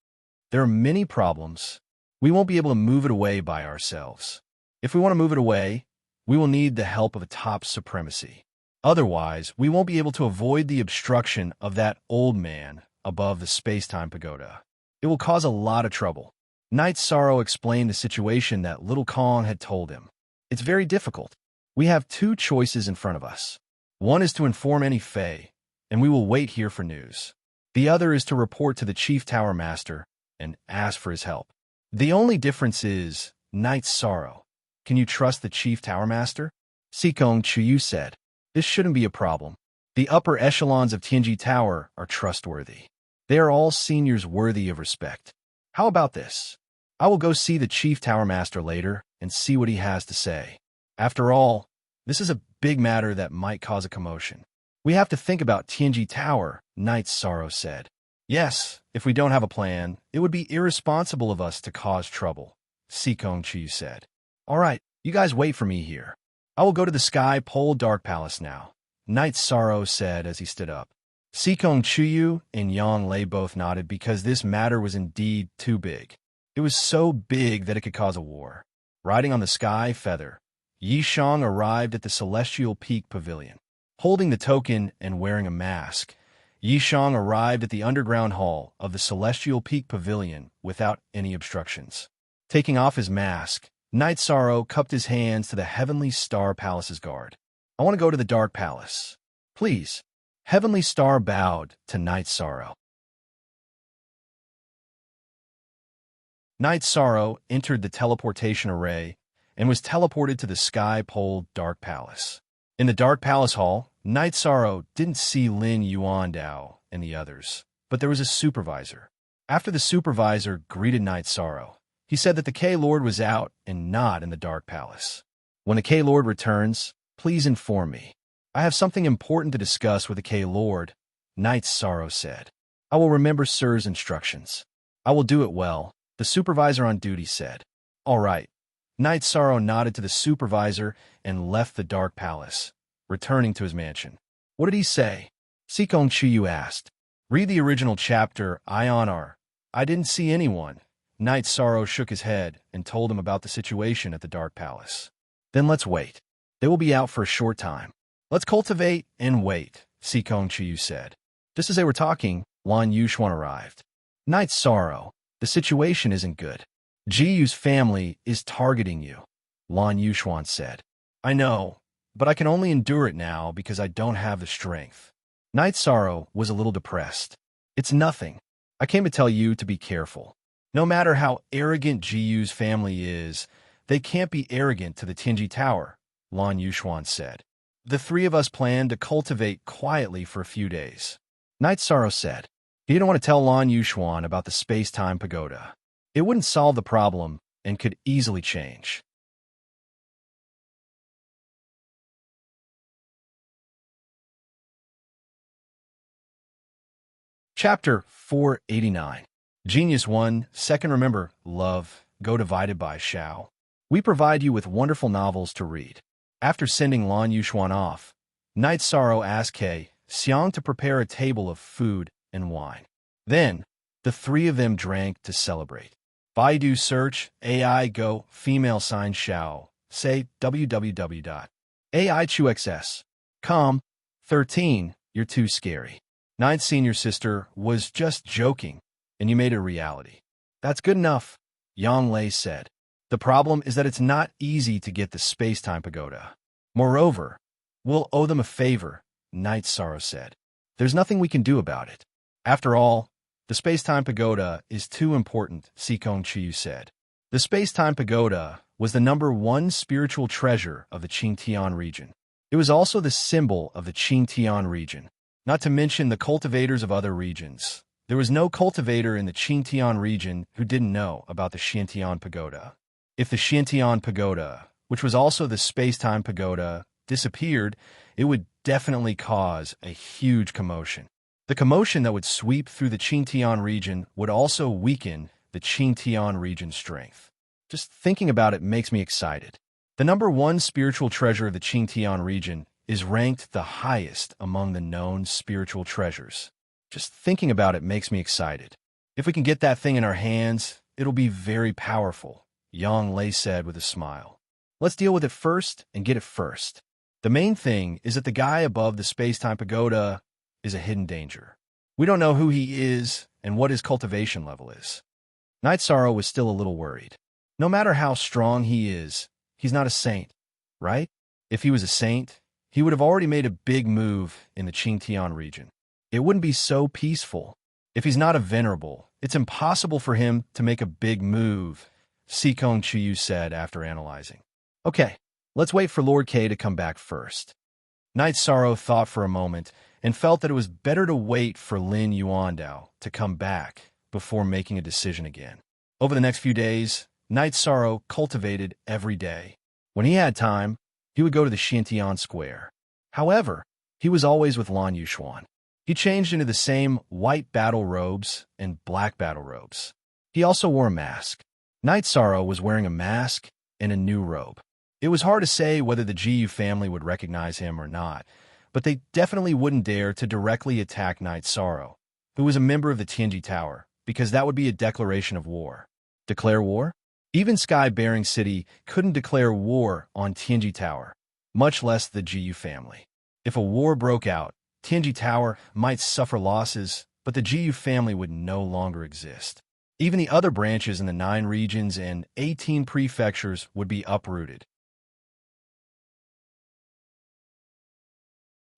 A: There are many problems. We won't be able to move it away by ourselves. If we want to move it away, we will need the help of a top supremacy. Otherwise, we won't be able to avoid the obstruction of that old man above the Space-Time Pagoda. It will cause a lot of trouble. Knight's Sorrow explained the situation that Little Kong had told him. It's very difficult. We have 2 choices in front of us. One is to inform any Fae, and we will wait here for news. The other is to report to the Chief Tower Master and ask for his help. The only difference is, Knight's Sorrow. Can you trust the Chief Tower Master? Sikong Chuyu said. This shouldn't be a problem. The upper echelons of Tianji Tower are trustworthy. They are all seniors worthy of respect. How about this? I will go see the Chief Tower Master later and see what he has to say. After all, this is a big matter that might cause a commotion. We have to think about Tianji Tower, Knight's Sorrow said. Yes, if we don't have a plan, it would be irresponsible of us to cause trouble, Sikong Chuyu said. All right, you guys wait for me here. I will go to the Sky Pole Dark Palace now, Knight's Sorrow said as he stood up. Sikong Chuyu and Yanglei both nodded because this matter was indeed too big. It was so big that it could cause a war. Riding on the sky feather, Yishang arrived at the Celestial Peak Pavilion. Holding the token and wearing a mask, Yishang arrived at the underground hall of the Celestial Peak Pavilion without any obstructions. Taking off his mask, Knight's Sorrow cupped his hands to the Heavenly Star Palace's guard. I want to go to the Dark Palace. Please. Heavenly Star bowed to Knight's Sorrow. Knight's Sorrow entered the teleportation array and was teleported to the Sky Pole Dark Palace. In the Dark Palace Hall, Knight's Sorrow didn't see Lin Yuandao and the others, but there was a supervisor. After the supervisor greeted Knight's Sorrow, he said that the K-Lord was out and not in the Dark Palace. When the K-Lord returns, please inform me. I have something important to discuss with the K-Lord, Knight's Sorrow said. I will remember Sir's instructions. I will do it well, the supervisor on duty said. All right. Knight's Sorrow nodded to the supervisor and left the Dark Palace, returning to his mansion. What did he say? Sikong Chuyu asked. Read the original chapter, Ionar. I didn't see anyone. Knight's Sorrow shook his head and told him about the situation at the Dark Palace. Then let's wait. They will be out for a short time. Let's cultivate and wait, Sikong Chuyu said. Just as they were talking, Lan Yuxuan arrived. Knight's Sorrow, the situation isn't good. Jiyu's family is targeting you, Lan Yuxuan said. I know, but I can only endure it now because I don't have the strength. Knight's Sorrow was a little depressed. It's nothing. I came to tell you to be careful. No matter how arrogant Jiyu's family is, they can't be arrogant to the Tianji Tower, Lan Yuxuan said. The 3 of us planned to cultivate quietly for a few days. Knight's Sorrow said. He didn't want to tell Lan Yuxuan about the Space-Time Pagoda. It wouldn't solve the problem and could easily change. Chapter 489. Genius 1, Second Remember, Love, Go divided by Xiao. We provide you with wonderful novels to read. After sending Lan Yuxuan off, Night Sorrow asked Xiang to prepare a table of food and wine. Then, the three of them drank to celebrate. Baidu search, AI go, female sign Xiao, say www.aichuxs.com. 13. You're too scary. Ninth senior sister was just joking, and you made it a reality. That's good enough, Yang Lei said. The problem is that it's not easy to get the space-time pagoda. Moreover, we'll owe them a favor, Night Sorrow said. There's nothing we can do about it. After all, the space-time pagoda is too important, Sikong Chiyu said. The space-time pagoda was the #1 spiritual treasure of the Qingtian region. It was also the symbol of the Qingtian region, not to mention the cultivators of other regions. There was no cultivator in the Qingtian region who didn't know about the Xiantian pagoda. If the Xiantian pagoda, which was also the space-time pagoda, disappeared, it would definitely cause a huge commotion. The commotion that would sweep through the Qingtian region would also weaken the Qingtian region's strength. Just thinking about it makes me excited. The #1 spiritual treasure of the Qingtian region is ranked the highest among the known spiritual treasures. Just thinking about it makes me excited. If we can get that thing in our hands, it'll be very powerful, Yang Lei said with a smile. Let's deal with it first and get it first. The main thing is that the guy above the space-time pagoda is a hidden danger. We don't know who he is and what his cultivation level is. Night Sorrow was still a little worried. No matter how strong he is, he's not a saint, right? If he was a saint, he would have already made a big move in the Qingtian region. It wouldn't be so peaceful. If he's not a venerable, it's impossible for him to make a big move, Sikong Chiyu said after analyzing. Okay, let's wait for Lord K to come back first. Night Sorrow thought for a moment and felt that it was better to wait for Lin Yuandao to come back before making a decision again. Over the next few days, Night Sorrow cultivated every day. When he had time, he would go to the Xiantian Square. However, he was always with Lan Yuxuan. He changed into the same white battle robes and black battle robes. He also wore a mask. Night Sorrow was wearing a mask and a new robe. It was hard to say whether the Jiyu family would recognize him or not, but they definitely wouldn't dare to directly attack Night Sorrow, who was a member of the Tianji Tower, because that would be a declaration of war. Declare war? Even Sky-bearing City couldn't declare war on Tianji Tower, much less the Jiyu family. If a war broke out, Tianji Tower might suffer losses, but the Jiyu family would no longer exist. Even the other branches in the 9 regions and 18 prefectures would be uprooted.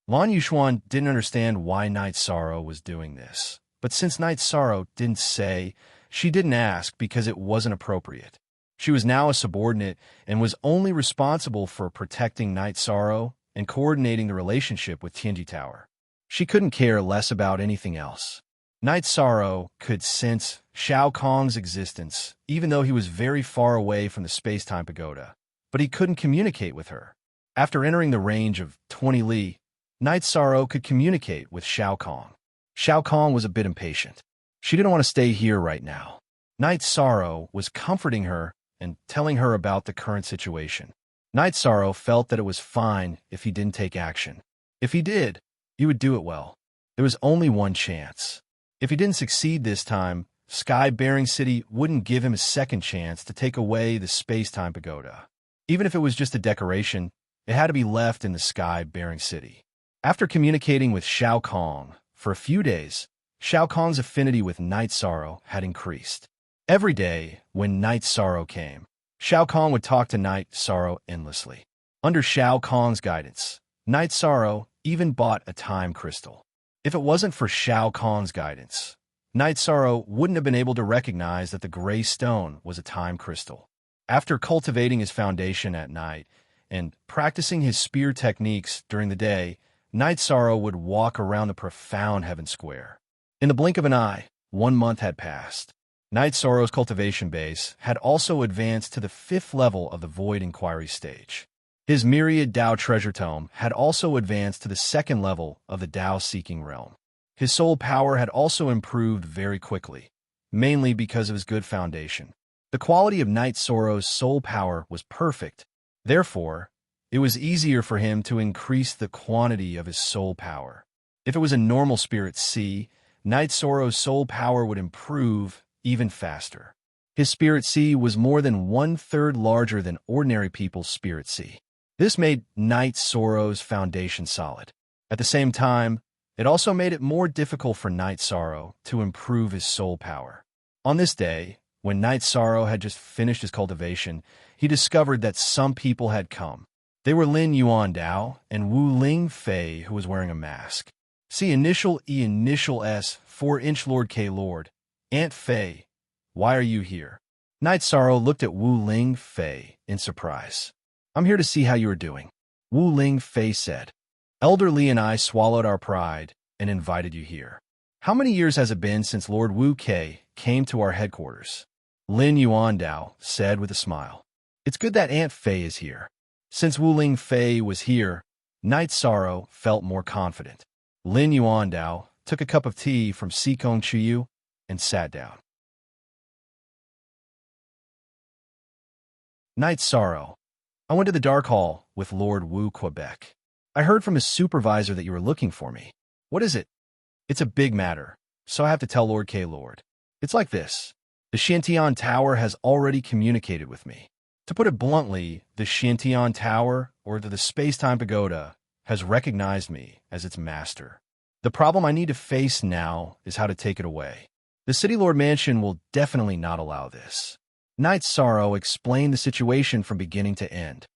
A: Lan Yuxuan didn't understand why Night Sorrow was doing this, but since Night Sorrow didn't say, she didn't ask because it wasn't appropriate. She was now a subordinate and was only responsible for protecting Night Sorrow and coordinating the relationship with Tianji Tower. She couldn't care less about anything else. Night Sorrow could sense Shao Kong's existence, even though he was very far away from the space-time pagoda, but he couldn't communicate with her. After entering the range of 20 li, Night Sorrow could communicate with Shao Kong. Shao Kong was a bit impatient. She didn't want to stay here right now. Night Sorrow was comforting her and telling her about the current situation. Night Sorrow felt that it was fine if he didn't take action. If he did, he would do it well. There was only one chance. If he didn't succeed this time, Sky-bearing City wouldn't give him a second chance to take away the space-time pagoda. Even if it was just a decoration, it had to be left in the Sky-bearing City. After communicating with Shao Kong for a few days, Shao Kong's affinity with Night Sorrow had increased. Every day, when Night Sorrow came, Shao Kong would talk to Night Sorrow endlessly. Under Shao Kong's guidance, Night Sorrow even bought a time crystal. If it wasn't for Shao Kong's guidance, Night Sorrow wouldn't have been able to recognize that the gray stone was a time crystal. After cultivating his foundation at night and practicing his spear techniques during the day, Night Sorrow would walk around the profound Heaven Square. In the blink of an eye, 1 month had passed. Night Sorrow's cultivation base had also advanced to the 5th level of the Void Inquiry stage. His Myriad Dao Treasure Tome had also advanced to the 2nd level of the Dao-seeking realm. His soul power had also improved very quickly, mainly because of his good foundation. The quality of Night Sorrow's soul power was perfect. Therefore, It was easier for him to increase the quantity of his soul power. If it was a normal spirit sea, Night Sorrow's soul power would improve even faster. His spirit sea was more than 1/3 larger than ordinary people's spirit sea. This made Night Sorrow's foundation solid. At the same time, it also made it more difficult for Night Sorrow to improve his soul power. On this day, when Night Sorrow had just finished his cultivation, he discovered that some people had come. They were Lin Yuan Dao and Wu Ling Fei, who was wearing a mask. See initial E initial S 4-inch Lord K Lord. Aunt Fei, why are you here? Night Sorrow looked at Wu Ling Fei in surprise. I'm here to see how you are doing, Wu Ling Fei said. Elder Li and I swallowed our pride and invited you here. How many years has it been since Lord Wu Kei came to our headquarters? Lin Yuan Dao said with a smile. It's good that Aunt Fei is here. Since Wu Ling Fei was here, Night Sorrow felt more confident. Lin Yuan Dao took a cup of tea from Sikong Chuyu and sat down. Night Sorrow, I went to the Dark Hall with Lord Wu Quebec. I heard from his supervisor that you were looking for me. What is it? It's a big matter, so I have to tell Lord K Lord. It's like this. The Shantian Tower has already communicated with me. To put it bluntly, the Shantian Tower, or the Space-Time Pagoda, has recognized me as its master. The problem I need to face now is how to take it away. The City Lord Mansion will definitely not allow this. Night Sorrow explained the situation from beginning to end.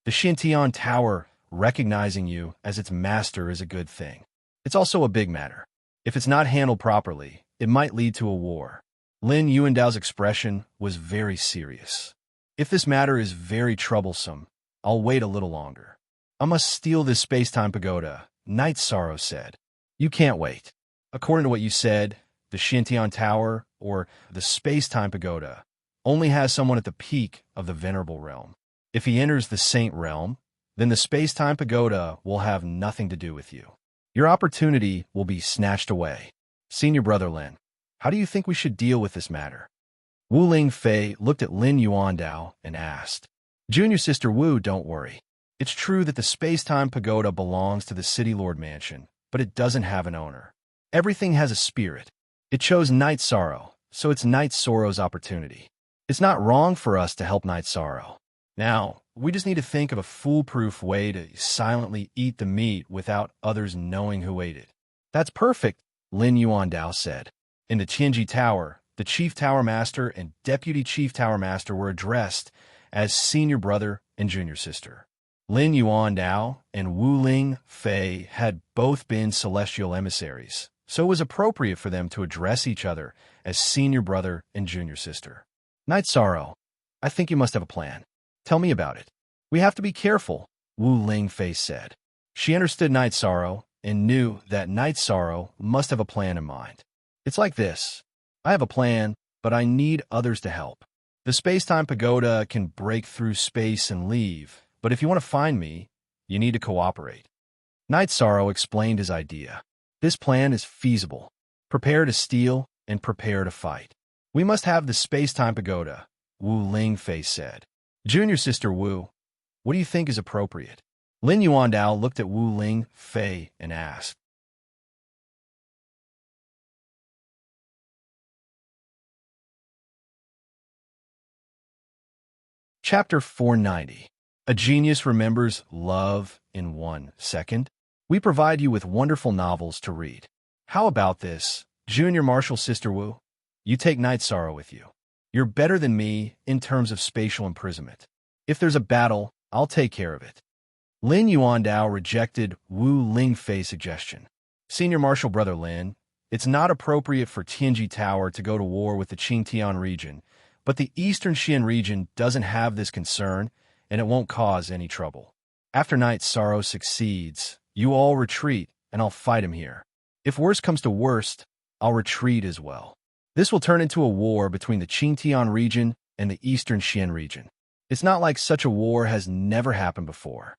A: The Shantian Tower recognizing you as its master is a good thing. It's also a big matter. If it's not handled properly, it might lead to a war. Lin Yuandao's expression was very serious. If this matter is very troublesome, I'll wait a little longer. I must steal this space-time pagoda, Night Sorrow said. You can't wait. According to what you said, the Shantian Tower, or the space-time pagoda, only has someone at the peak of the Venerable Realm. If he enters the Saint Realm, then the space-time pagoda will have nothing to do with you. Your opportunity will be snatched away. Senior Brother Lin, how do you think we should deal with this matter? Wu Ling Fei looked at Lin Yuandao and asked, Junior Sister Wu, don't worry. It's true that the space-time pagoda belongs to the City Lord Mansion, but it doesn't have an owner. Everything has a spirit. It chose Night Sorrow, so it's Night Sorrow's opportunity. It's not wrong for us to help Night Sorrow. Now, we just need to think of a foolproof way to silently eat the meat without others knowing who ate it. That's perfect, Lin Yuandao said. In the Tianji Tower, the Chief Tower Master and Deputy Chief Tower Master were addressed as Senior Brother and Junior Sister. Lin Yuandao and Wu Ling Fei had both been celestial emissaries, so it was appropriate for them to address each other as Senior Brother and Junior Sister. Night Sorrow, I think you must have a plan. Tell me about it. We have to be careful, Wu Ling Fei said. She understood Night Sorrow and knew that Night Sorrow must have a plan in mind. It's like this. I have a plan, but I need others to help. The space-time pagoda can break through space and leave, but if you want to find me, you need to cooperate. Night Sorrow explained his idea. This plan is feasible. Prepare to steal and prepare to fight. We must have the space-time pagoda, Wu Ling Fei said. Junior Sister Wu, what do you think is appropriate? Lin Yuandao looked at Wu Ling Fei and asked. Chapter 490. A Genius Remembers Love in 1 Second. We provide you with wonderful novels to read. How about this, Junior Martial Sister Wu? You take Night Sorrow with you. You're better than me in terms of spatial imprisonment. If there's a battle, I'll take care of it. Lin Yuandao rejected Wu Ling Fei's suggestion. Senior Martial Brother Lin, it's not appropriate for Tianji Tower to go to war with the Qingtian region, but the Eastern Xian region doesn't have this concern, and it won't cause any trouble. After Night Sorrow succeeds, you all retreat, and I'll fight him here. If worst comes to worst, I'll retreat as well. This will turn into a war between the Qingtian region and the Eastern Xian region. It's not like such a war has never happened before.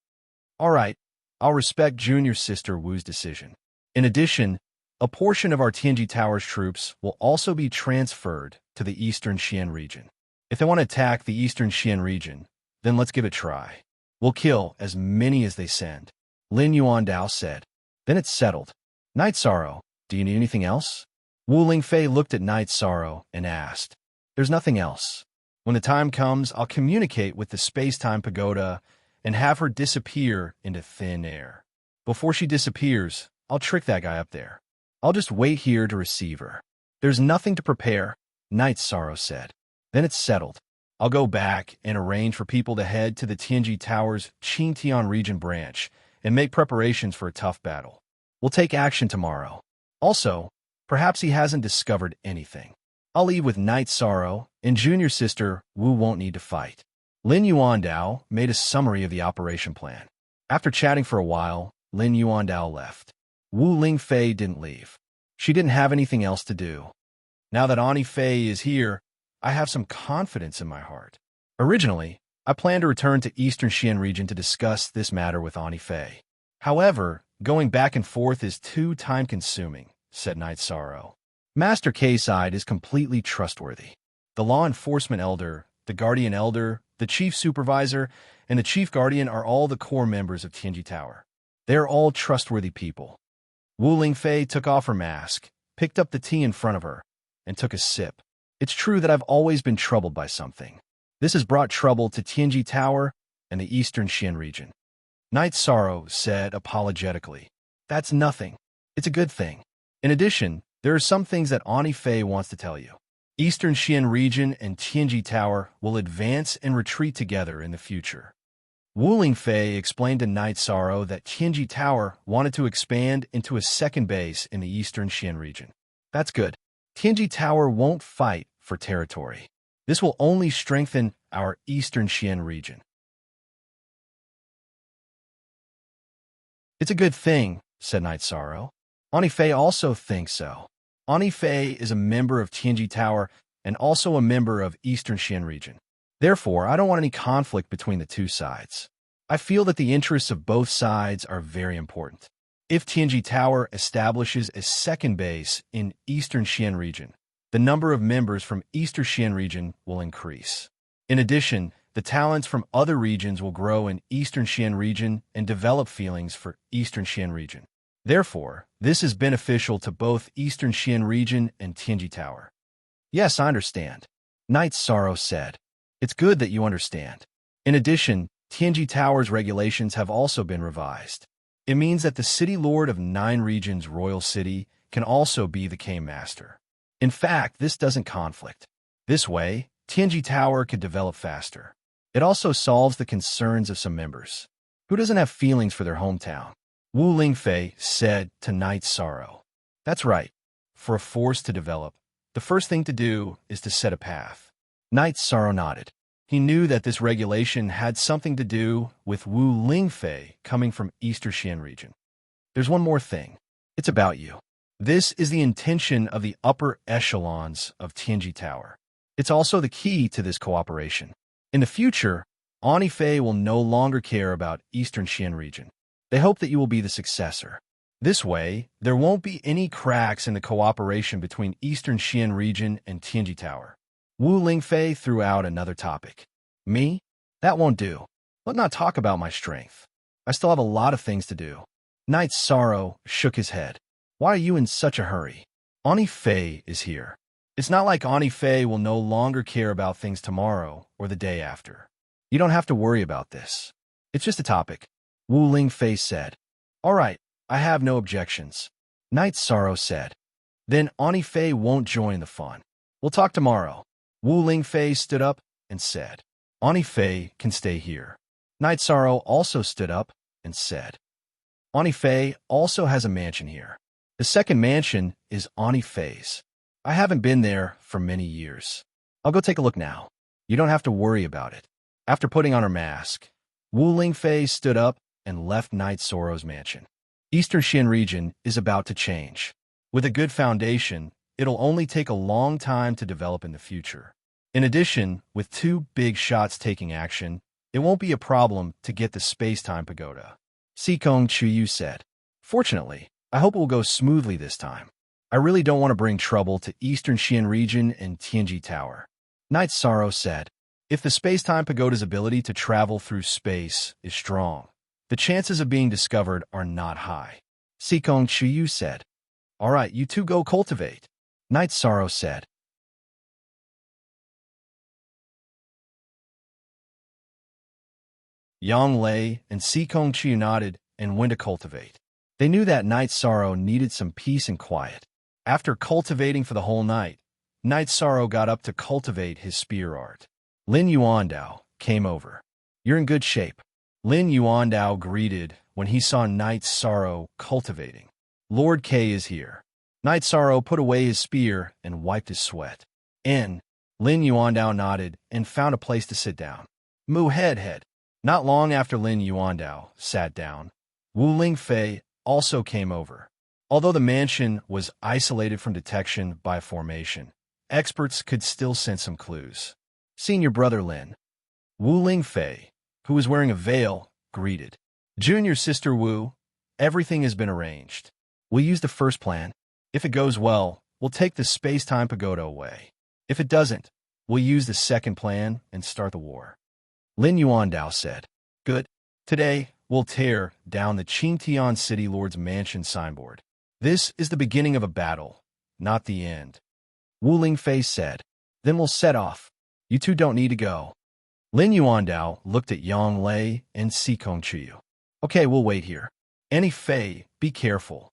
A: All right, I'll respect Junior Sister Wu's decision. In addition, a portion of our Tianji Tower's troops will also be transferred to the Eastern Xian region. If they want to attack the Eastern Xian region, then let's give it a try. We'll kill as many as they send, Lin Yuandao said. Then it's settled. Night Sorrow, do you need anything else? Wu Lingfei looked at Night Sorrow and asked. There's nothing else. When the time comes, I'll communicate with the space-time pagoda and have her disappear into thin air. Before she disappears, I'll trick that guy up there. I'll just wait here to receive her. There's nothing to prepare, Night Sorrow said. Then it's settled. I'll go back and arrange for people to head to the Tianji Tower's Qingtian region branch and make preparations for a tough battle. We'll take action tomorrow. Also, perhaps he hasn't discovered anything. I'll leave with Night Sorrow, and junior sister Wu won't need to fight. Lin Yuandao made a summary of the operation plan. After chatting for a while, Lin Yuandao left. Wu Lingfei didn't leave. She didn't have anything else to do. Now that Ani Fei is here, I have some confidence in my heart. Originally, I planned to return to Eastern Xian region to discuss this matter with Ani Fei. However, going back and forth is too time-consuming, said Night Sorrow. Master K-Side is completely trustworthy. The law enforcement elder, the guardian elder, the chief supervisor, and the chief guardian are all the core members of Tianji Tower. They are all trustworthy people. Wu Lingfei took off her mask, picked up the tea in front of her, and took a sip. It's true that I've always been troubled by something. This has brought trouble to Tianji Tower and the Eastern Xian region. Night Sorrow said apologetically. That's nothing. It's a good thing. In addition, there are some things that Ani Fei wants to tell you. Eastern Xian region and Tianji Tower will advance and retreat together in the future. Wu Lingfei explained to Night Sorrow that Tianji Tower wanted to expand into a second base in the Eastern Xian region. That's good. Tianji Tower won't fight for territory. This will only strengthen our Eastern Xian region. It's a good thing, said Night Sorrow. Ani Fei also thinks so. Ani Fei is a member of Tianji Tower and also a member of Eastern Xian region. Therefore, I don't want any conflict between the two sides. I feel that the interests of both sides are very important. If Tianji Tower establishes a second base in Eastern Xian region, the number of members from Eastern Xian region will increase. In addition, the talents from other regions will grow in Eastern Xian region and develop feelings for Eastern Xian region. Therefore, this is beneficial to both Eastern Xian region and Tianji Tower. Yes, I understand, Night Sorrow said. It's good that you understand. In addition, Tianji Tower's regulations have also been revised. It means that the City Lord of 9 regions Royal City can also be the Game Master. In fact, this doesn't conflict. This way, Tianji Tower could develop faster. It also solves the concerns of some members. Who doesn't have feelings for their hometown? Wu Lingfei said to Night Sorrow. That's right. For a force to develop, the first thing to do is to set a path. Night Sorrow nodded. He knew that this regulation had something to do with Wu Lingfei coming from Eastern Xian region. There's one more thing. It's about you. This is the intention of the upper echelons of Tianji Tower. It's also the key to this cooperation. In the future, Ani Fei will no longer care about Eastern Xian region. They hope that you will be the successor. This way, there won't be any cracks in the cooperation between Eastern Xian region and Tianji Tower. Wu Lingfei threw out another topic. Me? That won't do. Let's not talk about my strength. I still have a lot of things to do. Night Sorrow shook his head. Why are you in such a hurry? Ani Fei is here. It's not like Ani Fei will no longer care about things tomorrow or the day after. You don't have to worry about this. It's just a topic. Wu Lingfei said. All right, I have no objections. Night Sorrow said. Then Ani Fei won't join the fun. We'll talk tomorrow. Wu Lingfei stood up and said. Ani Fei can stay here. Night Sorrow also stood up and said. Ani Fei also has a mansion here. The second mansion is Ani Fei's. I haven't been there for many years. I'll go take a look now. You don't have to worry about it. After putting on her mask, Wu Lingfei stood up and left Night Sorrow's mansion. Eastern Xian region is about to change. With a good foundation, it'll only take a long time to develop in the future. In addition, with 2 big shots taking action, it won't be a problem to get the space-time pagoda. Sikong Chuyu said. Fortunately, I hope it will go smoothly this time. I really don't want to bring trouble to Eastern Xian region and Tianji Tower. Night Sorrow said. If the space-time pagoda's ability to travel through space is strong, the chances of being discovered are not high. Sikong Chiyu said. All right, you two go cultivate. Night Sorrow said. Yang Lei and Sikong Chiyu nodded and went to cultivate. They knew that Night Sorrow needed some peace and quiet. After cultivating for the whole night, Night Sorrow got up to cultivate his spear art. Lin Yuandao came over. You're in good shape. Lin Yuandao greeted when he saw Night Sorrow cultivating. Lord K is here. Night Sorrow put away his spear and wiped his sweat. Lin Yuandao nodded and found a place to sit down. Mu head. Not long after Lin Yuandao sat down, Wu Lingfei also came over. Although the mansion was isolated from detection by a formation, experts could still sense some clues. Senior brother Lin. Wu Lingfei, who was wearing a veil, greeted. Junior sister Wu, everything has been arranged. We'll use the first plan. If it goes well, we'll take the space-time pagoda away. If it doesn't, we'll use the second plan and start the war. Lin Yuandao said. Good. Today, we'll tear down the Qingtian City Lord's mansion signboard. This is the beginning of a battle, not the end. Wu Lingfei said. Then we'll set off. You two don't need to go. Lin Yuandao looked at Yang Lei and Sikong Chiyu. Okay, we'll wait here. Annie Fei, be careful.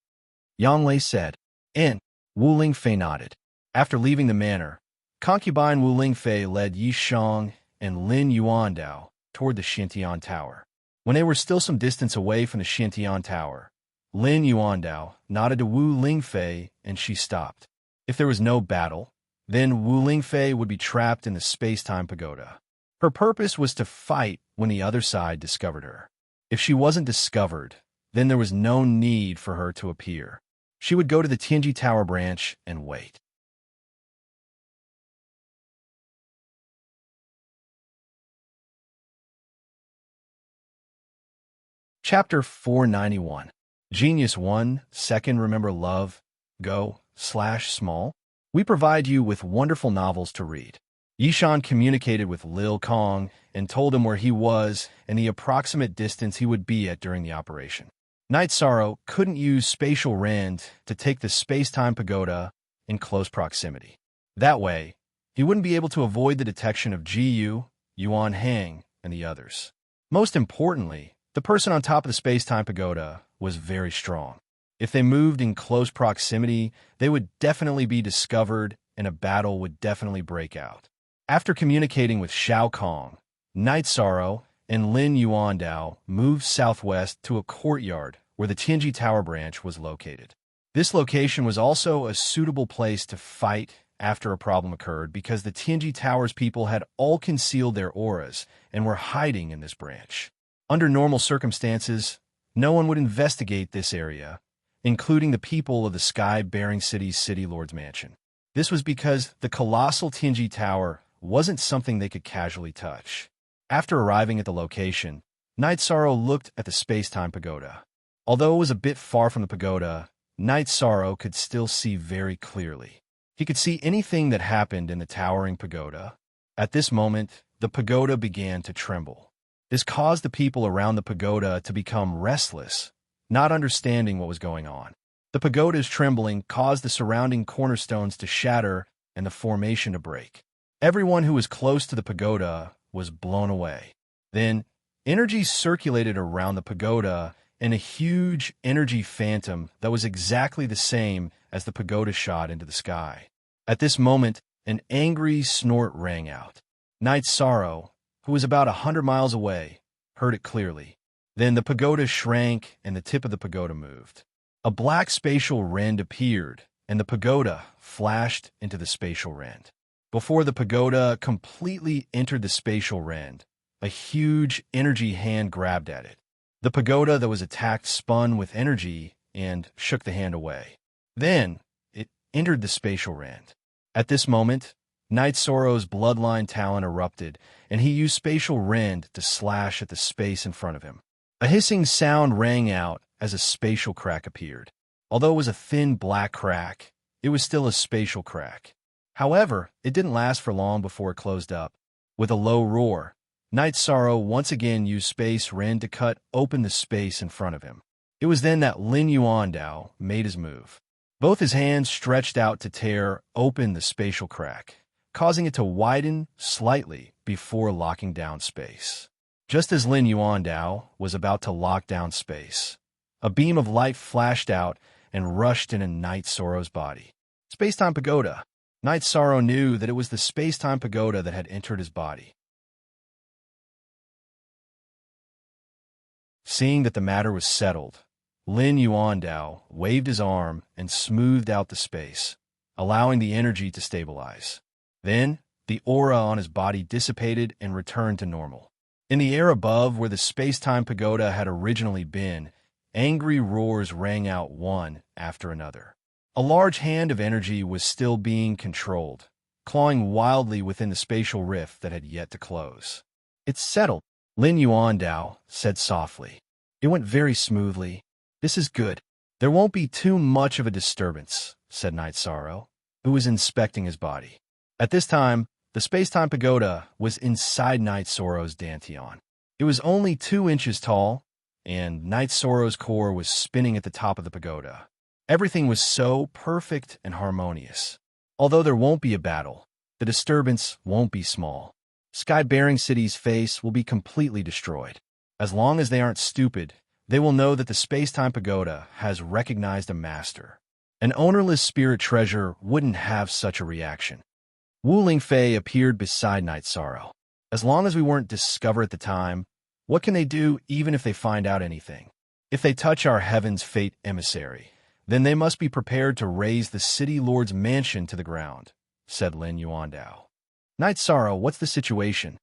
A: Yang Lei said. And Wu Lingfei nodded. After leaving the manor, concubine Wu Lingfei led Yi Shang and Lin Yuandao toward the Xintian Tower. When they were still some distance away from the Xintian Tower, Lin Yuandao nodded to Wu Lingfei and she stopped. If there was no battle, then Wu Lingfei would be trapped in the space-time pagoda. Her purpose was to fight when the other side discovered her. If she wasn't discovered, then there was no need for her to appear. She would go to the Tianji Tower branch and wait. Chapter 491. Genius 1, Second Remember Love, Go/Small. We provide you with wonderful novels to read. Yishan communicated with Lil Kong and told him where he was and the approximate distance he would be at during the operation. Night Sorrow couldn't use spatial rend to take the space-time pagoda in close proximity. That way, he wouldn't be able to avoid the detection of Jiyu, Yuan Hang, and the others. Most importantly, the person on top of the space-time pagoda was very strong. If they moved in close proximity, they would definitely be discovered and a battle would definitely break out. After communicating with Shao Kong, Night Sorrow and Lin Yuandao moved southwest to a courtyard where the Tianji Tower branch was located. This location was also a suitable place to fight after a problem occurred because the Tianji Tower's people had all concealed their auras and were hiding in this branch. Under normal circumstances, no one would investigate this area, including the people of the Sky-Bearing City's City Lord's Mansion. This was because the colossal Tianji Tower wasn't something they could casually touch. After arriving at the location, Night Sorrow looked at the space-time pagoda. Although it was a bit far from the pagoda, Night Sorrow could still see very clearly. He could see anything that happened in the towering pagoda. At this moment, the pagoda began to tremble. This caused the people around the pagoda to become restless, not understanding what was going on. The pagoda's trembling caused the surrounding cornerstones to shatter and the formation to break. Everyone who was close to the pagoda was blown away. Then, energy circulated around the pagoda and a huge energy phantom that was exactly the same as the pagoda shot into the sky. At this moment, an angry snort rang out. Night Sorrow, who was about 100 miles away, heard it clearly. Then the pagoda shrank and the tip of the pagoda moved. A black spatial rend appeared, and the pagoda flashed into the spatial rend. Before the pagoda completely entered the spatial rend, a huge energy hand grabbed at it. The pagoda that was attacked spun with energy and shook the hand away. Then, it entered the spatial rend. At this moment, Night Sorrow's bloodline talent erupted, and he used spatial rend to slash at the space in front of him. A hissing sound rang out as a spatial crack appeared. Although it was a thin black crack, it was still a spatial crack. However, it didn't last for long before it closed up. With a low roar, Night Sorrow once again used Space Ren to cut open the space in front of him. It was then that Lin Yuandao made his move. Both his hands stretched out to tear open the spatial crack, causing it to widen slightly before locking down space. Just as Lin Yuandao was about to lock down space, a beam of light flashed out and rushed into Night Sorrow's body. Space-time pagoda. Night Sorrow knew that it was the space-time pagoda that had entered his body. Seeing that the matter was settled, Lin Yuandao waved his arm and smoothed out the space, allowing the energy to stabilize. Then, the aura on his body dissipated and returned to normal. In the air above, where the space-time pagoda had originally been, angry roars rang out one after another. A large hand of energy was still being controlled, clawing wildly within the spatial rift that had yet to close. "It's settled," Lin Yuandao said softly. "It went very smoothly. This is good. There won't be too much of a disturbance," said Night Sorrow, who was inspecting his body. At this time, the space-time pagoda was inside Night Sorrow's dantian. It was only 2 inches tall, and Night Sorrow's core was spinning at the top of the pagoda. Everything was so perfect and harmonious. Although there won't be a battle, the disturbance won't be small. Sky-bearing City's face will be completely destroyed. As long as they aren't stupid, they will know that the space-time pagoda has recognized a master. An ownerless spirit treasure wouldn't have such a reaction. Wu Lingfei appeared beside Night Sorrow. As long as we weren't discovered at the time, what can they do even if they find out anything? If they touch our Heaven's Fate emissary, then they must be prepared to raise the City Lord's mansion to the ground, said Lin Yuandao. Night Sorrow, what's the situation?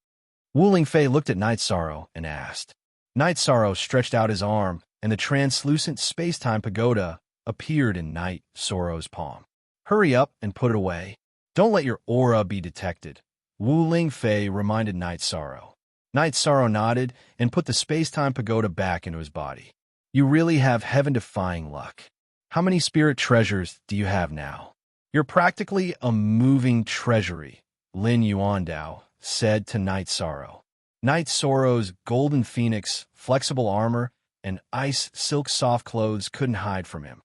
A: Wu Lingfei looked at Night Sorrow and asked. Night Sorrow stretched out his arm, and the translucent space-time pagoda appeared in Night Sorrow's palm. Hurry up and put it away. Don't let your aura be detected, Wu Lingfei reminded Night Sorrow. Night Sorrow nodded and put the space-time pagoda back into his body. You really have heaven-defying luck. How many spirit treasures do you have now? You're practically a moving treasury, Lin Yuandao said to Night Sorrow. Night Sorrow's golden phoenix, flexible armor, and ice silk soft clothes couldn't hide from him.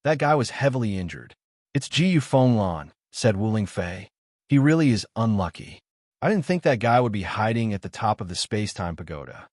A: That guy was heavily injured. It's Jiyu Fenglan, said Wu Lingfei. He really is unlucky. I didn't think that guy would be hiding at the top of the space-time pagoda.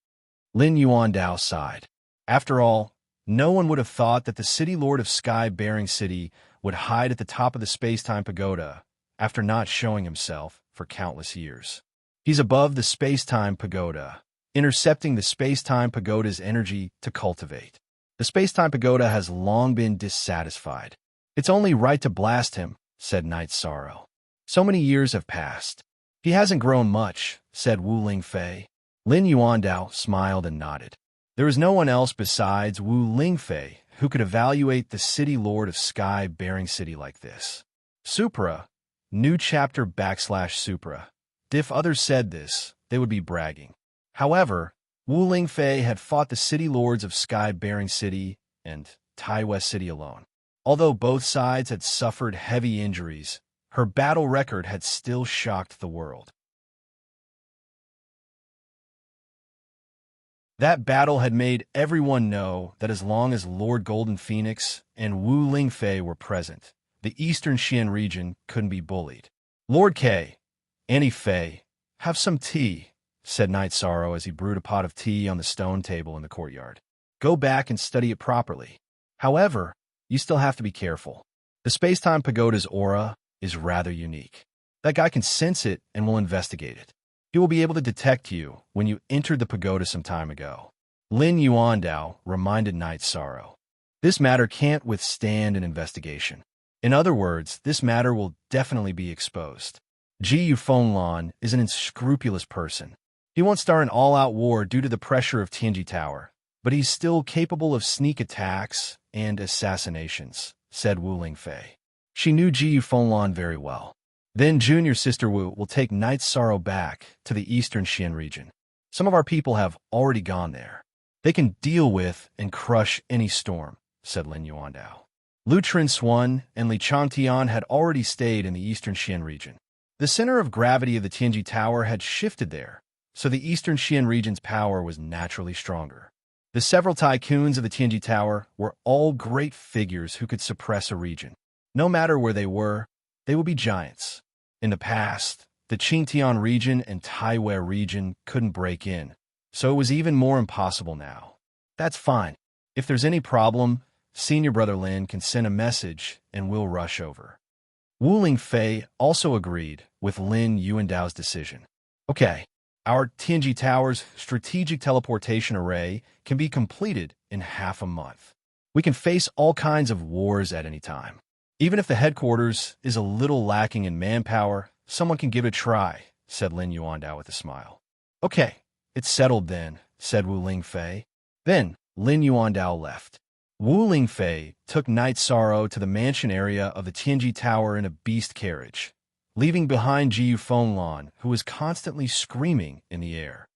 A: Lin Yuandao sighed. After all, no one would have thought that the City Lord of Sky-bearing City would hide at the top of the space-time pagoda after not showing himself for countless years. He's above the space-time pagoda, intercepting the space-time pagoda's energy to cultivate. The space-time pagoda has long been dissatisfied. It's only right to blast him, said Night Sorrow. So many years have passed. He hasn't grown much, said Wu Lingfei. Lin Yuandao smiled and nodded. There is no one else besides Wu Lingfei who could evaluate the City Lord of Sky-bearing City like this. Supra, new chapter / Supra. If others said this, they would be bragging. However, Wu Lingfei had fought the City Lords of Sky-bearing City and Tai West City alone. Although both sides had suffered heavy injuries, her battle record had still shocked the world. That battle had made everyone know that as long as Lord Golden Phoenix and Wu Lingfei were present, the Eastern Xian region couldn't be bullied. Lord K, Annie Fei, have some tea, said Night Sorrow as he brewed a pot of tea on the stone table in the courtyard. Go back and study it properly. However, you still have to be careful. The space-time pagoda's aura is rather unique. That guy can sense it and will investigate it. He will be able to detect you when you entered the pagoda some time ago. Lin Yuandao reminded Night Sorrow. This matter can't withstand an investigation. In other words, this matter will definitely be exposed. Jiyu Fenglan is an unscrupulous person. He won't start an all-out war due to the pressure of Tianji Tower, but he's still capable of sneak attacks and assassinations, said Wu Lingfei. She knew Jiyu Fenglan very well. Then Junior Sister Wu will take Night Sorrow back to the Eastern Xian region. Some of our people have already gone there. They can deal with and crush any storm, said Lin Yuandao. Lu Trin Swan and Li Changtian had already stayed in the Eastern Xian region. The center of gravity of the Tianji Tower had shifted there, so the Eastern Xian region's power was naturally stronger. The several tycoons of the Tianji Tower were all great figures who could suppress a region. No matter where they would be giants. In the past, the Qingtian region and Taiwei region couldn't break in, so it was even more impossible now. That's fine. If there's any problem, Senior Brother Lin can send a message and we'll rush over. Wu Lingfei also agreed with Lin Yuandao's decision. Okay, our Tianji Tower's strategic teleportation array can be completed in half a month. We can face all kinds of wars at any time. Even if the headquarters is a little lacking in manpower, someone can give it a try, said Lin Yuandao with a smile. Okay, it's settled then, said Wu Lingfei. Then Lin Yuandao left. Wu Lingfei took Night Sorrow to the mansion area of the Tianji Tower in a beast carriage, leaving behind Jiyu Fenglan, who was constantly screaming in the air.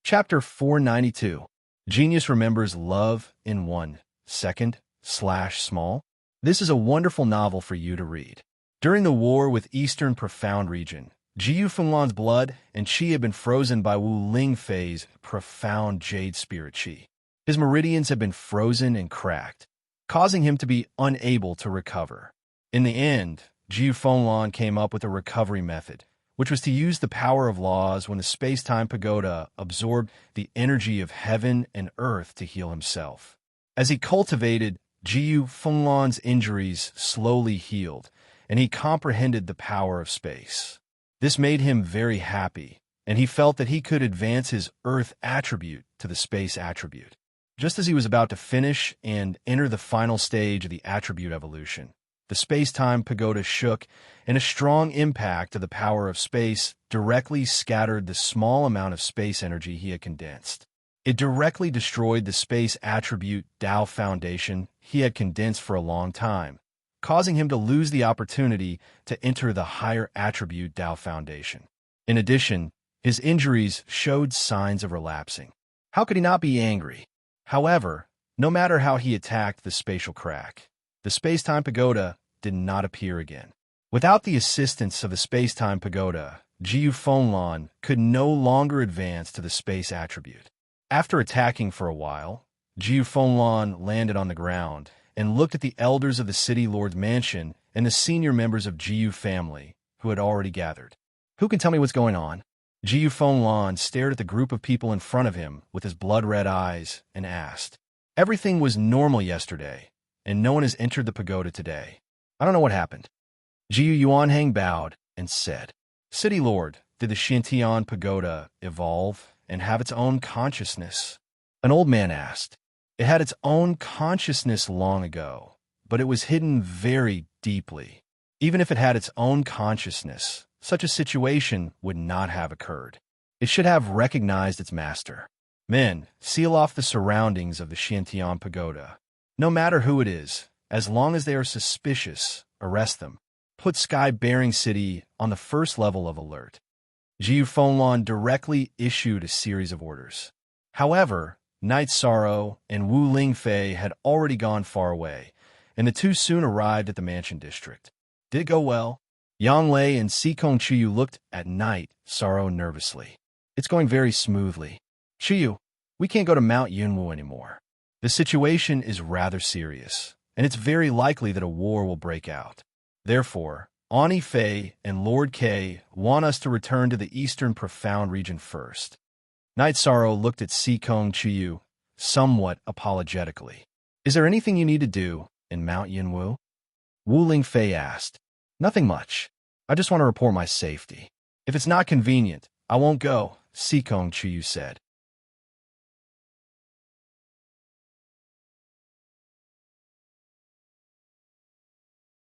A: Chapter 492. Genius Remembers Love in 1 Second /small. This is a wonderful novel for you to read. During the war with Eastern Profound Region, Jiyu Fenglan's blood and qi had been frozen by Wu Lingfei's profound jade spirit qi. His meridians had been frozen and cracked, causing him to be unable to recover. In the end, Jiyu Fenglan came up with a recovery method, which was to use the power of laws when the space-time pagoda absorbed the energy of heaven and earth to heal himself. As he cultivated, Jiyu Fenglan's injuries slowly healed, and he comprehended the power of space. This made him very happy, and he felt that he could advance his earth attribute to the space attribute. Just as he was about to finish and enter the final stage of the attribute evolution, the space-time pagoda shook, and a strong impact of the power of space directly scattered the small amount of space energy he had condensed. It directly destroyed the space attribute Dao Foundation he had condensed for a long time, causing him to lose the opportunity to enter the higher attribute Dao Foundation. In addition, his injuries showed signs of relapsing. How could he not be angry? However, no matter how he attacked the spatial crack, the space-time pagoda did not appear again. Without the assistance of the space-time pagoda, Jiyu Fenglan could no longer advance to the space attribute. After attacking for a while, Jiyu Fenglan landed on the ground and looked at the elders of the city lord's mansion and the senior members of Jiyu family, who had already gathered. Who can tell me what's going on? Jiyu Fenglan stared at the group of people in front of him with his blood-red eyes and asked. Everything was normal yesterday, and no one has entered the pagoda today. I don't know what happened. Jiyu Yuanhang bowed and said, City Lord, did the Xintian pagoda evolve and have its own consciousness? An old man asked. It had its own consciousness long ago, but it was hidden very deeply. Even if it had its own consciousness, such a situation would not have occurred. It should have recognized its master. Men, seal off the surroundings of the Xintian pagoda. No matter who it is, as long as they are suspicious, arrest them. Put Sky Bearing City on the first level of alert. Jiyu Fenglan directly issued a series of orders. However, Night Sorrow and Wu Lingfei had already gone far away, and the two soon arrived at the mansion district. Did it go well? Yang Lei and Sikong Chiyu looked at Night Sorrow nervously. It's going very smoothly. Chiyu, we can't go to Mount Yunwu anymore. The situation is rather serious, and it's very likely that a war will break out. Therefore, Ani Fei and Lord Kei want us to return to the Eastern Profound Region first. Night Sorrow looked at Sikong Chiyu, somewhat apologetically. Is there anything you need to do in Mount Yunwu? Wu Lingfei asked. Nothing much. I just want to report my safety. If it's not convenient, I won't go, Sikong Chiyu said.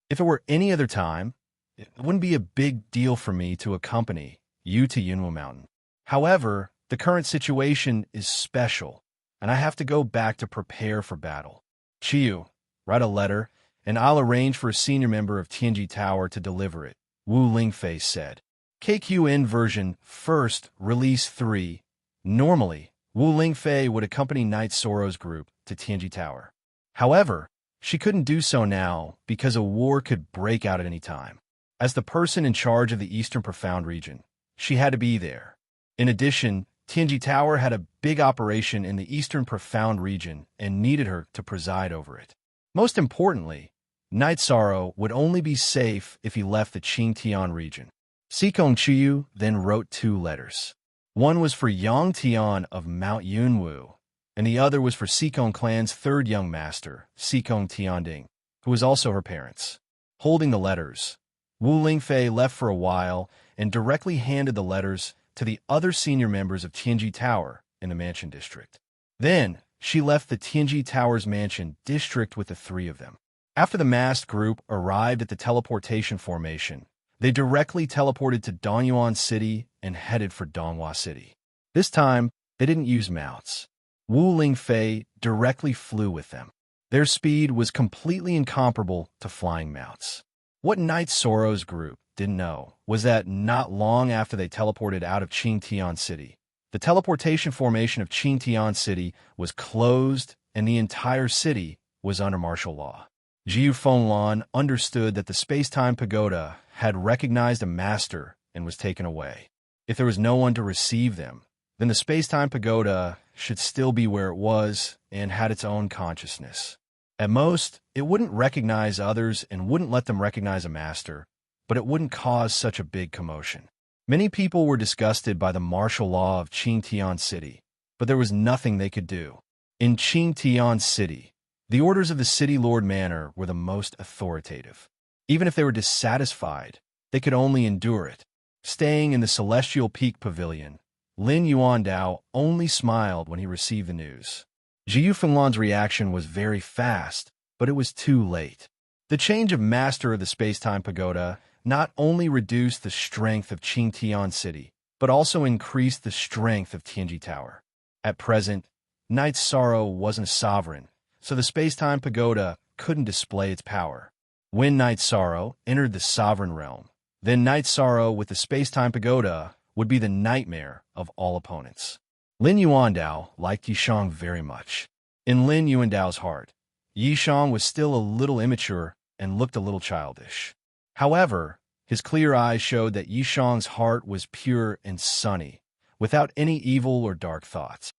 A: If it were any other time, it wouldn't be a big deal for me to accompany you to Yunwu Mountain. However, the current situation is special, and I have to go back to prepare for battle. Chiyu, write a letter, and I'll arrange for a senior member of Tianji Tower to deliver it, Wu Lingfei said. KQN version 1st, Release 3. Normally, Wu Lingfei would accompany Knight Soro's group to Tianji Tower. However, she couldn't do so now because a war could break out at any time. As the person in charge of the Eastern Profound region, she had to be there. In addition, Tianji Tower had a big operation in the Eastern Profound region and needed her to preside over it. Most importantly, Knight Soro would only be safe if he left the Qingtian region. Sikong Chiyu then wrote 2 letters. One was for Yang Tian of Mount Yunwu, and the other was for Sikong clan's 3rd young master, Sikong Tianding, who was also her parents. Holding the letters, Wu Lingfei left for a while and directly handed the letters to the other senior members of Tianji Tower in the Mansion District. Then, she left the Tianji Tower's Mansion District with the 3 of them. After the masked group arrived at the teleportation formation, they directly teleported to Dongyuan City and headed for Donghua City. This time, they didn't use mounts. Wu Lingfei directly flew with them. Their speed was completely incomparable to flying mounts. What Knight Soro's group didn't know was that not long after they teleported out of Qingtian City, the teleportation formation of Qingtian City was closed and the entire city was under martial law. Jiu Fenglan understood that the space-time pagoda had recognized a master and was taken away. If there was no one to receive them, then the space-time pagoda should still be where it was and had its own consciousness. At most, it wouldn't recognize others and wouldn't let them recognize a master, but it wouldn't cause such a big commotion. Many people were disgusted by the martial law of Qingtian City, but there was nothing they could do. In Qingtian City, the orders of the City Lord Manor were the most authoritative. Even if they were dissatisfied, they could only endure it. Staying in the Celestial Peak Pavilion, Lin Yuandao only smiled when he received the news. Jiu Fenglan's reaction was very fast, but it was too late. The change of master of the space-time pagoda not only reduced the strength of Qingtian City, but also increased the strength of Tianji Tower. At present, Knight Soro wasn't a sovereign, so the space-time pagoda couldn't display its power. When Knight Soro entered the sovereign realm, then Knight Soro with the space-time pagoda would be the nightmare of all opponents. Lin Yuandao liked Yishang very much. In Lin Yuandao's heart, Yishang was still a little immature and looked a little childish. However, his clear eyes showed that Yishang's heart was pure and sunny, without any evil or dark thoughts.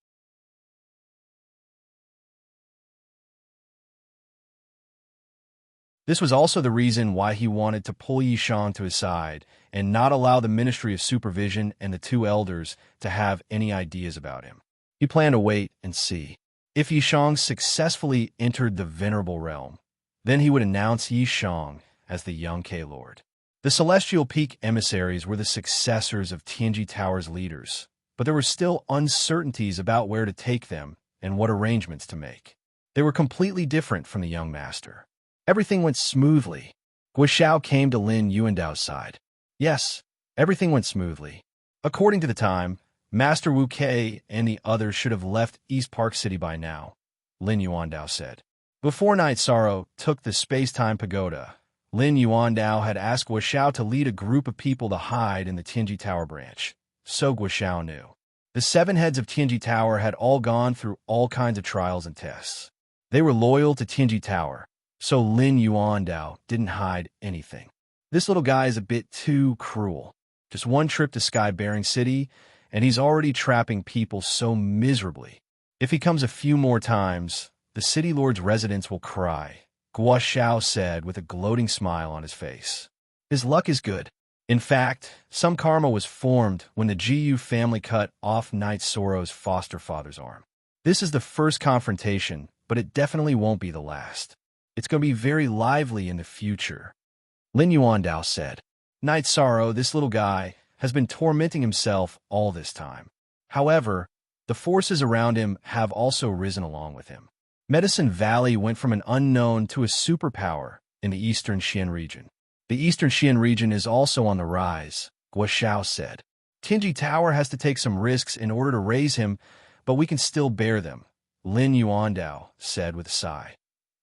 A: This was also the reason why he wanted to pull Yishang to his side and not allow the Ministry of Supervision and the 2 elders to have any ideas about him. He planned to wait and see. If Yishang successfully entered the Venerable Realm, then he would announce Yishang as the Young K-Lord. The Celestial Peak emissaries were the successors of Tianji Tower's leaders, but there were still uncertainties about where to take them and what arrangements to make. They were completely different from the young master. Everything went smoothly. Guoxiao came to Lin Yuandao's side. Yes, everything went smoothly. According to the time, Master Wu Kei and the others should have left East Park City by now, Lin Yuandao said. Before Knight Soro took the space-time pagoda, Lin Yuandao had asked Guoxiao to lead a group of people to hide in the Tianji Tower branch, so Guoxiao knew. The 7 heads of Tianji Tower had all gone through all kinds of trials and tests. They were loyal to Tianji Tower, so Lin Yuandao didn't hide anything. This little guy is a bit too cruel. Just one trip to Sky-bearing City, and he's already trapping people so miserably. If he comes a few more times, the City Lord's residents will cry, Guoxiao said with a gloating smile on his face. His luck is good. In fact, some karma was formed when the Jiu family cut off Knight Soro's foster father's arm. This is the first confrontation, but it definitely won't be the last. It's going to be very lively in the future. Lin Yuandao said. Knight Soro, this little guy, has been tormenting himself all this time. However, the forces around him have also risen along with him. Medicine Valley went from an unknown to a superpower in the Eastern Xian region. The Eastern Xian region is also on the rise, Guoxiao said. Tianji Tower has to take some risks in order to raise him, but we can still bear them, Lin Yuandao said with a sigh.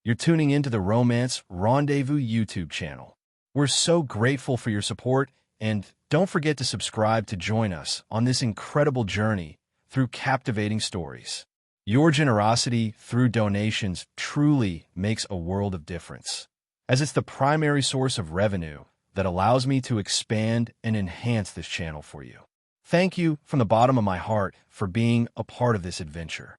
A: You're tuning into the Romance Rendezvous YouTube channel. We're so grateful for your support, and don't forget to subscribe to join us on this incredible journey through captivating stories. Your generosity through donations truly makes a world of difference, as it's the primary source of revenue that allows me to expand and enhance this channel for you. Thank you from the bottom of my heart for being a part of this adventure.